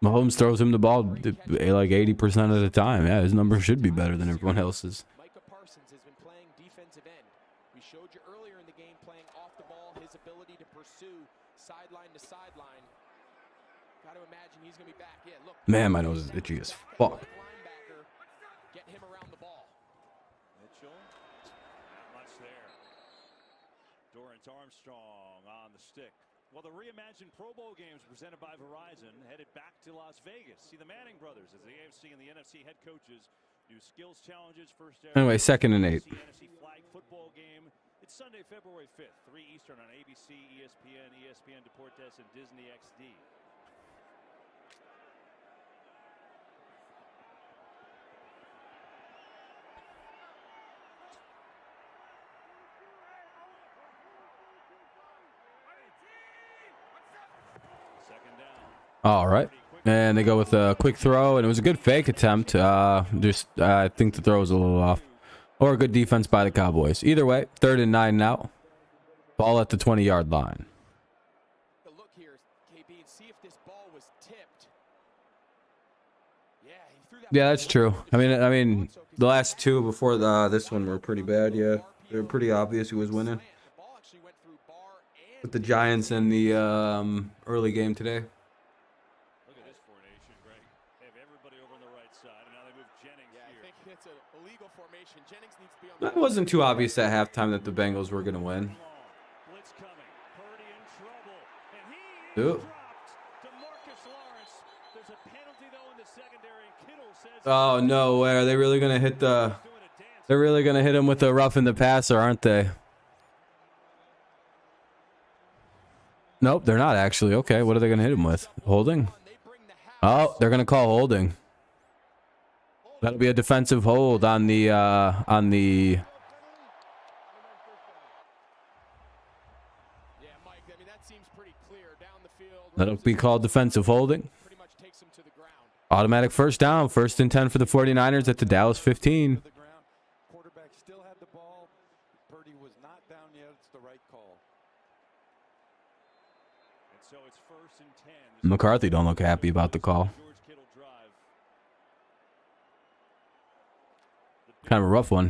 Mahomes throws him the ball like 80% of the time. Yeah, his numbers should be better than everyone else's. Man, my nose is itchy as fuck. Get him around the ball. Mitchell, not much there. Dorrance Armstrong on the stick. Well, the reimagined Pro Bowl games presented by Verizon headed back to Las Vegas. See the Manning brothers as the AFC and the NFC head coaches do skills challenges. First anyway, 2nd and 8. NFC flag football game. It's Sunday, February 5th, 3 Eastern on ABC, ESPN Deportes, and Disney XD. All right. And they go with a quick throw, and it was a good fake attempt. I think the throw was a little off. Or a good defense by the Cowboys. Either way, 3rd and 9 now. Ball at the 20-yard line. Look here, KB, and see if this ball was tipped. Yeah, he threw that. Yeah, that's true. I mean, the last 2 before this one were pretty bad. Yeah, they were pretty obvious who was winning. With the Giants in the early game today. It wasn't too obvious at halftime that the Bengals were going to win. Ooh. Oh, no way. Are they really going to hit the... They're really going to hit him with a rough in the passer, aren't they? Nope, they're not actually. Okay, what are they going to hit him with? Holding? Oh, they're going to call holding. That'll be a defensive hold on the That'll be called defensive holding. Automatic first down, 1st and 10 for the 49ers at the Dallas 15. Quarterback still had the ball. Purdy was not down yet. It's the right call. And so it's 1st and 10. McCarthy don't look happy about the call. Kind of a rough one.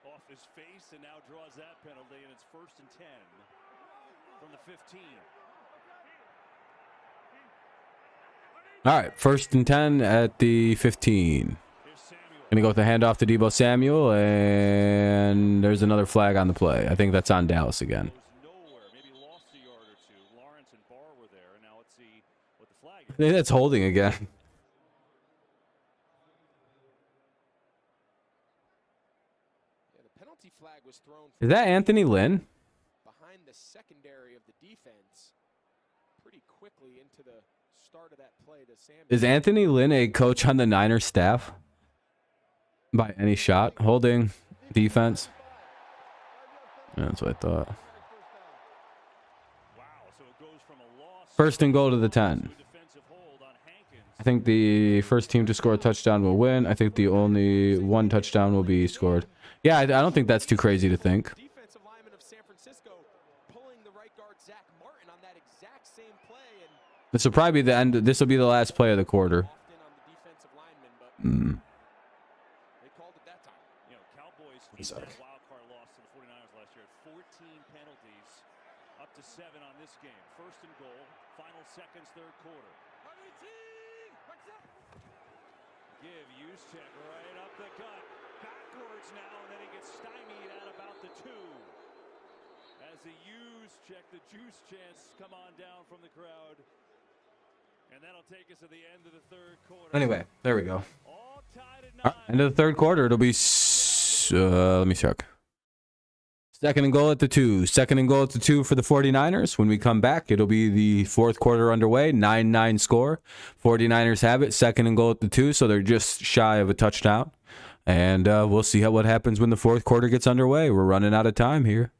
Off his face and now draws that penalty, and it's 1st and 10 from the 15. All right, 1st and 10 at the 15. Gonna go with the handoff to Deebo Samuel, and there's another flag on the play. I think that's on Dallas again. I think that's holding again. Is that Anthony Lynn? Behind the secondary of the defense, pretty quickly into the start of that play to Samuel. Is Anthony Lynn a coach on the Niners staff? By any shot? Holding defense. Yeah, that's what I thought. Wow, First and goal to the 10. I think the first team to score a touchdown will win. I think the only one touchdown will be scored. Yeah, I don't think that's too crazy to think. Defensive lineman of San Francisco pulling the right guard Zach Martin on that exact same play, and This will probably be the end. This will be the last play of the quarter. often on the defensive lineman, but they called it that time. You know, Cowboys Sorry. had a wild card loss to the 49ers last year. 14 penalties, up to 7 on this game. First and goal, final seconds, third quarter. Give Juszczyk right up the gut. Backwards now, and then he gets stymied at about the 2. As the the juice chants come on down from the crowd. And that'll take us to the end of the third quarter. Anyway, there we go. All tied at 9. End of the third quarter. It'll be, let me check. Second and goal at the 2. Second and goal at the 2 for the 49ers. When we come back, it'll be the fourth quarter underway. 9-9 score. 49ers have it. Second and goal at the 2, so they're just shy of a touchdown. And we'll see what happens when the fourth quarter gets underway. We're running out of time here.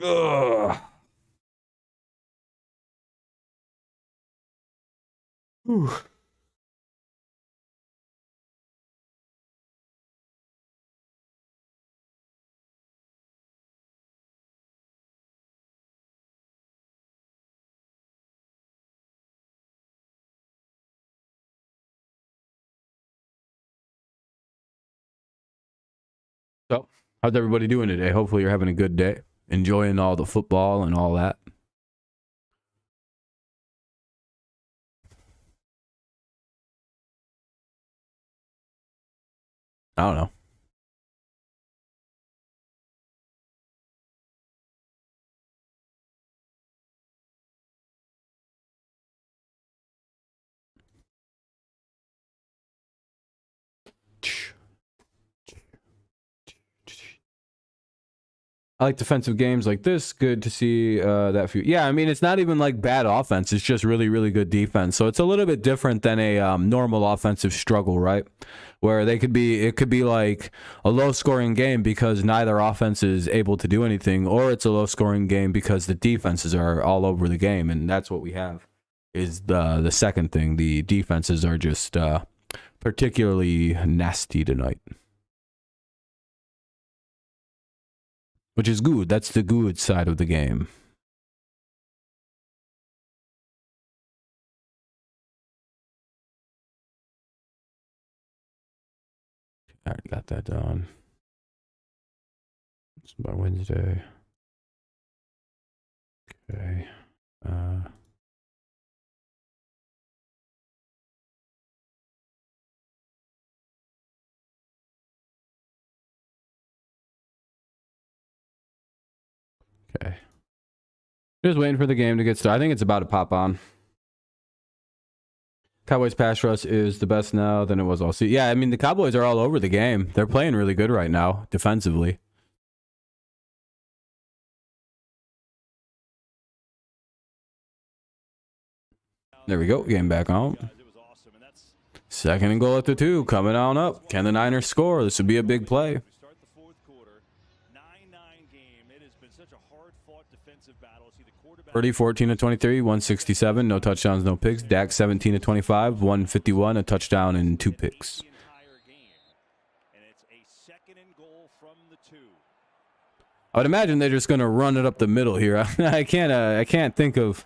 Ugh. Whew. So, how's everybody doing today? Hopefully you're having a good day. Enjoying all the football and all that. I don't know. I like defensive games like this. Good to see that few. Yeah, I mean, it's not even like bad offense. It's just really, really good defense. So it's a little bit different than a normal offensive struggle, right? Where it could be like a low-scoring game because neither offense is able to do anything, or it's a low-scoring game because the defenses are all over the game, and that's what we have. Is the second thing. The defenses are just particularly nasty tonight. Which is good. That's the good side of the game. I already got that done. It's by Wednesday. Okay. Okay. Just waiting for the game to get started. I think it's about to pop on. Cowboys pass rush is the best now than it was all season. Yeah, I mean, the Cowboys are all over the game. They're playing really good right now, defensively. There we go. Game back on. Second and goal at the 2. Coming on up. Can the Niners score? This would be a big play. 30, 14 to 23, 167, no touchdowns, no picks. Dak 17 to 25, 151, a touchdown and 2 picks. I would imagine they're just going to run it up the middle here. I can't think of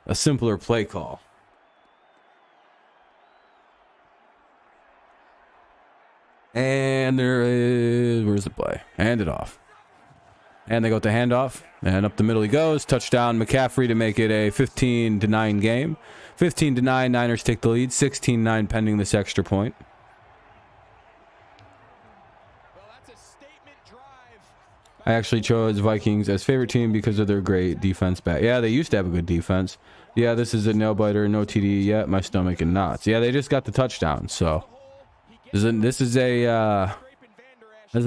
a simpler play call. And there is, where's the play? Hand it off. And they got the handoff, and up the middle he goes. Touchdown, McCaffrey to make it a 15-9 game. 15-9, Niners take the lead. 16-9 pending this extra point. I actually chose Vikings as favorite team because of their great defense back. Yeah, they used to have a good defense. Yeah, this is a nail-biter, no TD yet. My stomach and knots. Yeah, they just got the touchdown, so this is a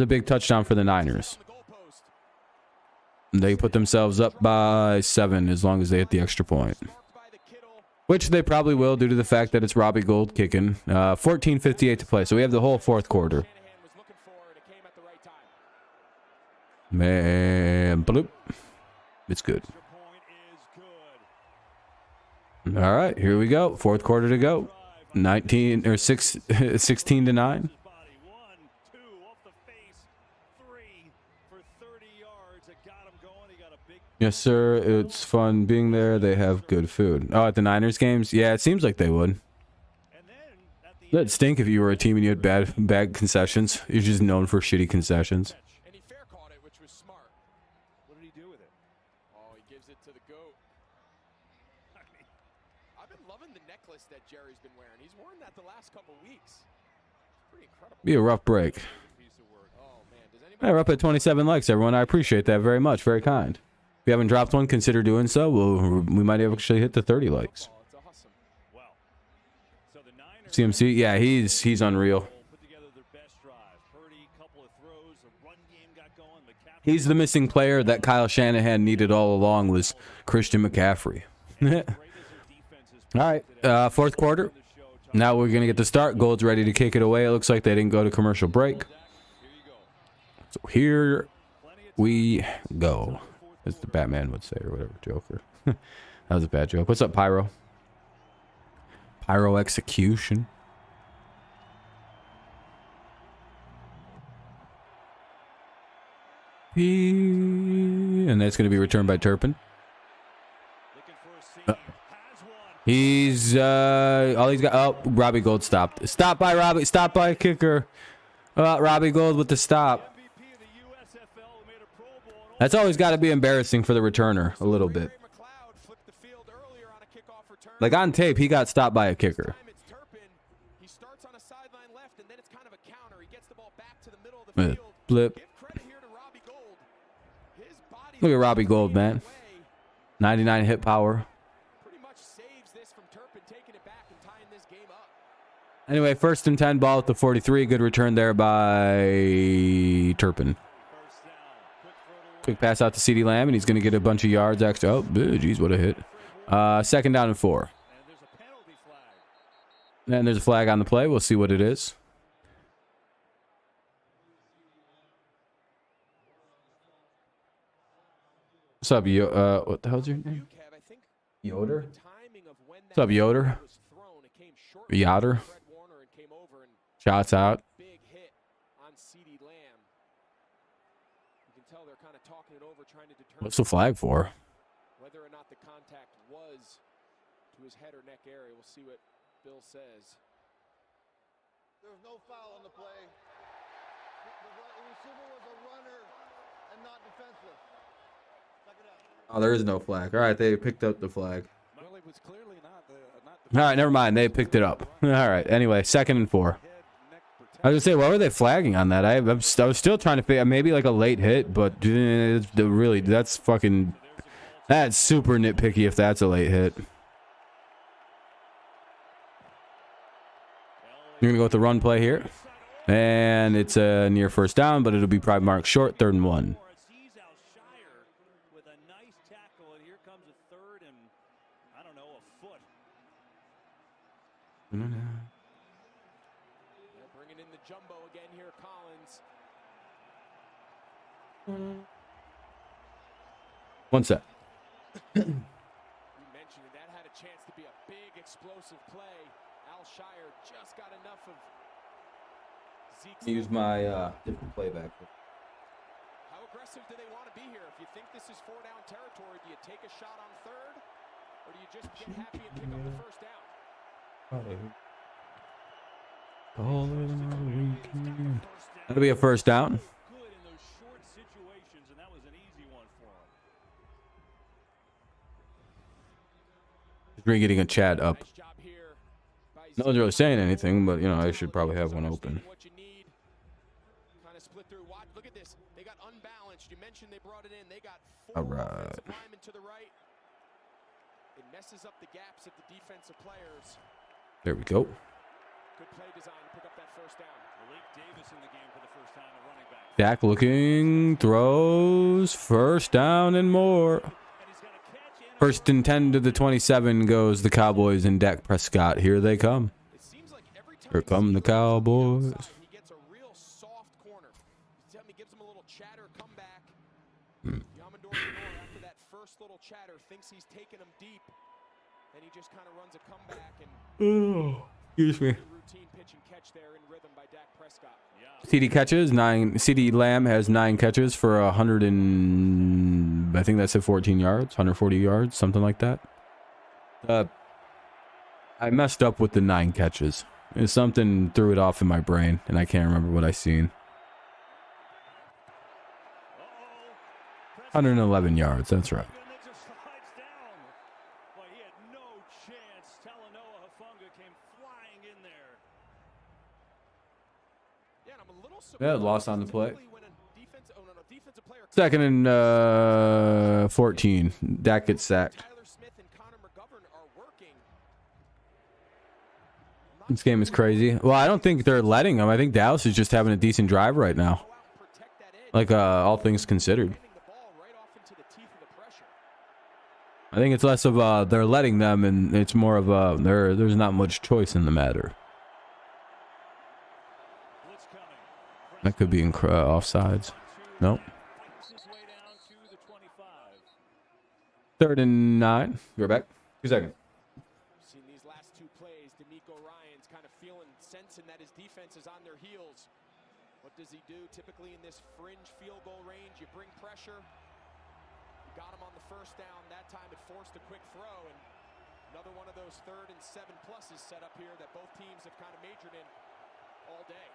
big touchdown for the Niners. They put themselves up by 7 as long as they hit the extra point. Which they probably will due to the fact that it's Robbie Gould kicking. 14:58 to play. So we have the whole fourth quarter. Man, bloop. It's good. All right, here we go. Fourth quarter to go. 19 or 16 to 9. Yes, sir. It's fun being there. They have good food. Oh, at the Niners games? Yeah, it seems like they would. That'd stink if you were a team and you had bad concessions. You're just known for shitty concessions. And he fair caught it, which was smart. What did he do with it? Oh, he gives it to the goat. I mean, I've been loving the necklace that Jerry's been wearing. He's worn that the last couple weeks. It's pretty incredible. Be a rough break. Oh, man. Does anybody... Hey, we're up at 27 likes, everyone. I appreciate that very much. Very kind. If you haven't dropped one, consider doing so. We might have actually hit the 30 likes. CMC, yeah, he's unreal. He's the missing player that Kyle Shanahan needed all along was Christian McCaffrey. All right, fourth quarter. Now we're going to get the start. Gold's ready to kick it away. It looks like they didn't go to commercial break. So here we go. As the Batman would say, or whatever, Joker. That was a bad joke. What's up, Pyro? Pyro execution. And that's going to be returned by Turpin. He's all he's got. Oh, Robbie Gold stopped. Stop by Robbie. Stop by kicker. Robbie Gold with the stop. That's always got to be embarrassing for the returner a little bit. Like on tape, he got stopped by a kicker. He starts on a sideline left, and then it's kind of a counter. He gets the ball back to the middle of the field. Blip. Look at Robbie Gold, man. 99 hit power. Pretty much saves this from Turpin taking it back and tying this game up. Anyway, first and 10, ball at the 43. Good return there by Turpin. Quick pass out to CeeDee Lamb, and he's going to get a bunch of yards extra. Oh, geez, what a hit. Second down and 4. And there's a flag on the play. We'll see what it is. What's up, what the hell's your name? Yoder? What's up, Yoder? Yoder? Shots out. Big hit on CeeDee Lamb. You can tell they're kind of talking it over, trying to determine What's the flag for? whether or not the contact was to his head or neck area. We'll see what Bill says. There was no foul on the play. The receiver was a runner and not defenseless. Oh, there is no flag. All right, they picked up the flag. Well, it was clearly not All right, never mind. They picked it up. All right. Anyway, second and 4. I was gonna say, what were they flagging on that? I was still trying to figure maybe like a late hit, but really, that's super nitpicky if that's a late hit. You're gonna go with the run play here, and it's a near first down, but it'll be probably marked short, 3rd and 1. They're bringing in the jumbo again here, Collins. One set. You mentioned that had a chance to be a big explosive play. Al Shire just got enough of Zeke's. Use my different playback. How aggressive do they want to be here? If you think this is 4-down territory, do you take a shot on 3rd, or do you just get happy and pick up the first down? That'll be a first down. Just getting a chat up. No one's really saying anything, but you know I should probably have one open. Look at this. They got unbalanced. You mentioned they brought it in. They got 4 All right. offensive linemen to the right. It messes up the gaps of the defensive players. There we go. Good play design to pick up that first down. Malik Davis in the game for the first time, a running back. Dak looking, throws, first down and more. First and 10 to the 27 goes the Cowboys and Dak Prescott. Here they come. It seems like every time Here come the Cowboys. he gets a real soft corner. He gives him a little chatter comeback. Yamador Lenore, after that first little chatter, thinks he's taken him deep. And he just kind of runs a comeback and Excuse me. routine pitch and catch there in rhythm by Dak Prescott. CD catches 9. CD Lamb has 9 catches for 100 and I think that's at 14 yards, 140 yards, something like that. I messed up with the 9 catches. Something threw it off in my brain, and I can't remember what I seen. 111 yards. That's right. Yeah, loss on the play. Second and 14. Dak gets sacked. This game is crazy. Well, I don't think they're letting him. I think Dallas is just having a decent drive right now. Like, all things considered. I think it's less of they're letting them, and it's more of there's not much choice in the matter. That could be in offsides. Nope. 3rd and 9. You're back. 2 seconds. Seen these last 2 plays, D'Amico Ryans kind of sensing that his defense is on their heels. What does he do? Typically in this fringe field goal range, you bring pressure. You got him on the first down. That time it forced a quick throw, and another one of those 3rd and 7 pluses set up here that both teams have kind of majored in all day.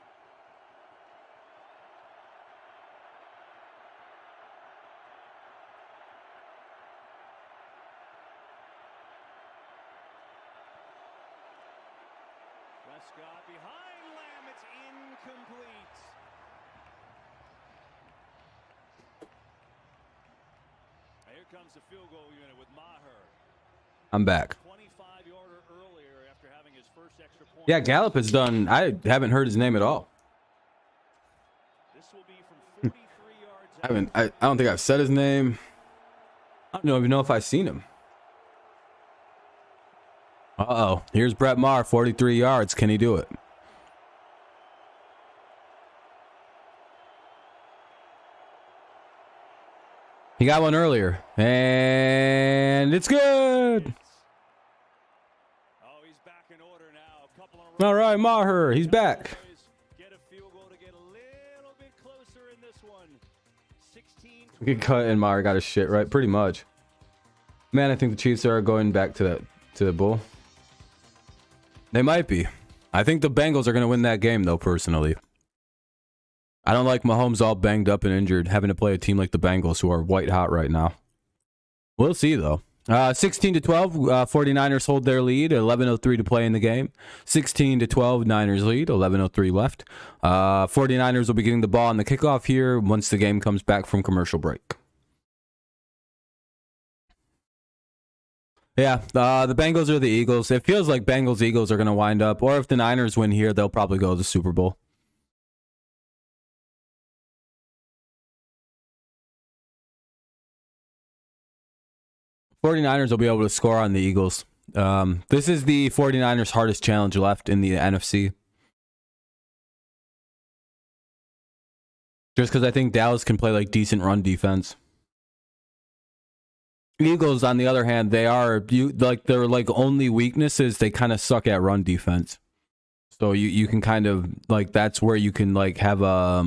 Prescott behind Lamb. It's incomplete. Here comes the field goal unit with Maher. I'm back. 25-yarder earlier after having his first extra point. Yeah, Gallup has done. I haven't heard his name at all. This will be from 43 yards. I don't think I've said his name. I don't even know if I've seen him. Uh-oh. Here's Brett Maher, 43 yards. Can he do it? He got one earlier. And it's good. Oh, he's back in order now. All right, Maher. He's back. Get a field goal to get a little bit closer in this one. 16. Good cut, and Maher got his shit right, pretty much. Man, I think the Chiefs are going back to the Bull. They might be. I think the Bengals are going to win that game, though, personally. I don't like Mahomes all banged up and injured, having to play a team like the Bengals, who are white hot right now. We'll see, though. 16-12, 49ers hold their lead. 11:03 to play in the game. 16-12, Niners lead. 11:03 left. 49ers will be getting the ball on the kickoff here once the game comes back from commercial break. Yeah, the Bengals or the Eagles. It feels like Bengals-Eagles are going to wind up. Or if the Niners win here, they'll probably go to the Super Bowl. '49ers will be able to score on the Eagles. This is the 49ers' hardest challenge left in the NFC. Just because I think Dallas can play like decent run defense. Eagles, on the other hand, their only weakness is they kind of suck at run defense. So you can kind of like that's where you can like have a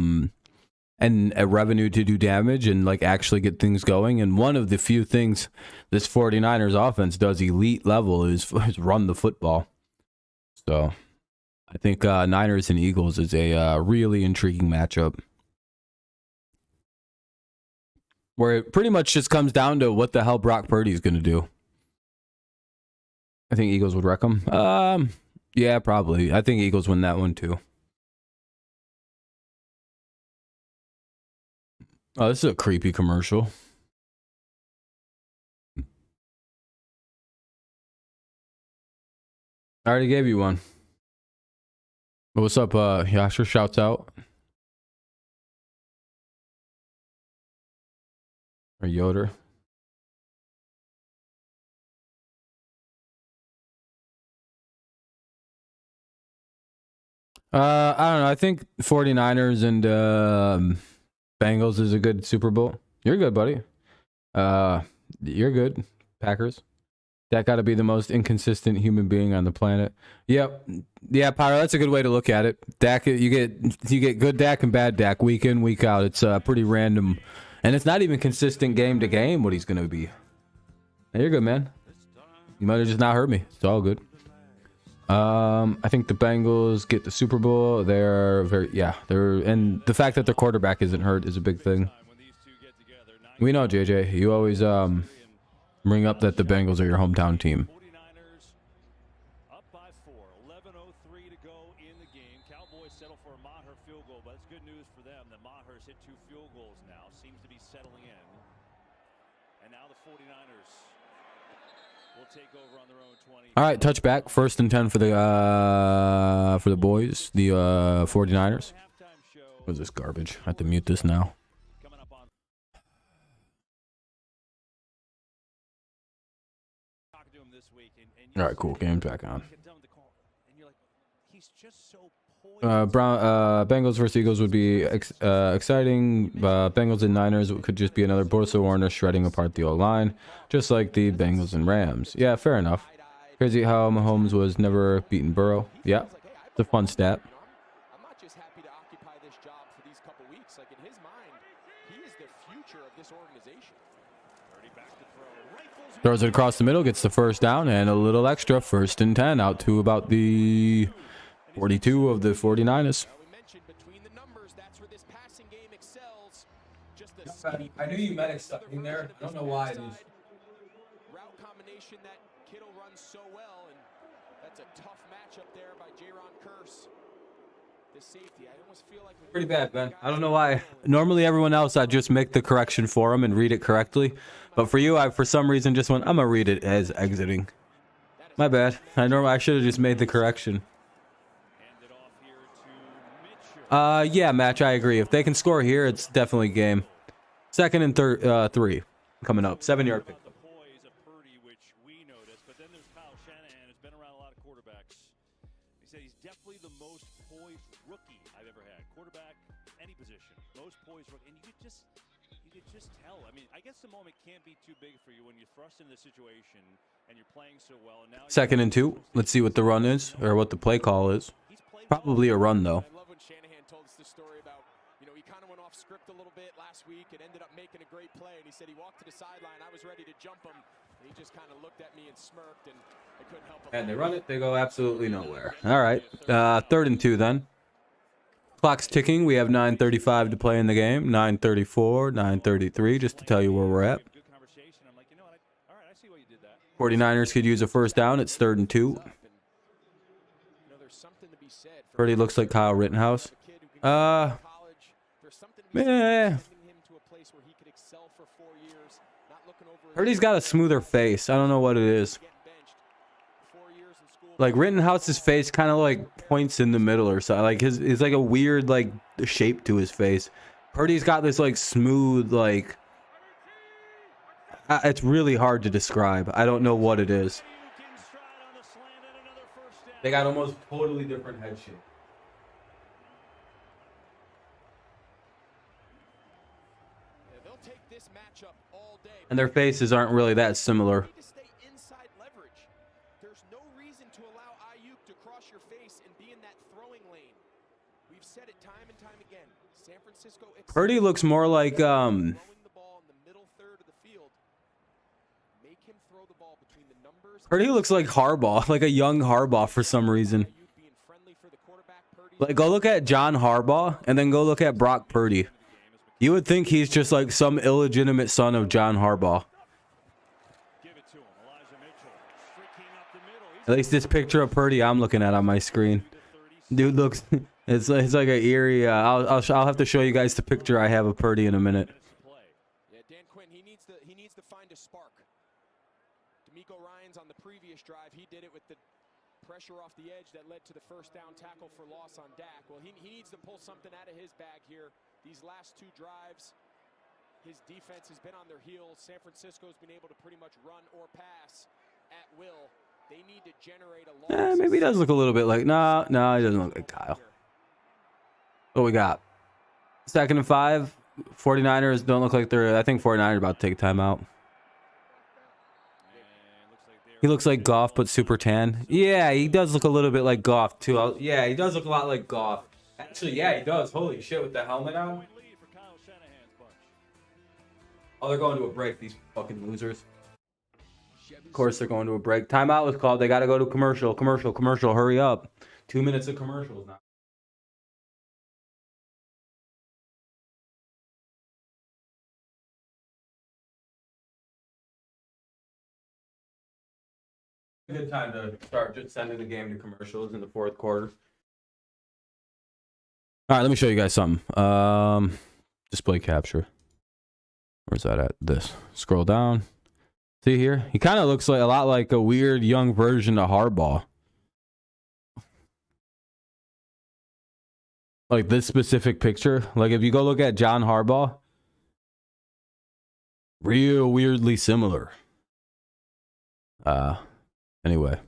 revenue to do damage and like actually get things going. And one of the few things this 49ers offense does elite level is run the football. So I think Niners and Eagles is a really intriguing matchup. Where it pretty much just comes down to what the hell Brock Purdy is going to do. I think Eagles would wreck him. Yeah, probably. I think Eagles win that one too. Oh, this is a creepy commercial. I already gave you one. What's up, Yasher? Shouts out. Or Yoder. I don't know. I think 49ers and Bengals is a good Super Bowl. You're good, buddy. You're good. Packers. That got to be the most inconsistent human being on the planet. Yep. Yeah, Pyro, that's a good way to look at it. Dak, you get good Dak and bad Dak week in, week out. It's pretty random. And it's not even consistent game to game what he's going to be. Hey, you're good, man. You might have just not heard me. It's all good. I think the Bengals get the Super Bowl. They're and the fact that their quarterback isn't hurt is a big thing. We know, JJ. You always bring up that the Bengals are your hometown team. 49ers up by 4. 11:03 to go in the game. Cowboys settle for a Maher field goal, but it's good news for them that Maher's hit 2 field goals now. Seems to be settling in. And now the 49ers will take over on their own 20. All right, touchback. 1st and 10 for the boys, the 49ers. What is this garbage? I have to mute this now. All right, cool. Game's back on. Bengals versus Eagles would be exciting. Bengals and Niners could just be another Bosa Warner shredding apart the O-line, just like the Bengals and Rams. Yeah, fair enough. Crazy how Mahomes was never beaten Burrow. Yeah, it's a fun stat. I'm not just happy to occupy this job for these couple weeks. Like, in his mind, he is the future of this organization. Throws it across the middle, gets the first down, and a little extra. 1st and 10 out to about the 42 of the 49ers. I knew you meant it stuck in there. I don't know why it is. Route combination that Kittle runs so well, and that's a tough matchup there by Jaron Curse. The safety, I almost feel like pretty bad, Ben. I don't know why. Normally, everyone else, I'd just make the correction for him and read it correctly. But for you, I for some reason just went, I'm gonna read it as exiting. My bad. I should have just made the correction. Yeah, Match, I agree. If they can score here, it's definitely game. 2nd and 3 coming up. 7-yard pick. He's definitely the most poised rookie I've ever had. Quarterback, any position, most poised rookie, and you could just tell. I mean, I guess the moment can't be too big for you when you're thrust into the situation and you're playing so well. And now 2nd and 2. Let's see what the run is or what the play call is. Probably a run though. I love when Shanahan told us the story about, you know, he kind of went off script a little bit last week and ended up making a great play. And he said he walked to the sideline. I was ready to jump him. And he just kind of looked at me and smirked, and I couldn't help him. And they run it. They go absolutely nowhere. All right. 3rd and 2 then. Clock's ticking. We have 9:35 to play in the game. 9:34, 9:33, just to tell you where we're at. 49ers could use a first down. It's 3rd and 2. Purdy looks like Kyle Rittenhouse. Purdy's got a smoother face. I don't know what it is. Like Rittenhouse's face kind of like points in the middle or something. Like it's like a weird like shape to his face. Purdy's got this like smooth like. It's really hard to describe. I don't know what it is. They got almost totally different head shape. And their faces aren't really that similar. There's no reason to allow Ayuk to cross your face and be in that throwing lane. We've said it time and time again. San Francisco Purdy looks more like throwing the ball in the middle third of the field. Make him throw the ball between the numbers. Purdy looks like Harbaugh, like a young Harbaugh for some reason. Like go look at John Harbaugh and then go look at Brock Purdy. You would think he's just like some illegitimate son of John Harbaugh. At least this picture of Purdy I'm looking at on my screen. Dude looks, it's like an eerie. I'll have to show you guys the picture I have of Purdy in a minute. Yeah, Dan Quinn, he needs to find a spark. D'Amico Ryans on the previous drive, he did it with the pressure off the edge that led to the first down tackle for loss on Dak. Well, he needs to pull something out of his bag here. These last 2 drives, his defense has been on their heels. San Francisco's been able to pretty much run or pass at will. They need to generate a long maybe he does look a little bit like no, he doesn't look like Kyle. What we got? 2nd and 5. 49ers don't look like they're... I think 49ers are about to take a timeout. He looks like Goff, but super tan. Yeah, he does look a little bit like Goff, too. Yeah, he does look a lot like Goff. Actually, yeah, he does. Holy shit, with the helmet on. Oh, they're going to a break, these fucking losers. Of course they're going to a break. Timeout was called. They got to go to commercial. Commercial. Hurry up. 2 minutes of commercials now. Good time to start just sending the game to commercials in the fourth quarter. All right, let me show you guys something. Display capture. Where's that at? This. Scroll down. See here? He kind of looks like a lot like a weird young version of Harbaugh. Like this specific picture. Like if you go look at John Harbaugh, real weirdly similar. Anyway.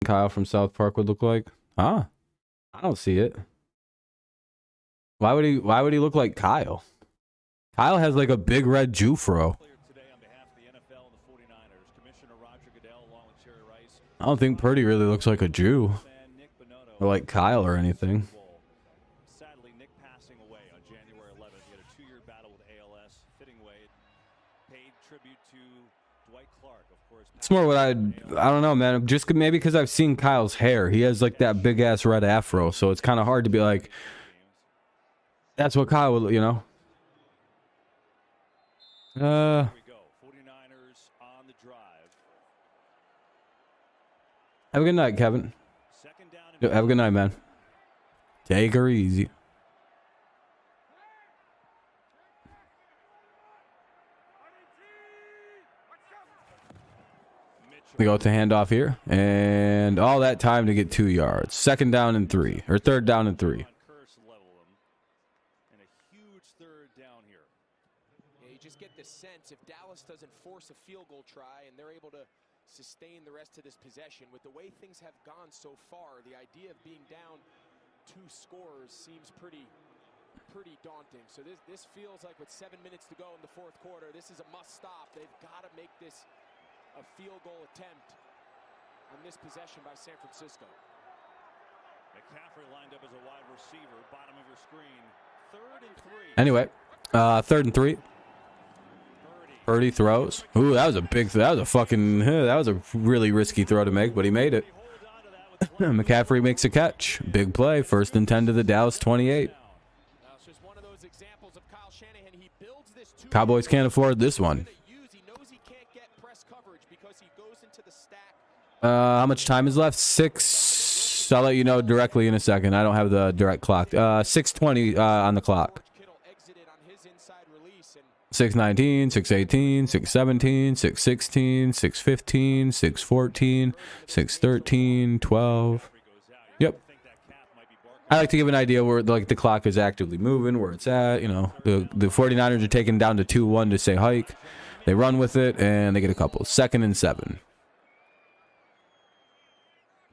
Kyle from South Park would look like? I don't see it. Why would he look like Kyle? Kyle has like a big red Jufro. I don't think Purdy really looks like a Jew. Or like Kyle or anything. Sadly, Nick passing away on January 11th. He had a 2-year battle with ALS, fitting way. Paid tribute to Dwight Clark, of course. It's more what I don't know, man. Just maybe because I've seen Kyle's hair. He has like that big ass red afro, so it's kind of hard to be like, that's what Kyle would, you know. Here we go. 49ers on the drive. Have a good night, Kevin. Have a good night, man. Take her easy. We go to handoff here, and all that time to get 2 yards. 2nd down and 3, or 3rd down and 3. You just get the sense if Dallas doesn't force a field goal try and they're able to sustain the rest of this possession, with the way things have gone so far, the idea of being down 2 scores seems pretty daunting. So this feels like with 7 minutes to go in the fourth quarter, this is a must stop. They've got to make this a field goal attempt on this possession by San Francisco. McCaffrey lined up as a wide receiver, bottom of your screen. 3rd and 3. Anyway, 3rd and 3. Purdy throws. Ooh, that was a really risky throw to make, but he made it. McCaffrey makes a catch. Big play. 1st and 10 to the Dallas 28. Cowboys can't afford this one. How much time is left? 6. I'll let you know directly in a second. I don't have the direct clock. 6:20 on the clock. 6:19, 6:18, 6:17, 6:16, 6:15, 6:14, 6:13, 12. Yep. I like to give an idea where like the clock is actively moving, where it's at. You know, the 49ers are taken down to 2-1 to say hike. They run with it, and they get a couple. 2nd and 7.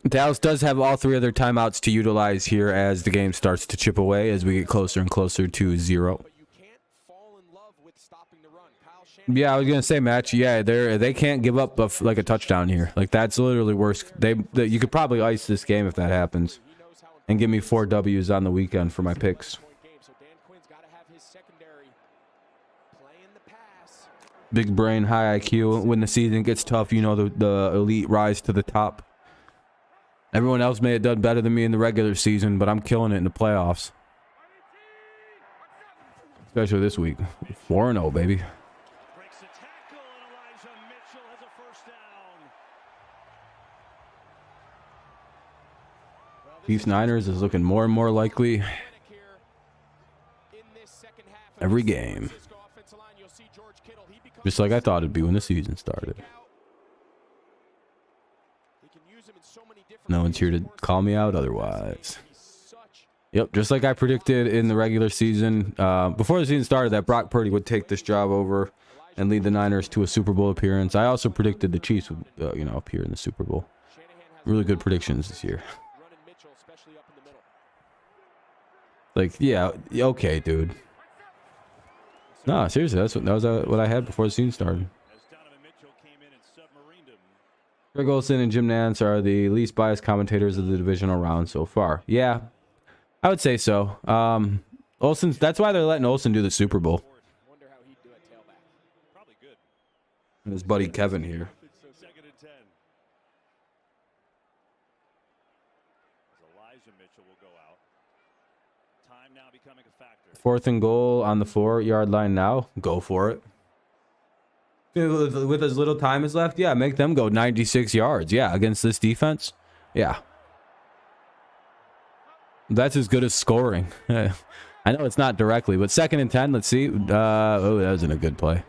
Dallas does have all 3 other timeouts to utilize here as the game starts to chip away as we get closer and closer to 0. Yeah, I was gonna say, Match. Yeah, they can't give up like a touchdown here. Like that's literally worse. You could probably ice this game if that happens, and give me 4 W's on the weekend for my picks. Big brain, high IQ. When the season gets tough, you know the elite rise to the top. Everyone else may have done better than me in the regular season, but I'm killing it in the playoffs. Especially this week. 4-0, baby. Chiefs Niners is looking more and more likely every game. Just like I thought it'd be when the season started. No one's here to call me out otherwise. Yep, just like I predicted in the regular season, before the season started, that Brock Purdy would take this job over and lead the Niners to a Super Bowl appearance. I also predicted the Chiefs would, appear in the Super Bowl. Really good predictions this year. Like, yeah, okay, dude. No, seriously, that was what I had before the season started. Greg Olsen and Jim Nantz are the least biased commentators of the divisional round so far. Yeah, I would say so. Olsen's, that's why they're letting Olsen do the Super Bowl. And his buddy Kevin here. Fourth and goal on the 4-yard line now. Go for it. With as little time as left, yeah, make them go 96 yards. Yeah, against this defense. Yeah. That's as good as scoring. I know it's not directly, but 2nd and 10, let's see. Oh, that wasn't a good play.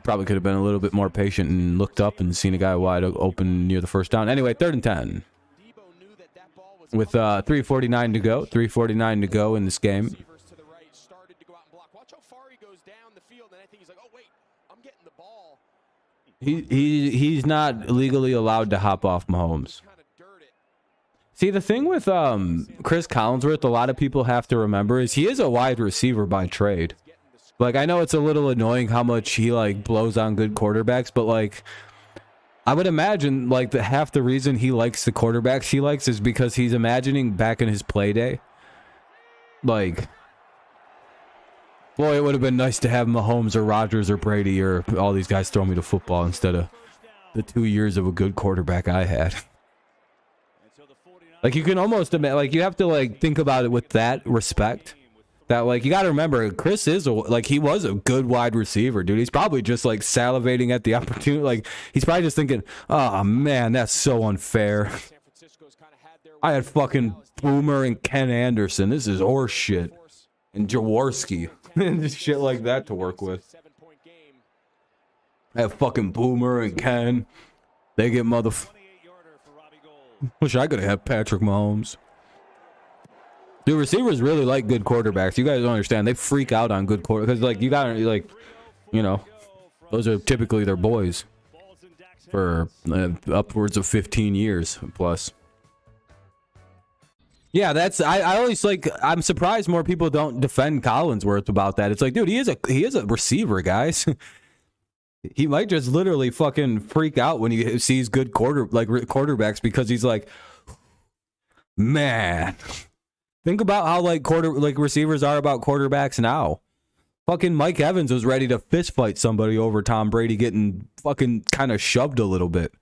Probably could have been a little bit more patient and looked up and seen a guy wide open near the first down. Anyway, 3rd and 10. With 3:49 to go. 3:49 to go in this game. He's not legally allowed to hop off Mahomes. See, the thing with Chris Collinsworth, a lot of people have to remember is he is a wide receiver by trade. Like, I know it's a little annoying how much he like blows on good quarterbacks, but like I would imagine like half the reason he likes the quarterbacks he likes is because he's imagining back in his play day. Like, boy, it would have been nice to have Mahomes or Rodgers or Brady or all these guys throw me the football instead of the 2 years of a good quarterback I had. Like, you can almost imagine, like, you have to like think about it with that respect. That, like, you got to remember, Chris is he was a good wide receiver, dude. He's probably just like salivating at the opportunity. Like, he's probably just thinking, oh man, that's so unfair. I had fucking Boomer and Ken Anderson. This is horse shit. And Jaworski. And just shit like that to work with. I have fucking Boomer and Ken. They get Wish I could have had Patrick Mahomes. Dude, receivers really like good quarterbacks. You guys don't understand. They freak out on good quarterbacks. Because, like, you got to, like, those are typically their boys for upwards of 15 years plus. Yeah, that's I always like. I'm surprised more people don't defend Collinsworth about that. It's like, dude, he is a receiver, guys. He might just literally fucking freak out when he sees good quarterbacks because he's like, man. Think about how receivers are about quarterbacks now. Fucking Mike Evans was ready to fist fight somebody over Tom Brady getting fucking kind of shoved a little bit.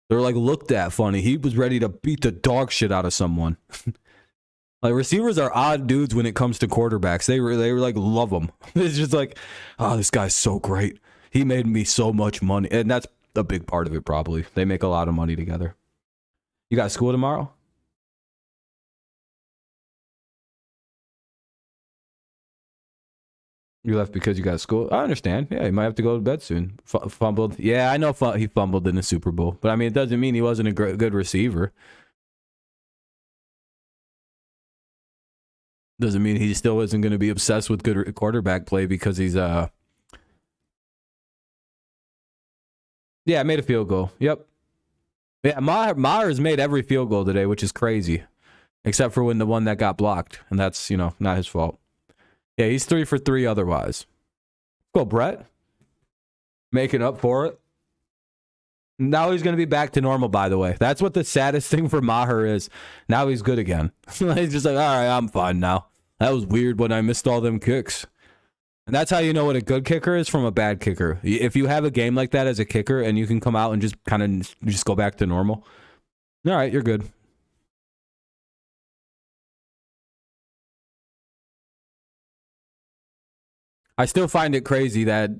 They're like looked at funny. He was ready to beat the dog shit out of someone. Like, receivers are odd dudes when it comes to quarterbacks. They like love them. It's just like, oh, this guy's so great. He made me so much money, and that's a big part of it. Probably they make a lot of money together. You got school tomorrow? You left because you got school? I understand. Yeah, you might have to go to bed soon. Fumbled. Yeah, I know he fumbled in the Super Bowl. But, I mean, it doesn't mean he wasn't a good receiver. Doesn't mean he still isn't going to be obsessed with good quarterback play because he's... Yeah, made a field goal. Yep. Yeah, Maher's made every field goal today, which is crazy. Except for when the one that got blocked. And that's, not his fault. Yeah, he's 3 for 3 otherwise. Go, Brett. making up for it. Now he's going to be back to normal, by the way. That's what the saddest thing for Maher is. Now he's good again. He's just like, all right, I'm fine now. That was weird when I missed all them kicks. And that's how you know what a good kicker is from a bad kicker. If you have a game like that as a kicker and you can come out and just kind of just go back to normal, all right, you're good. I still find it crazy that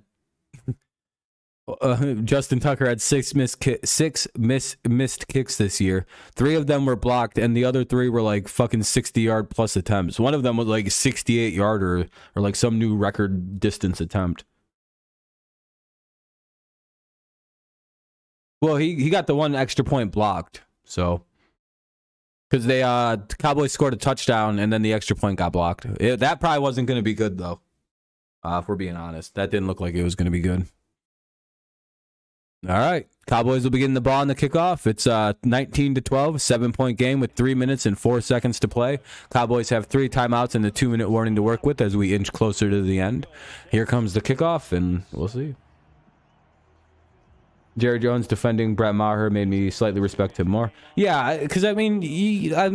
Justin Tucker had six missed kicks this year. 3 of them were blocked, and the other 3 were like fucking 60-yard plus attempts. One of them was like a 68-yarder or like some new record distance attempt. Well, he got the one extra point blocked, so because they Cowboys scored a touchdown and then the extra point got blocked. That probably wasn't going to be good though. If we're being honest, that didn't look like it was going to be good. All right. Cowboys will be getting the ball on the kickoff. It's 19-12, 7-point game with 3 minutes and 4 seconds to play. Cowboys have 3 timeouts and a 2-minute warning to work with as we inch closer to the end. Here comes the kickoff, and we'll see. Jerry Jones defending Brett Maher made me slightly respect him more. Yeah, because, I mean,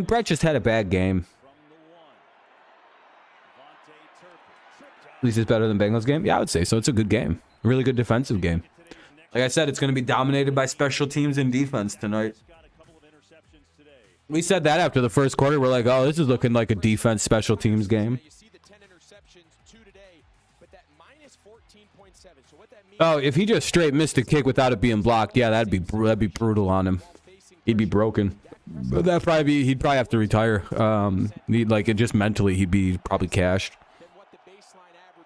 Brett just had a bad game. At least it's better than Bengals game. Yeah, I would say so. It's a good game. A really good defensive game. Like I said, it's going to be dominated by special teams and defense tonight. We said that after the first quarter. We're like, oh, this is looking like a defense special teams game. Oh, if he just straight missed a kick without it being blocked, yeah, that'd be brutal on him. He'd be broken. But he'd probably have to retire. Just mentally, he'd be probably cashed.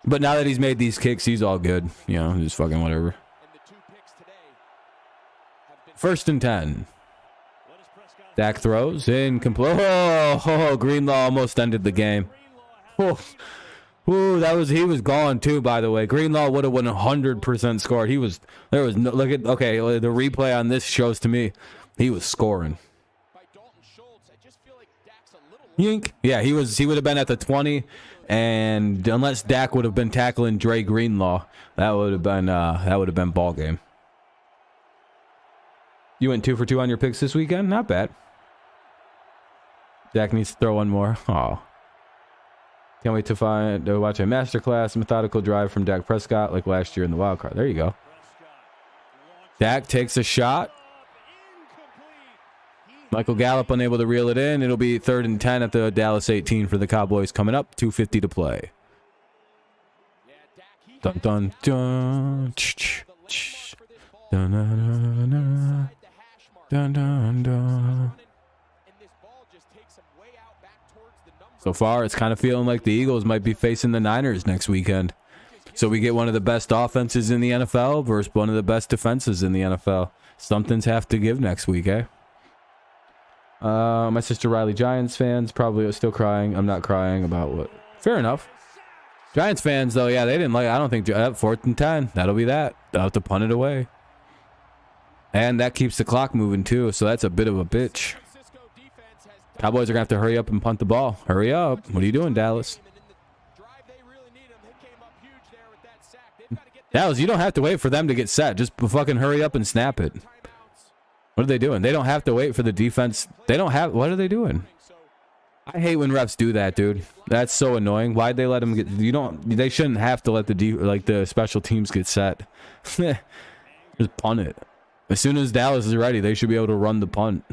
But now that he's made these kicks, he's all good. You know, just fucking whatever. 1st and 10. Dak throws incomplete. Oh, Greenlaw almost ended the game. He was gone too, by the way. Greenlaw would have 100% scored. The replay on this shows to me he was scoring. Yink. Yeah, he would have been at the 20, and unless Dak would have been tackling Dre Greenlaw, that would have been ball game. You went 2 for 2 on your picks this weekend? Not bad. Dak needs to throw one more. Oh. Can't wait to watch a masterclass methodical drive from Dak Prescott like last year in the wild card. There you go. Dak takes a shot. Michael Gallup unable to reel it in. It'll be 3rd and 10 at the Dallas 18 for the Cowboys coming up. 2:50 to play. Dun dun dun. Dun dun dun. Dun, dun, dun. So far, it's kind of feeling like the Eagles might be facing the Niners next weekend. So we get one of the best offenses in the NFL versus one of the best defenses in the NFL. Something's have to give next week, eh? My sister Riley, Giants fans, probably still crying. I'm not crying about what. Fair enough. Giants fans, though, yeah, they didn't like. I don't think 4th and 10. That'll be that. They'll have to punt it away. And that keeps the clock moving, too, so that's a bit of a bitch. Cowboys are going to have to hurry up and punt the ball. Hurry up. What are you doing, Dallas? Dallas, you don't have to wait for them to get set. Just fucking hurry up and snap it. What are they doing? They don't have to wait for the defense. They don't have... What are they doing? I hate when refs do that, dude. That's so annoying. Why'd they let them get... They shouldn't have to let the special teams get set. Just punt it. As soon as Dallas is ready, they should be able to run the punt.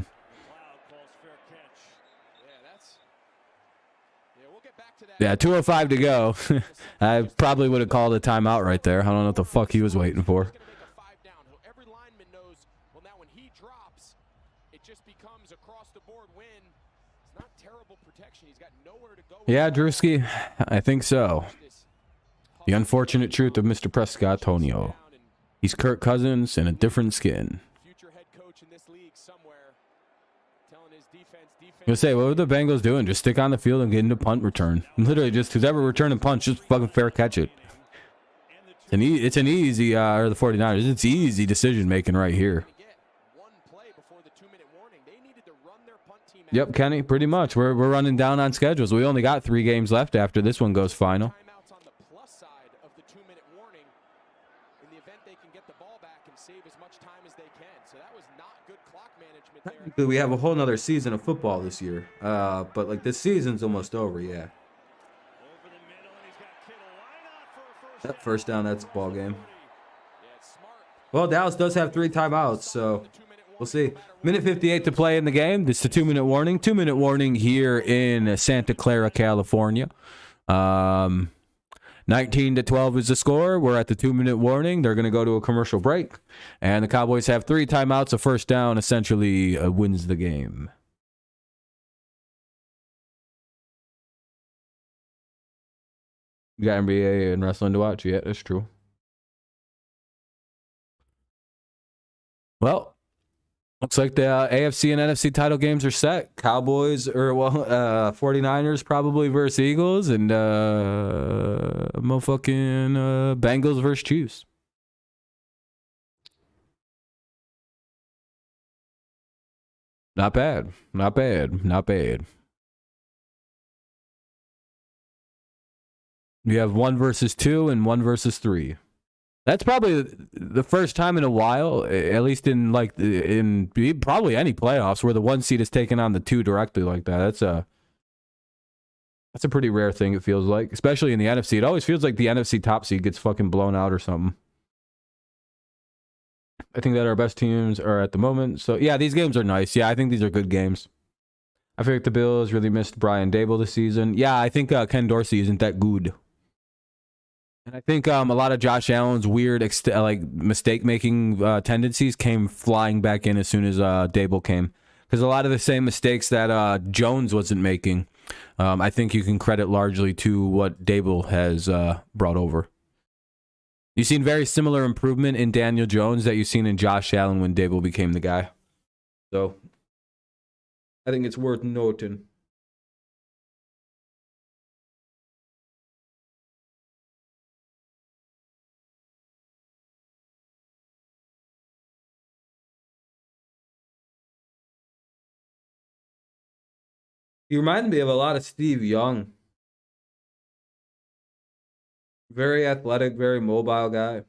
Yeah, 2:05 to go. I probably would have called a timeout right there. I don't know what the fuck he was waiting for. Yeah, Drewski, I think so. The unfortunate truth of Mr. Prescott, Tonio. He's Kirk Cousins in a different skin. You'll say, what were the Bengals doing? Just stick on the field and get into punt return. Literally, just who's ever returning punts, just fucking fair catch it. It's an easy, or the 49ers, it's easy decision making right here. Yep, Kenny, pretty much. We're running down on schedules. We only got 3 games left after this one goes final. quarterback and save as much time as they can. So that was not good clock management there. Technically, we have a whole nother season of football this year. But like this season's almost over, yeah. Over the middle, and he's got Kittle. Why not for a That first down, that's a ball game. Yeah, it's smart. Well, Dallas does have 3 timeouts, so we'll see. Minute 58 to play in the game. This is the 2-minute warning. 2-minute warning here in Santa Clara, California. 19-12 is the score. We're at the 2-minute warning. They're going to go to a commercial break. And the Cowboys have 3 timeouts. A first down essentially wins the game. You got NBA and wrestling to watch? Yeah, that's true. Well, looks like the AFC and NFC title games are set. Cowboys, 49ers probably versus Eagles, and motherfucking Bengals versus Chiefs. Not bad. Not bad. Not bad. You have 1 versus 2 and 1 versus 3. That's probably the first time in a while, at least in probably any playoffs, where the 1 seed is taking on the 2 directly like that. That's a pretty rare thing, it feels like, especially in the NFC. It always feels like the NFC top seed gets fucking blown out or something. I think that our best teams are at the moment. So, yeah, these games are nice. Yeah, I think these are good games. I feel like the Bills really missed Brian Dable this season. Yeah, I think Ken Dorsey isn't that good. And I think a lot of Josh Allen's weird mistake-making tendencies came flying back in as soon as Dable came. Because a lot of the same mistakes that Jones wasn't making, I think you can credit largely to what Dable has brought over. You've seen very similar improvement in Daniel Jones that you've seen in Josh Allen when Dable became the guy. So, I think it's worth noting. You remind me of a lot of Steve Young. Very athletic, very mobile guy.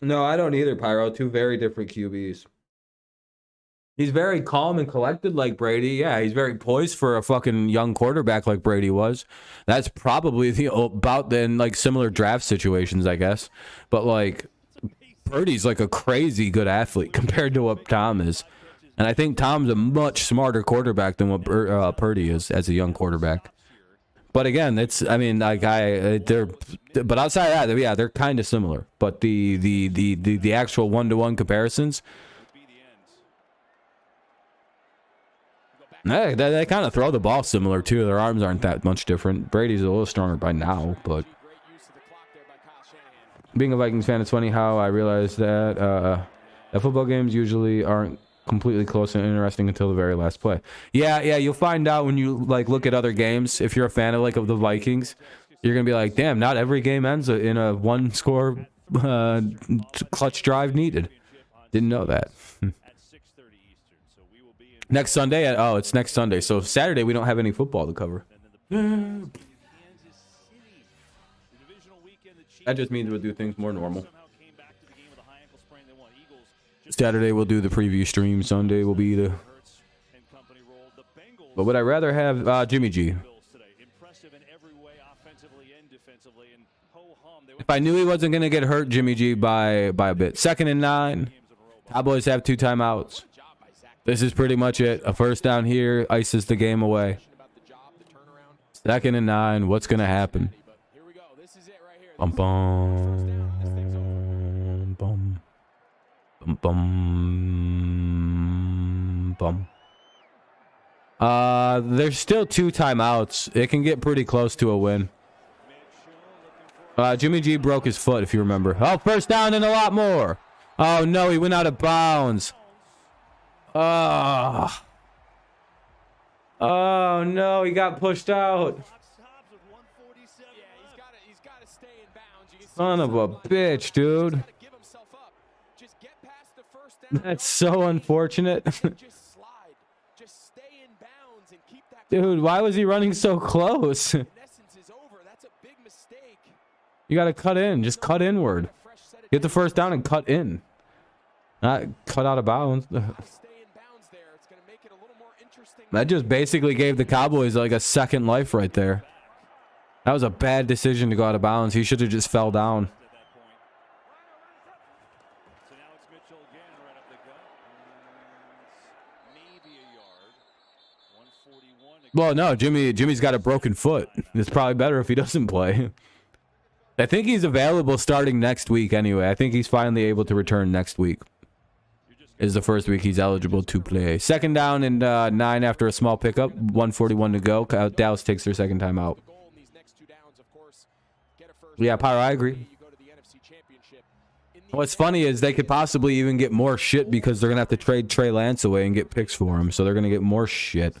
No, I don't either, Pyro. 2 very different QBs. He's very calm and collected like Brady. Yeah, he's very poised for a fucking young quarterback like Brady was. That's probably similar draft situations, I guess. But like Purdy's like a crazy good athlete compared to what Tom is. And I think Tom's a much smarter quarterback than what Purdy is as a young quarterback. But again, but outside of that, yeah, they're kind of similar. But the actual 1-to-1 comparisons, they kind of throw the ball similar too. Their arms aren't that much different. Brady's a little stronger by now, but being a Vikings fan, it's funny how I realized that football games usually aren't completely close and interesting until the very last play. Yeah, you'll find out when you look at other games. If you're a fan of the Vikings, you're gonna be like, damn, not every game ends in a 1-score clutch drive needed. Didn't know that. Next Sunday it's next Sunday. So Saturday we don't have any football to cover. That just means we'll do things more normal. Saturday we'll do the preview stream. Sunday will be the. But would I rather have Jimmy G? If I knew he wasn't going to get hurt, Jimmy G by a bit. 2nd and 9. Cowboys have 2 timeouts. This is pretty much it. A first down here ices the game away. 2nd and 9. What's going to happen? Bum, bum, bum. Bum, bum, bum. There's still 2 timeouts. It can get pretty close to a win. Jimmy G broke his foot, if you remember. Oh, first down and a lot more. Oh, no, he went out of bounds. Oh, no, he got pushed out. Son of a bitch, dude. That's so unfortunate. Dude, why was he running so close? You got to cut in. Just cut inward. Get the first down and cut in. Not cut out of bounds. That just basically gave the Cowboys like a second life right there. That was a bad decision to go out of bounds. He should have just fell down. Well, no, Jimmy's got a broken foot. It's probably better if he doesn't play. I think he's available starting next week anyway. I think he's finally able to return next week. Is the first week he's eligible to play. Second down and 9 after a small pickup. 1:41 to go. Dallas takes their second time out. Yeah, Pyro, I agree. What's funny is they could possibly even get more shit because they're going to have to trade Trey Lance away and get picks for him. So they're going to get more shit.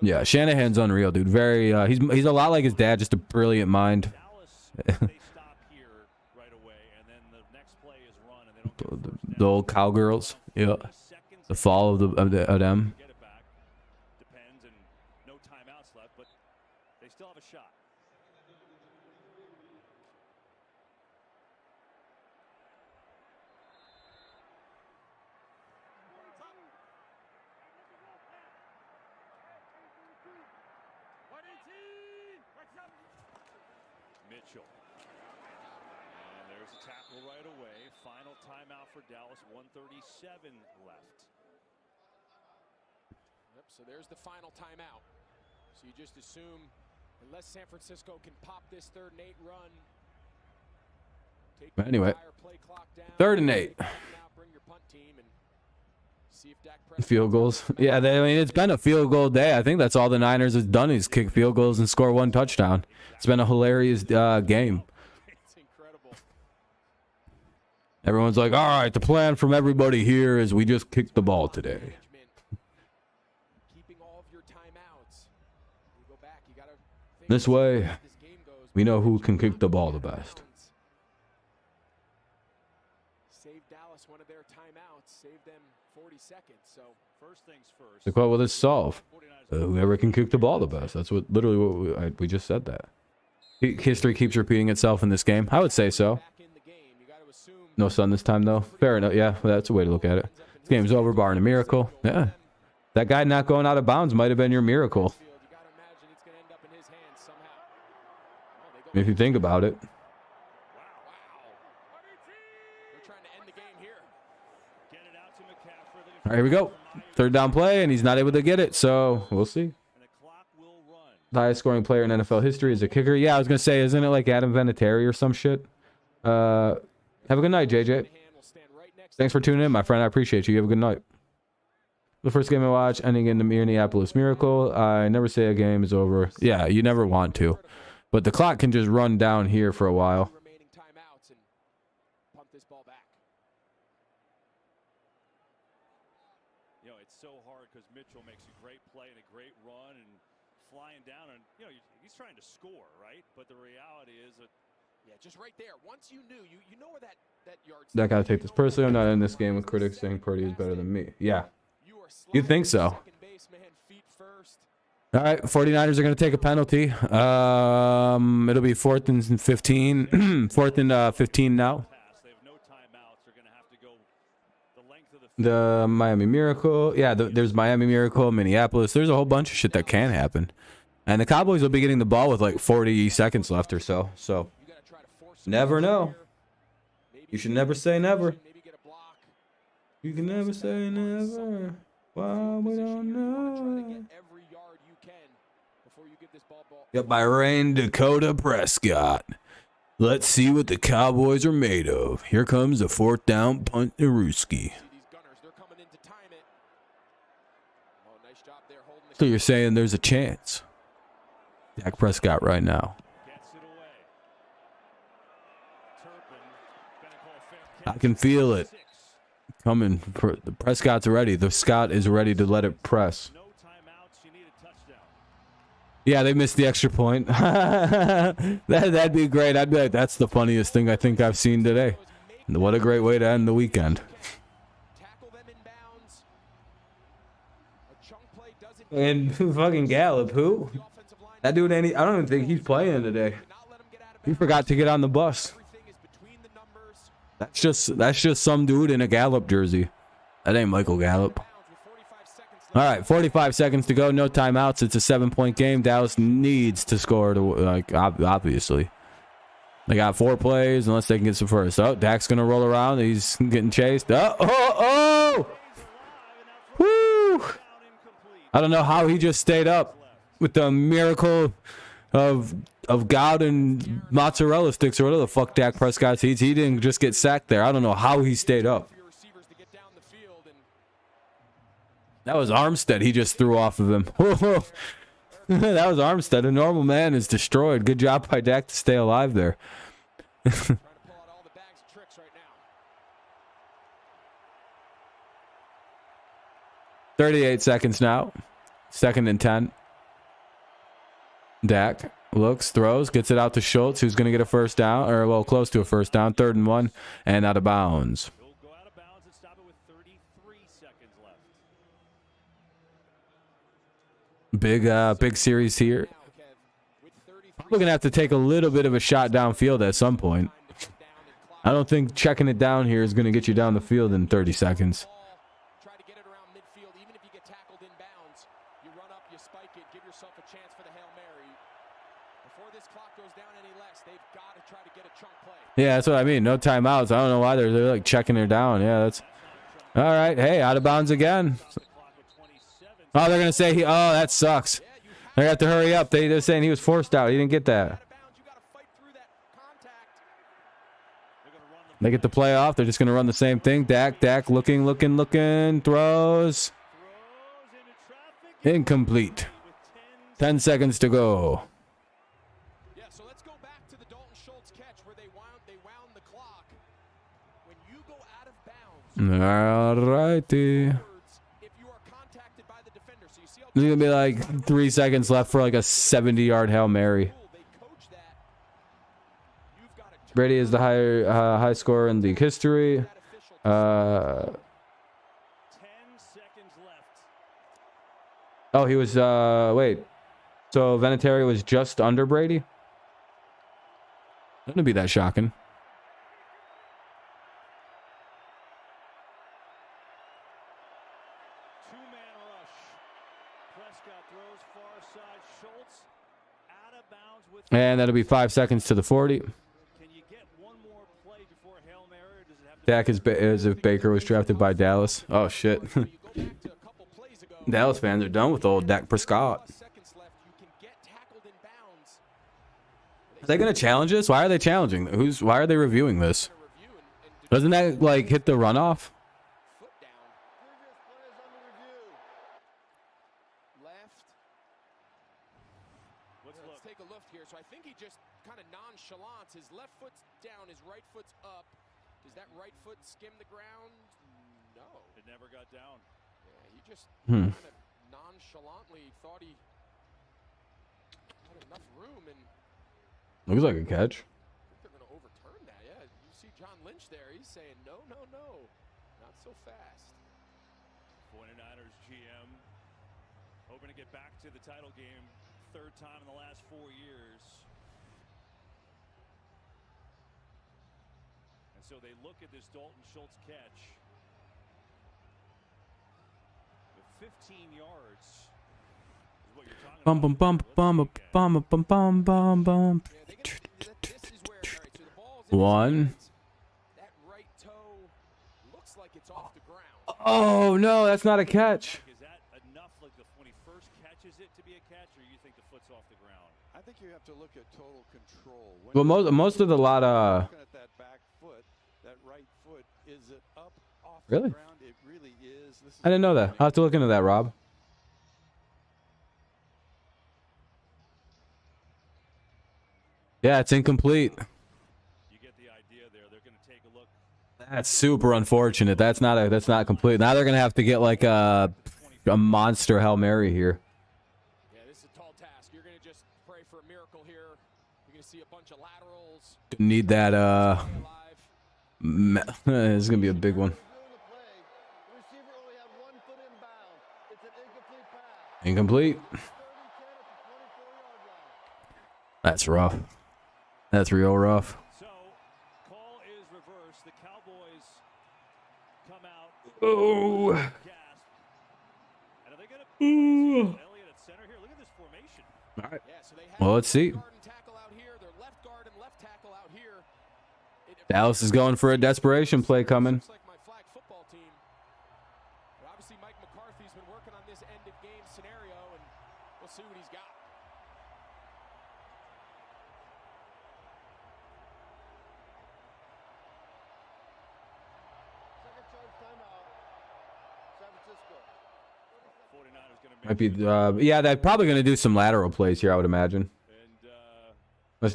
Yeah, Shanahan's unreal, dude. Very, he's a lot like his dad, just a brilliant mind. The old cowgirls, yeah. The fall of them. Depends, and no timeouts left, but they still have a shot. Mitchell. And there's a tackle right away. Final timeout for Dallas, 1:37 left. Yep, so there's the final timeout. So you just assume, unless San Francisco can pop this 3rd and 8 run. Anyway, 3rd and 8. Field goals. Yeah, I mean, it's been a field goal day. I think that's all the Niners has done is kick field goals and score 1 touchdown. It's been a hilarious game. Everyone's like, all right, the plan from everybody here is we just kick the ball today. This way, we know who can kick the ball the best. Save Dallas one of their timeouts, save them 40 seconds. So first things first. So what will this solve? Whoever can kick the ball the best. That's what literally what we just said that. History keeps repeating itself in this game. I would say so. No sun this time though. Fair enough. Yeah, well, that's a way to look at it. This game's over, barring a miracle. Yeah, that guy not going out of bounds might have been your miracle. If you think about it. All right, here we go. 3rd down play, and he's not able to get it, so we'll see. The highest scoring player in NFL history is a kicker. Yeah, I was going to say, isn't it like Adam Vinatieri or some shit? Have a good night, JJ. Thanks for tuning in, my friend. I appreciate you. You have a good night. The first game I watched, ending in the Minneapolis Miracle. I never say a game is over. Yeah, you never want to. But the clock can just run down here for a while. You know, it's so hard because Mitchell makes a great play and a great run and flying down, and you know he's trying to score, right? But the reality is that just right there. Once you knew, you know where that yard. That gotta take this personally. I'm not in this game with critics saying Purdy is better than me. Yeah, you think so? All right, 49ers are going to take a penalty. It'll be 4th and 15. 4th and 15 now. The Miami Miracle. Yeah, there's Miami Miracle, Minneapolis. There's a whole bunch of shit that can happen. And the Cowboys will be getting the ball with like 40 seconds left or so. So, never know. You should never say never. You can never say never. Wow, we don't know. Yep, by Rain Dakota Prescott. Let's see what the Cowboys are made of. Here comes the 4th down punt to Ruski. So you're saying there's a chance. Dak Prescott right now. I can feel it coming. The Prescott's ready. The Scott is ready to let it press. Yeah, they missed the extra point. That'd be great. I'd be like, that's the funniest thing I think I've seen today. What a great way to end the weekend. And fucking Gallup, who? That dude ain't. I don't even think he's playing today. He forgot to get on the bus. That's just some dude in a Gallup jersey. That ain't Michael Gallup. All right, 45 seconds to go. No timeouts. It's a 7-point game. Dallas needs to score to, like, obviously. They got 4 plays unless they can get some first. Oh, Dak's gonna roll around. He's getting chased. Oh! Woo! I don't know how he just stayed up with the miracle of God and mozzarella sticks or whatever the fuck Dak Prescott eats. He didn't just get sacked there. I don't know how he stayed up. That was Armstead he just threw off of him. That was Armstead. A normal man is destroyed. Good job by Dak to stay alive there. 38 seconds now. 2nd and 10. Dak looks, throws, gets it out to Schultz, who's going to get a first down, or well, close to a first down. 3rd and 1, and out of bounds. Go out of bounds and stop it with 33 seconds left. Big series here. We're going to have to take a little bit of a shot downfield at some point. I don't think checking it down here is going to get you down the field in 30 seconds. Try to get it around midfield. Even if you get tackled in bounds, you run up, you spike it, give yourself a chance for the Hail Mary. Before this clock goes down any less, they've got to try to get a chunk play. Yeah, that's what I mean. No timeouts. I don't know why they're like checking her down. Yeah, that's all right. Hey, out of bounds again. Oh, they're gonna say oh, that sucks. They have to hurry up. They're saying he was forced out. He didn't get that. They get the play off. They're just gonna run the same thing. Dak, looking, throws. Incomplete. 10 seconds to go. Yeah, so let's go back to the Dalton Schultz catch where they wound the clock. When you go out of bounds. All righty. There's gonna be like 3 seconds left for like a 70-yard Hail Mary. Brady is the high scorer in league history. 10 seconds left. Oh, he was wait. So Vinatieri was just under Brady? Wouldn't be that shocking. Two-man rush. Prescott throws far side. Schultz out of bounds with. And that'll be 5 seconds to the 40. Can you get one more play before Hail Mary, or does it have to Dak is as if Baker was drafted by Dallas. Oh shit. Dallas fans are done with old Dak Prescott. Are they gonna challenge this? Why are they challenging? Why are they reviewing this? Doesn't that like hit the runoff? Let's take a look here. So I think he just kind of nonchalance. His left foot's down, his right foot's up. Does that right foot skim the ground? No. It never got down. Yeah, he just kind of nonchalantly thought he had enough room and Looks like a catch. they're going to overturn that. Yeah, you see John Lynch there. He's saying, no, not so fast. 49ers GM hoping to get back to the title game 3rd time in the last 4 years. And so they look at this Dalton Schultz catch. The 15 yards is what you're talking Bum bum bum bum bum bum bum bum bum. One. That right toe looks like it's off the ground. Oh no, that's not a catch. Is that enough, like when he first catches it, to be a catch, or you think the foot's off the ground? I think you have to look at total control. Well, most of the lot looking at that back foot, that right foot, is it up off Really? the ground? It really is. This is I didn't know that. I'll have to look into that, Rob. Yeah, it's incomplete. You get the idea there. They're going to take a look. That's super unfortunate. That's not complete. Now they're gonna have to get like a monster Hail Mary here. Yeah, this is a tall task. You're going Need that. This is gonna be a big one. Incomplete. That's rough. That's real rough. So, call is reversed. The Cowboys come out. Oh. Gasp. And are they going to Elliott at center here? Look at this formation. All right. Well, let's see. Dallas is going for a desperation play coming. Obviously, Mike McCarthy's been working on this end of game scenario, and we'll see what he's got. Might be, yeah, they're probably going to do some lateral plays here, I would imagine. Let's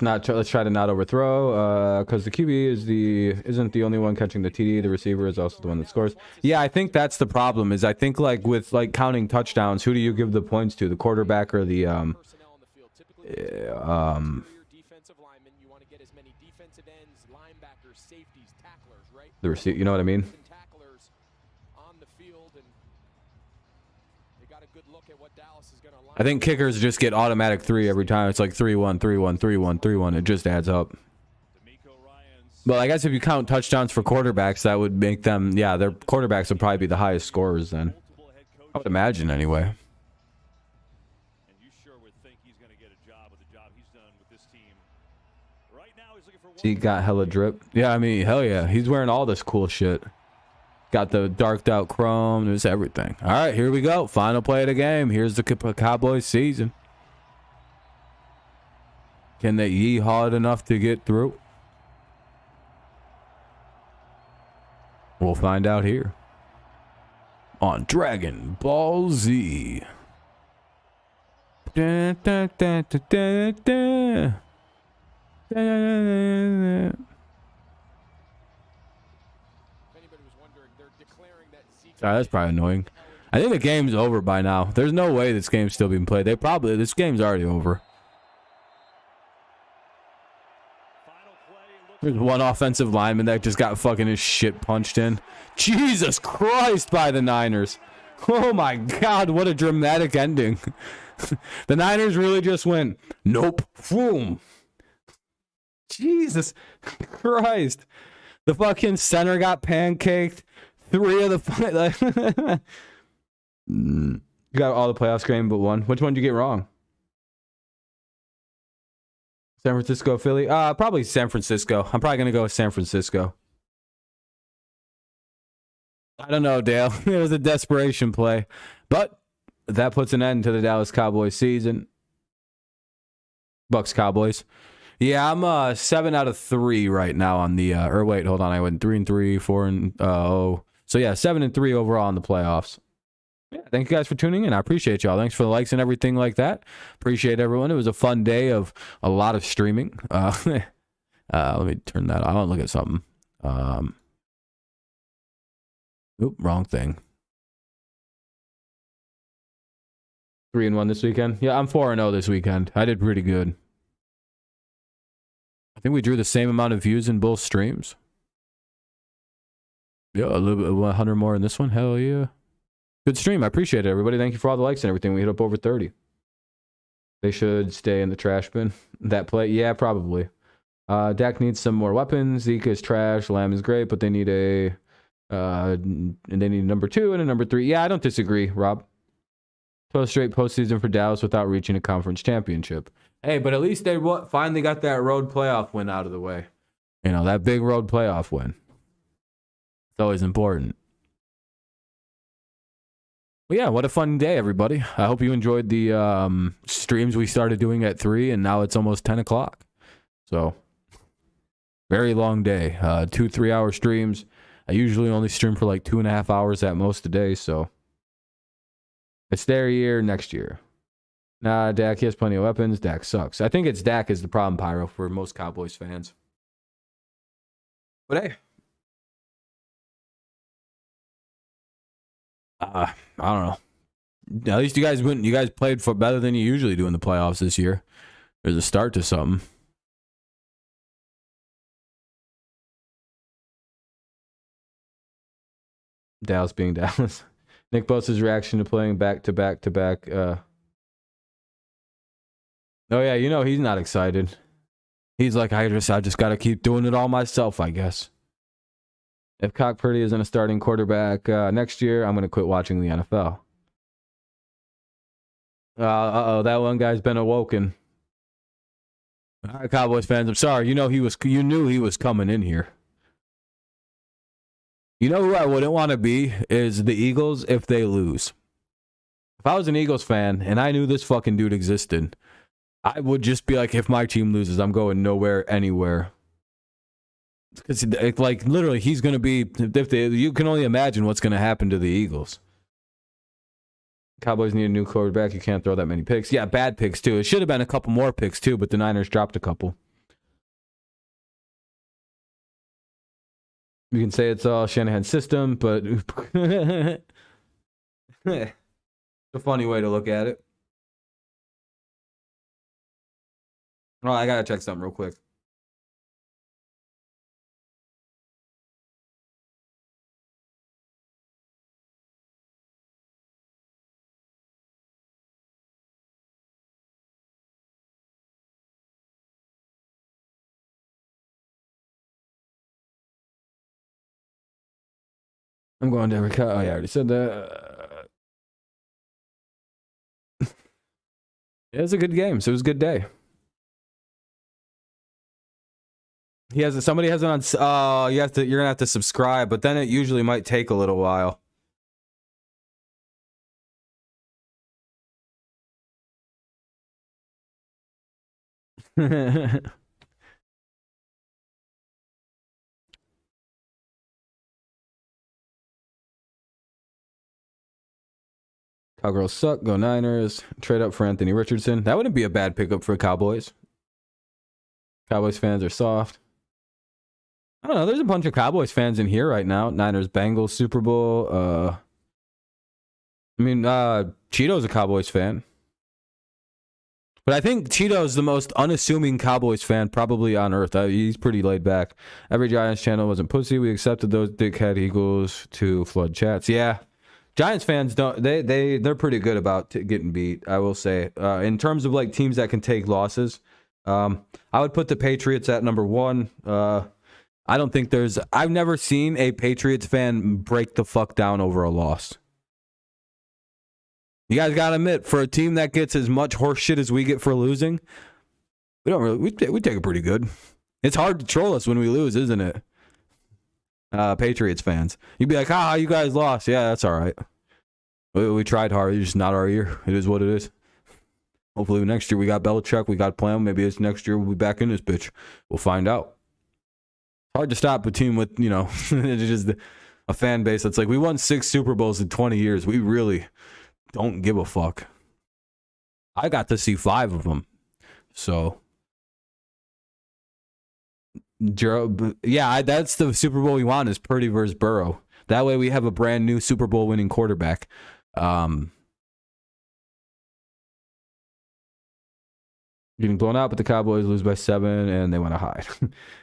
try to not overthrow, because the QB isn't the only one catching the TD. The receiver is also the one that scores. Yeah, I think that's the problem. Is I think like with like counting touchdowns, who do you give the points to, the quarterback or the defensive lineman? You want to get as many defensive ends, linebackers, safeties, tacklers, right? the receiver? You know what I mean? Tacklers on the field, and they got a good look at what Dallas is going to line. I think kickers just get automatic 3 every time. It's like 3-1, 3-1, 3-1, 3-1. It just adds up. Well, I guess if you count touchdowns for quarterbacks, that would make them, yeah, their quarterbacks would probably be the highest scorers then. I would imagine anyway. And you sure would think he's going to get a job with the job he's done with this team. Right now he's looking for He got hella drip. Yeah, I mean, hell yeah. He's wearing all this cool shit. Got the darked out chrome. There's everything. All right, here we go. Final play of the game. Here's the Cowboys season. Can they yeehaw it enough to get through? We'll find out here on Dragon Ball Z. Da, da, da, da, da, da. Da, da, da, da. Sorry, that's probably annoying. I think the game's over by now. There's no way this game's still being played. This game's already over. There's one offensive lineman that just got fucking his shit punched in. Jesus Christ, by the Niners. Oh my God, what a dramatic ending. The Niners really just went, nope, boom. Jesus Christ. The fucking center got pancaked. 3 of the you got all the playoffs game but one. Which one did you get wrong? San Francisco, Philly? Probably San Francisco. I'm probably going to go with San Francisco. I don't know, Dale. It was a desperation play. But that puts an end to the Dallas Cowboys season. Bucks Cowboys. Yeah, I'm 7 out of 3 right now on the or wait, hold on. I went 3-3, 4-0. So yeah, 7-3 overall in the playoffs. Yeah, thank you guys for tuning in. I appreciate y'all. Thanks for the likes and everything like that. Appreciate everyone. It was a fun day of a lot of streaming. Let me turn that on. I want to look at something. Oop, wrong thing. 3-1 this weekend. Yeah, I'm 4-0 this weekend. I did pretty good. I think we drew the same amount of views in both streams. Yeah, a little bit, 100 more in this one. Hell yeah. Good stream. I appreciate it, everybody. Thank you for all the likes and everything. We hit up over 30. They should stay in the trash bin. That play, yeah, probably. Dak needs some more weapons. Zeke is trash. Lamb is great, but they need and they need a number 2 and a number 3. Yeah, I don't disagree, Rob. 12 straight postseason for Dallas without reaching a conference championship. Hey, but at least they finally got that road playoff win out of the way. You know, that big road playoff win. It's always important. Well, yeah, what a fun day, everybody. I hope you enjoyed the streams we started doing at 3, and now it's almost 10 o'clock. So, very long day. 2 3-hour streams. I usually only stream for like 2.5 hours at most a day, so it's their year next year. Nah, Dak, he has plenty of weapons. Dak sucks. I think it's Dak is the problem, Pyro, for most Cowboys fans. But hey. I don't know. At least you guys played for better than you usually do in the playoffs this year. There's a start to something. Dallas being Dallas. Nick Bosa's reaction to playing back to back to back. Oh yeah, you know he's not excited. He's like, I just got to keep doing it all myself, I guess. If Brock Purdy isn't a starting quarterback next year, I'm going to quit watching the NFL. That one guy's been awoken. All right, Cowboys fans, I'm sorry. You knew he was coming in here. You know who I wouldn't want to be is the Eagles if they lose. If I was an Eagles fan and I knew this fucking dude existed, I would just be like, if my team loses, I'm going nowhere, anywhere. Because, like, literally, he's going to be, you can only imagine what's going to happen to the Eagles. Cowboys need a new quarterback. You can't throw that many picks. Yeah, bad picks, too. It should have been a couple more picks, too, but the Niners dropped a couple. You can say it's all Shanahan's system, but it's a funny way to look at it. Oh, I got to check something real quick. I'm going to every. Oh, yeah, I already said that. It was a good game, so it was a good day. Somebody has it on. You're gonna have to subscribe, but then it usually might take a little while. Cowgirls suck. Go Niners. Trade up for Anthony Richardson. That wouldn't be a bad pickup for Cowboys. Cowboys fans are soft. I don't know. There's a bunch of Cowboys fans in here right now. Niners, Bengals, Super Bowl. Cheeto's a Cowboys fan. But I think Cheeto's the most unassuming Cowboys fan probably on earth. He's pretty laid back. Every Giants channel wasn't pussy. We accepted those dickhead Eagles to flood chats. Yeah. Giants fans they're pretty good about getting beat, I will say. In terms of like teams that can take losses, I would put the Patriots at number one. I don't think I've never seen a Patriots fan break the fuck down over a loss. You guys gotta admit, for a team that gets as much horse shit as we get for losing, we take it pretty good. It's hard to troll us when we lose, isn't it? Patriots fans, you'd be like, you guys lost. Yeah, that's all right. We tried hard. It's just not our year. It is what it is. Hopefully next year we got Belichick, we got plan. Maybe it's next year we'll be back in this bitch. We'll find out. Hard to stop a team with, it's just a fan base that's like, we won 6 Super Bowls in 20 years. We really don't give a fuck. I got to see 5 of them. So, yeah, that's the Super Bowl we want is Purdy versus Burrow. That way we have a brand new Super Bowl winning quarterback. Getting blown out, but the Cowboys lose by 7 and they want to hide.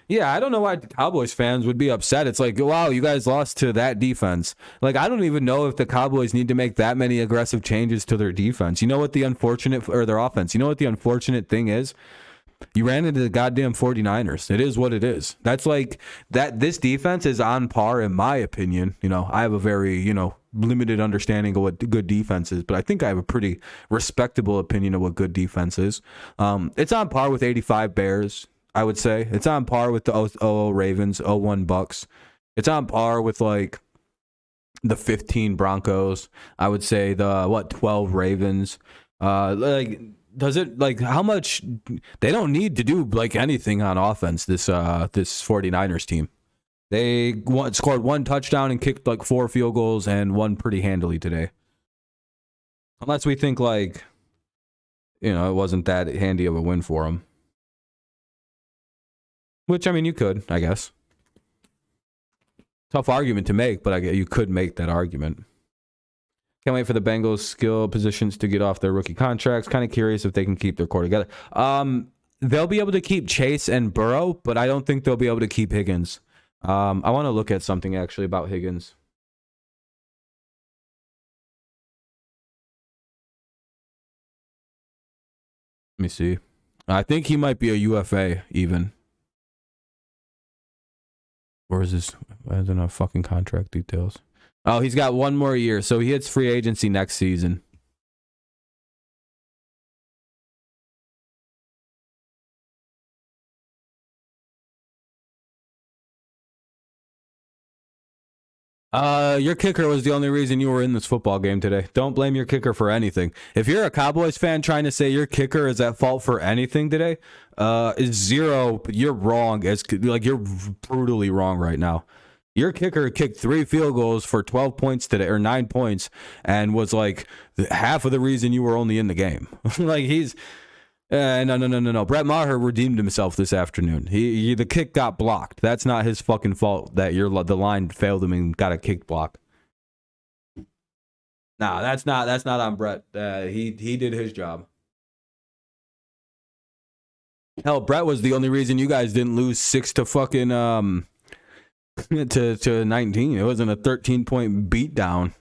Yeah, I don't know why Cowboys fans would be upset. It's like, wow, you guys lost to that defense. Like, I don't even know if the Cowboys need to make that many aggressive changes to their defense. You know what the unfortunate, or their offense, you know what the unfortunate thing is? You ran into the goddamn 49ers. It is what it is. That's like that. This defense is on par, in my opinion. I have a very, limited understanding of what good defense is, but I think I have a pretty respectable opinion of what good defense is. It's on par with 85 Bears, I would say. It's on par with the 00 Ravens, 01 Bucks. It's on par with like the 15 Broncos. I would say the 12 Ravens. Does it, like, how much they don't need to do like anything on offense, this 49ers team. They scored 1 touchdown and kicked like 4 field goals and won pretty handily today. Unless we think like, it wasn't that handy of a win for them. Which, I mean, you could, I guess. Tough argument to make, but you could make that argument. Can't wait for the Bengals skill positions to get off their rookie contracts. Kind of curious if they can keep their core together. They'll be able to keep Chase and Burrow, but I don't think they'll be able to keep Higgins. I want to look at something actually about Higgins. me see. I think he might be a UFA even. Or is this? I don't know fucking contract details. Oh, he's got one more year, so he hits free agency next season. Your kicker was the only reason you were in this football game today. Don't blame your kicker for anything. If you're a Cowboys fan trying to say your kicker is at fault for anything today, it's zero. You're wrong. You're brutally wrong right now. Your kicker kicked 3 field goals for 12 points today, or 9 points, and was like half of the reason you were only in the game. Like he's. No. Brett Maher redeemed himself this afternoon. The kick got blocked. That's not his fucking fault that the line failed him and got a kick block. Nah, that's not on Brett. He did his job. Hell, Brett was the only reason you guys didn't lose 6 to fucking to 19. It wasn't a 13-point beatdown.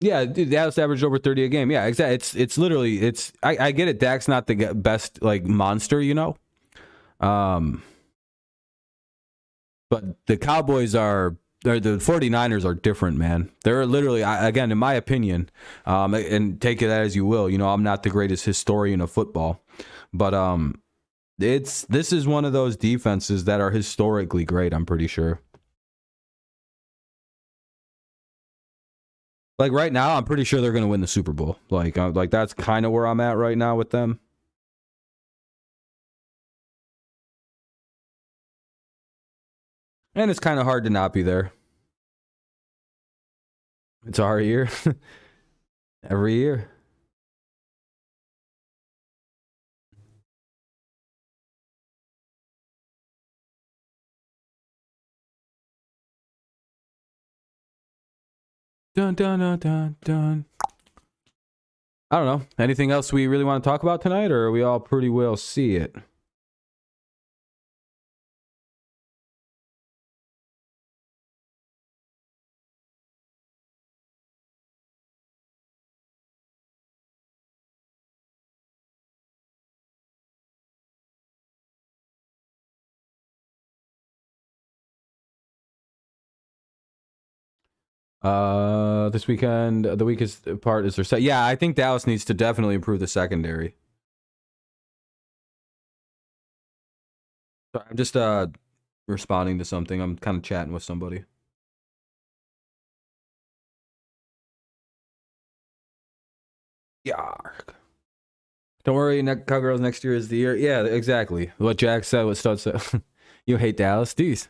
Yeah, dude, Dallas averaged over 30 a game. Yeah, exactly. It's literally I get it. Dak's not the best like monster, you know. But the Cowboys the 49ers are different, man. They're literally, again, in my opinion, and take it as you will. You know, I'm not the greatest historian of football, but this is one of those defenses that are historically great. I'm pretty sure. Like right now, I'm pretty sure they're going to win the Super Bowl. Like that's kind of where I'm at right now with them. And it's kind of hard to not be there. It's our year. Every year. Dun, dun, dun, dun, dun. I don't know. Anything else we really want to talk about tonight, or are we all pretty well see it? This weekend, the weakest part is their set. Yeah, I think Dallas needs to definitely improve the secondary. Sorry, I'm just responding to something. I'm kind of chatting with somebody. Yeah. Don't worry, Cowgirls next year is the year. Yeah, exactly. What Jack said, what Stud said. You hate Dallas, D's.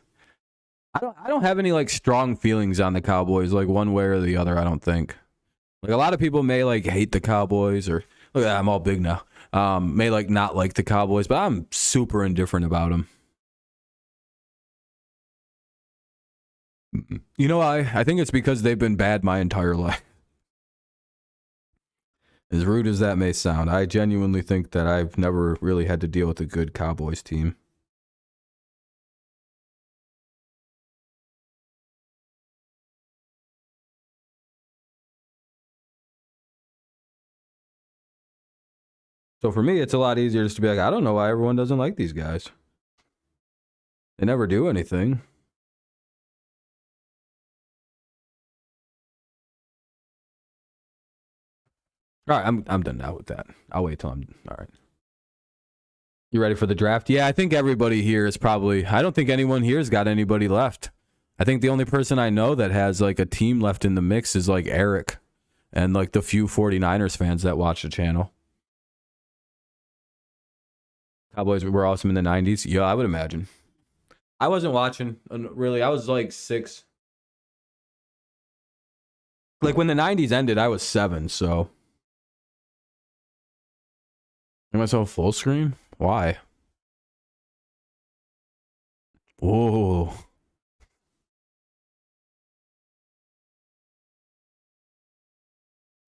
I don't have any like strong feelings on the Cowboys, like one way or the other. I don't think. Like a lot of people may like hate the Cowboys, or look, I'm all big now. May like not like the Cowboys, but I'm super indifferent about them. You know, I think it's because they've been bad my entire life. As rude as that may sound, I genuinely think that I've never really had to deal with a good Cowboys team. So for me, it's a lot easier just to be like, I don't know why everyone doesn't like these guys. They never do anything. All right, I'm done now with that. I'll wait till I'm all right. You ready for the draft? Yeah, I think everybody here is probably. I don't think anyone here has got anybody left. I think the only person I know that has like a team left in the mix is like Eric and like the few 49ers fans that watch the channel. Cowboys were awesome in the 90s. Yeah, I would imagine. I wasn't watching, really. I was like 6. Like when the 90s ended, I was 7, so. Make myself full screen? Why? Whoa.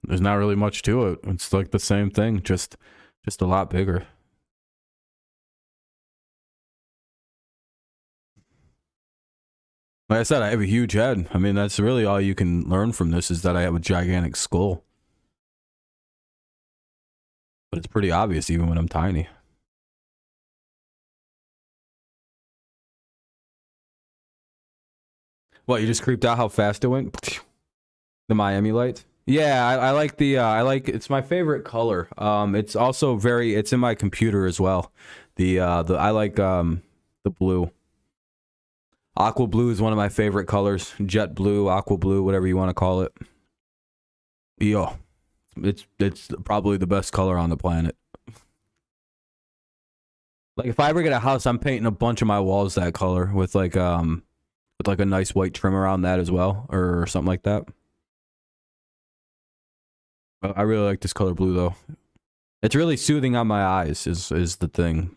There's not really much to it. It's like the same thing, just a lot bigger. Like I said, I have a huge head. I mean, that's really all you can learn from this is that I have a gigantic skull. But it's pretty obvious even when I'm tiny. What, you just creeped out how fast it went? The Miami lights? Yeah, I like the it's my favorite color. It's also it's in my computer as well. I like the blue. Aqua blue is one of my favorite colors. Jet blue, aqua blue, whatever you want to call it. Yo, it's probably the best color on the planet. Like if I ever get a house, I'm painting a bunch of my walls that color with like a nice white trim around that as well, or something like that. I really like this color blue though. It's really soothing on my eyes is the thing.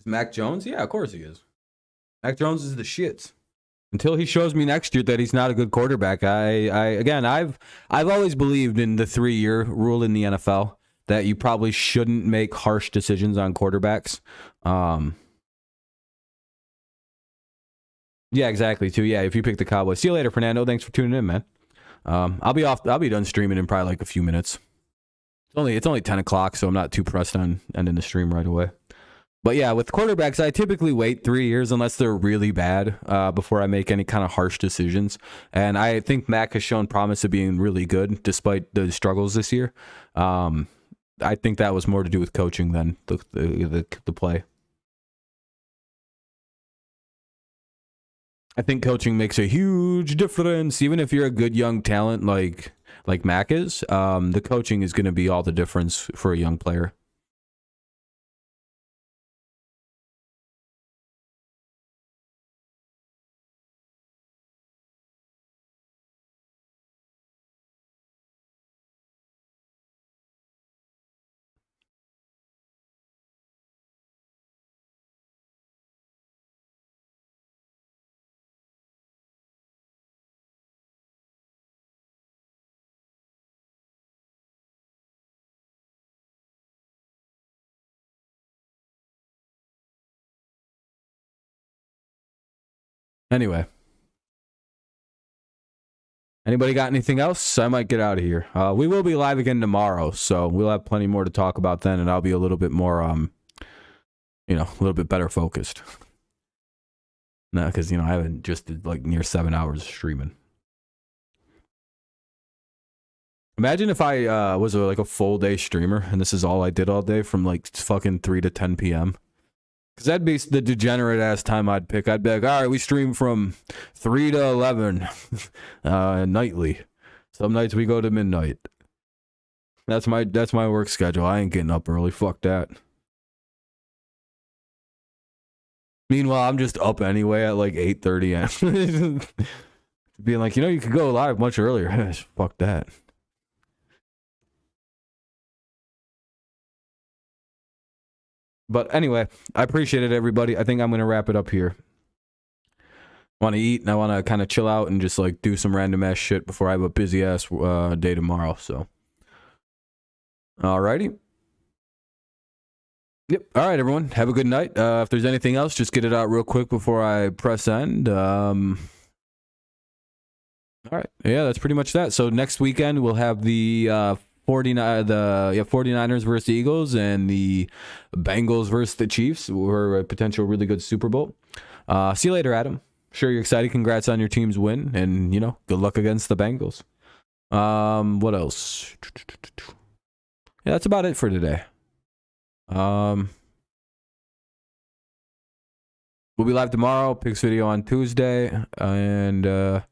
Mac Jones? Yeah, of course he is. Mac Jones is the shit. Until he shows me next year that he's not a good quarterback, I've always believed in the 3-year rule in the NFL that you probably shouldn't make harsh decisions on quarterbacks. Yeah, exactly. Too. Yeah, if you pick the Cowboys. See you later, Fernando. Thanks for tuning in, man. I'll be done streaming in probably like a few minutes. It's only 10 o'clock, so I'm not too pressed on ending the stream right away. But yeah, with quarterbacks, I typically wait 3 years unless they're really bad before I make any kind of harsh decisions. And I think Mac has shown promise of being really good despite the struggles this year. I think that was more to do with coaching than the play. I think coaching makes a huge difference. Even if you're a good young talent like Mac is, the coaching is going to be all the difference for a young player. Anyway. Anybody got anything else? I might get out of here. We will be live again tomorrow, so we'll have plenty more to talk about then, and I'll be a little bit more, a little bit better focused. No, because, I haven't just did like near 7 hours of streaming. Imagine if I was like a full day streamer, and this is all I did all day from like fucking 3 to 10 p.m. Because that'd be the degenerate ass time I'd pick. I'd be like, all right, we stream from 3 to 11 nightly. Some nights we go to midnight. That's my work schedule. I ain't getting up early. Fuck that. Meanwhile, I'm just up anyway at like 8:30 a.m. Being like, you could go live much earlier. Fuck that. But anyway, I appreciate it, everybody. I think I'm going to wrap it up here. I want to eat, and I want to kind of chill out and just like do some random ass shit before I have a busy ass day tomorrow. So, alrighty. Yep. All right, everyone. Have a good night. If there's anything else, just get it out real quick before I press end. All right. Yeah, that's pretty much that. So next weekend we'll have the 49ers versus the Eagles and the Bengals versus the Chiefs, or a potential really good Super Bowl. See you later, Adam. Sure you're excited. Congrats on your team's win, and good luck against the Bengals. What else? Yeah, that's about it for today. We'll be live tomorrow. Picks video on Tuesday, and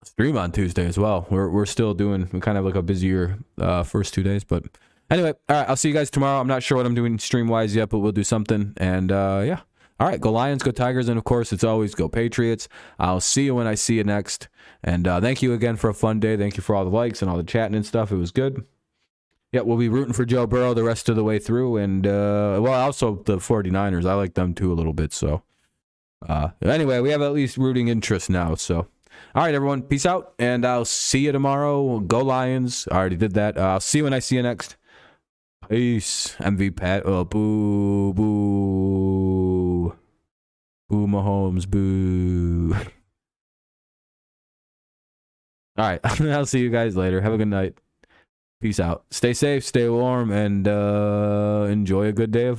stream on Tuesday as well. We're still doing kind of like a busier first 2 days, but anyway, all right, I'll see you guys tomorrow. I'm not sure what I'm doing stream wise yet, but we'll do something. And yeah, all right, go Lions, go Tigers, and of course it's always go Patriots. I'll see you when I see you next. And thank you again for a fun day. Thank you for all the likes and all the chatting and stuff. It was good. Yeah, we'll be rooting for Joe Burrow the rest of the way through, and also the 49ers. I like them too a little bit. So anyway, we have at least rooting interest now. So. All right, everyone. Peace out, and I'll see you tomorrow. Go Lions. I already did that. I'll see you when I see you next. Peace. MV Pat. Oh, boo, boo. Boo Mahomes, boo. All right, I'll see you guys later. Have a good night. Peace out. Stay safe, stay warm, and enjoy a good day of football.